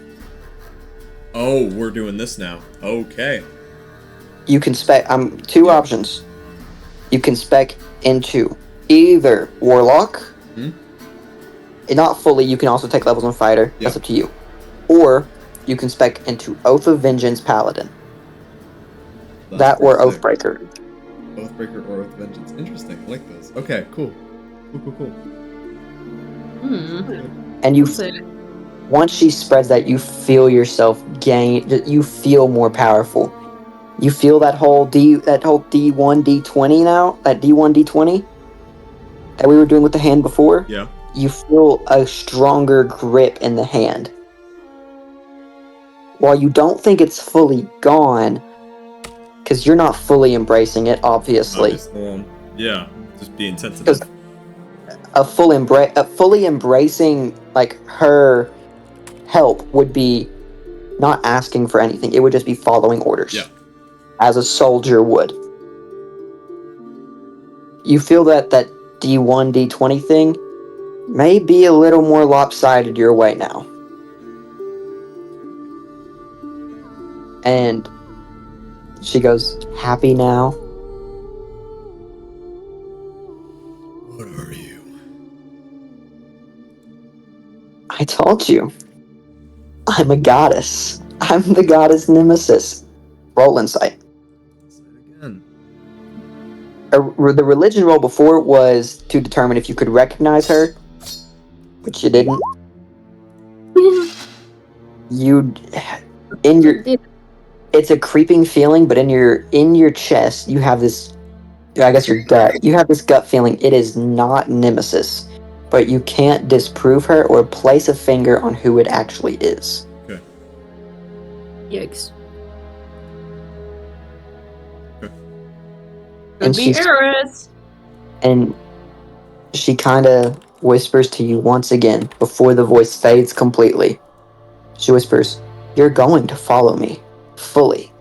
Oh, we're doing this now. Okay. You can spec. Two options. You can spec into either Warlock. Not fully. You can also take levels on Fighter. That's up to you. Or you can spec into Oath of Vengeance Paladin. That or Oathbreaker. Oathbreaker or Oath of Vengeance. Interesting. I like those. Okay. Cool. Cool. And once she spreads that, you feel yourself gain. You feel more powerful. You feel that whole D1 D20 now. That D1 D20 that we were doing with the hand before. Yeah. You feel a stronger grip in the hand. While you don't think it's fully gone, because you're not fully embracing it, obviously. Yeah, just being sensitive. Fully embracing like her help would be not asking for anything. It would just be following orders. Yeah. As a soldier would. You feel that D1, D20 thing may be a little more lopsided your way now. And she goes, happy now? What are you? I told you. I'm a goddess. I'm the goddess Nemesis. Roll insight. Again. The religion roll before was to determine if you could recognize her, which you didn't. It's a creeping feeling, but in your chest, you have this, I guess your gut, you have this gut feeling it is not Nemesis, but you can't disprove her or place a finger on who it actually is. Okay. Yikes. Could be Eris. And she kind of whispers to you once again before the voice fades completely. She whispers, "You're going to follow me fully.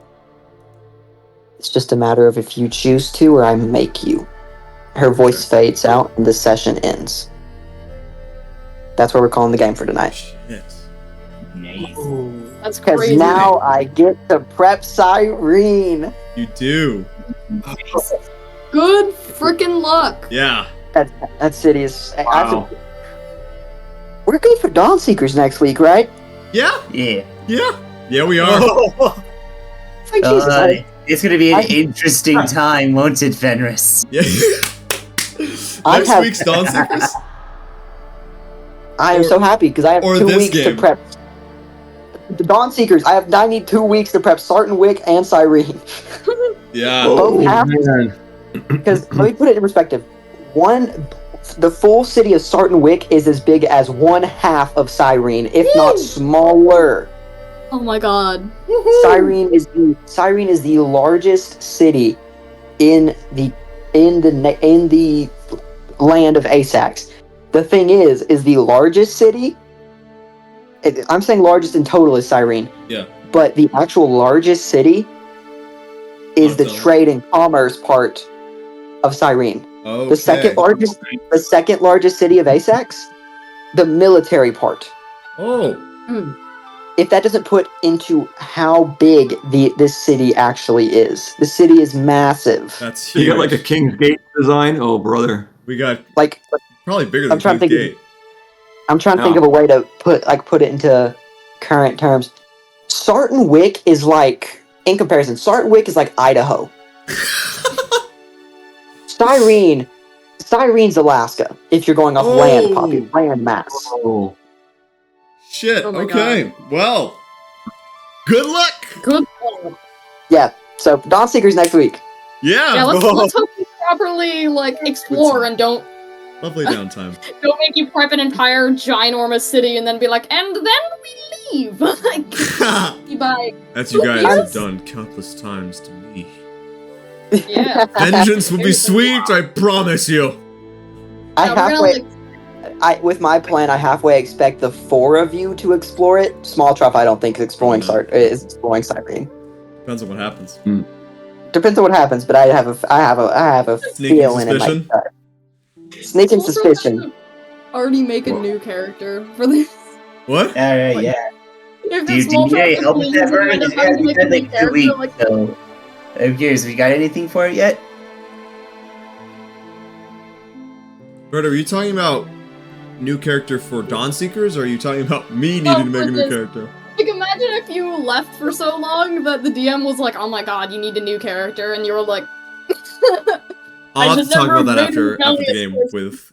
It's just a matter of if you choose to or I make you." Her voice fades out and the session ends. That's what we're calling the game for tonight. Shit. Nice. That's Because crazy. now I get to prep Cyrene. You do. Good freaking luck. Yeah. That city is... Wow. We're good for Dawn Seekers next week, right? Yeah. Yeah. Yeah. Yeah, we are. It's like, Jesus, It's gonna be an I- interesting time, won't it, Fenris? Yeah. I Next have- week's Dawn Seekers? I am so happy because I have or 2 this weeks game. to prep. The Dawn Seekers, I need 2 weeks to prep Sartenwick and Cyrene. Yeah. Both half. man. Because let me put it in perspective. The full city of Sartenwick is as big as one half of Cyrene, if not smaller. Oh my god. Cyrene is the largest city in the land of Aesax. The thing is the largest city. I'm saying largest in total is Cyrene. Yeah. But the actual largest city is the Awesome. trade and commerce part of Cyrene. Okay. The second largest city of Aesax, the military part. Oh. If that doesn't put into how big this city actually is, the city is massive. That's huge. You got like a King's Gate design? Oh, brother. We got Like, probably bigger I'm than trying to King's think Gate. I'm trying to think of a way to put it into current terms. Sartenwick is like, in comparison, Sartenwick is like Idaho. Cyrene's Alaska. If you're going off land mass. Oh. Shit. Oh my Okay. Well. Good luck. Good luck. Yeah. So Dawn Seekers next week. Yeah. Yeah, let's hope you properly explore and don't Lovely downtime. make you prep an entire ginormous city and then be like, and then we leave. Bye. As you guys Yes. have done countless times to me. Yeah. Vengeance will be sweet, I promise you. With my plan, I halfway expect the 4 of you to explore it. Small Truff, I don't think is exploring Cyrene. Depends on what happens. Depends on what happens, but I have a Sneaking feeling in my suspicion? gut. Sneaking suspicion. Already make a new character for this. What? Alright, yeah. If Do this you small need any truck help with completes that, and you Vern? end up It's having to make a new 2 character, weeks, so... I'm curious, we got anything for it yet? Bert, are you talking about new character for Dawn Seekers, or are you talking about me needing to make a new character? Imagine if you left for so long that the DM was like, oh my god, you need a new character, and you were like... I'll have to talk about that made after the rebellious game choices. with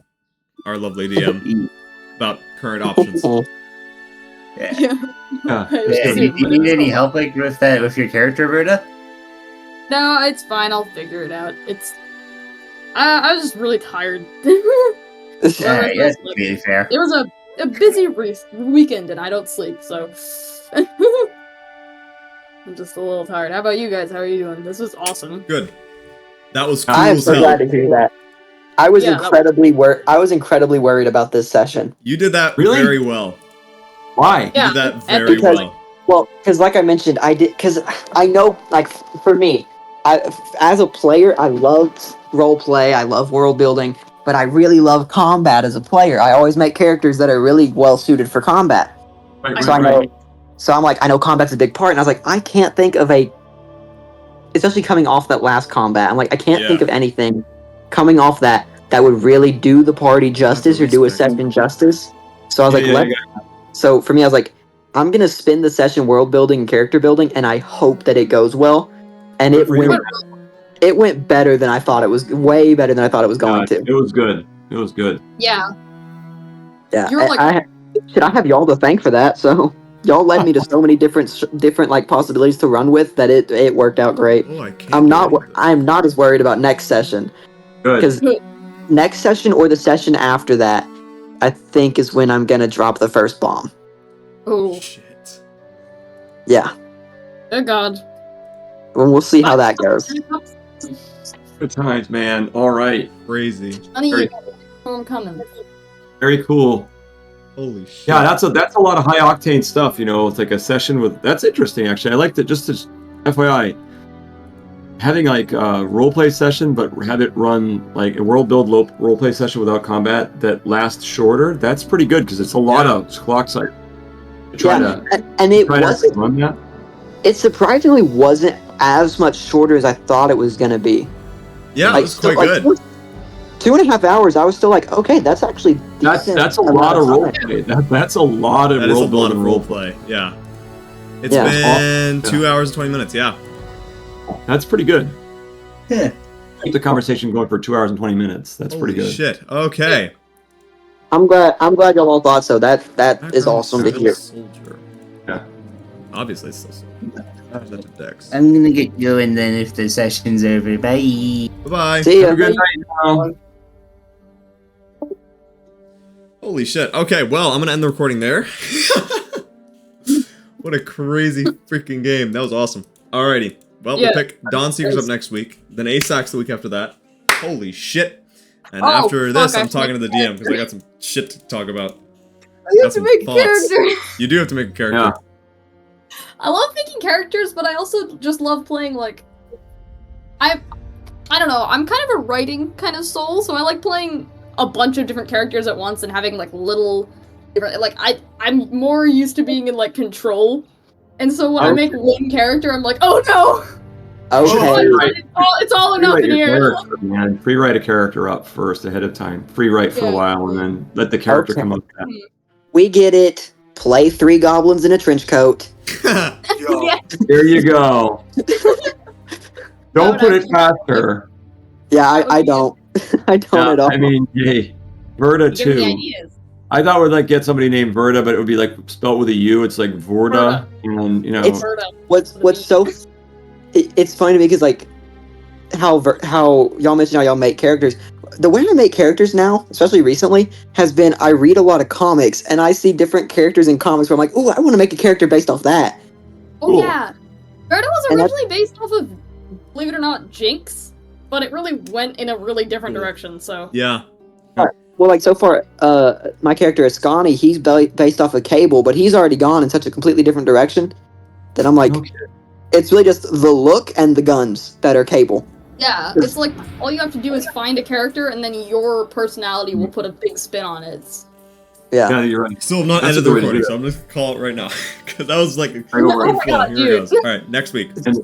our lovely DM about current options. Yeah. Yeah. Yeah. Yeah, do you need any help with your character, Berta? No, it's fine. I'll figure it out. I was just really tired. Alright, that's completely fair. It was a busy weekend, and I don't sleep, so I'm just a little tired. How about you guys? How are you doing? This was awesome. Good. That was cool I am as so hell. glad to hear that. I was Yeah, incredibly worried about this session. You did that Really? very well. Why? Yeah, You did that very because- well. Well, because like I mentioned, because I know, for me, as a player, I loved role play, I love world building, but I really love combat as a player. I always make characters that are really well suited for combat. Right, So I know, so I'm like, I know combat's a big part, and I was like, I can't think of especially coming off that last combat, I'm like, I can't think of anything coming off that would really do the party justice or do a session justice. So I was so for me, I was like, I'm gonna spin the session world building and character building, and I hope that it goes well. And it went better than I thought it was. Way better than I thought it was going to. It was good. It was good. Yeah. Yeah. You're like- I have y'all to thank for that. So y'all led me to so many different possibilities to run with that it worked out great. Oh, I can't I'm believe not as worried about next session, Good. because next session or the session after that, I think is when I'm gonna drop the first bomb. Oh, Shit. Yeah. good god. Well, we'll see how that goes. Good times, man. All right. Crazy. Honey, Very- you know I'm coming. Very cool. Holy shit. Yeah, that's a lot of high octane stuff. It's like a session with. That's interesting, actually. I liked it. Just as FYI, having like a roleplay session, but have it run like a world build roleplay session without combat that lasts shorter. That's pretty good because it's a lot of clock cycle. And it wasn't. Run that. It surprisingly wasn't as much shorter as I thought it was gonna be. Yeah, Like, it was quite good. 2.5 hours. I was still like, okay, that's actually decent. That's a lot of roleplay. That's a lot of That is a world lot of building roleplay. Yeah. It's Yeah. been 2 hours and 20 minutes. Yeah. That's pretty good. Yeah. Keep the conversation going for 2 hours and 20 minutes. That's Holy pretty good. shit. Okay. I'm glad y'all all thought so. That is Background awesome to still hear. Soldier. Yeah. Obviously, it's still soldier. How's that to Dex? I'm gonna get going then if the session's over. Bye. Bye-bye. See ya. Have a good night now. Holy shit. Okay, well, I'm gonna end the recording there. What a crazy freaking game. That was awesome. Alrighty. Well, Yeah. we'll pick Dawn Seekers up next week. Then Aesax the week after that. Holy shit. And Oh, after this, fuck, I I'm talking to the forgot. DM because I got some shit to talk about. You Got have to some make a thoughts. character. You do have to make a character. Yeah. I love making characters, but I also just love playing like I don't know, I'm kind of a writing kind of soul, so I like playing a bunch of different characters at once and having like little different like I'm more used to being in like control. And so when I make one character, I'm like, oh no! Okay. Right. It's all or nothing Pre-write your here. character, man. Pre-write a character up first ahead of time. Free-write for a Yeah. while, and then let the character Okay. come up. We get it. Play 3 goblins in a trench coat. Yeah. There you go. Don't would put it actually- past her. Yeah, I don't. I don't at all. I mean, hey, Verda Give me too. ideas. I thought we'd like get somebody named Verda, but it would be like spelled with a U. It's like Vorda, and It's- Birdo. What's so it's funny to me because like how y'all mentioned how y'all make characters. The way I make characters now, especially recently, has been I read a lot of comics and I see different characters in comics where I'm like, oh, I want to make a character based off that. Oh Cool. yeah. Birdo was And that's- originally based off of, believe it or not, Jinx, but it really went in a really different direction, so. Yeah. Well, like so far, my character Ascani, he's based off of Cable, but he's already gone in such a completely different direction that I'm like, Okay. it's really just the look and the guns that are Cable. Yeah, it's like all you have to do is find a character, and then your personality will put a big spin on it. Yeah. Yeah, you're right. Still have not That's ended a the good way to recording, do so I'm just gonna call it right now. Because that was like a Right over. good Oh my flow. God, Here it dude. goes. Alright, next week. And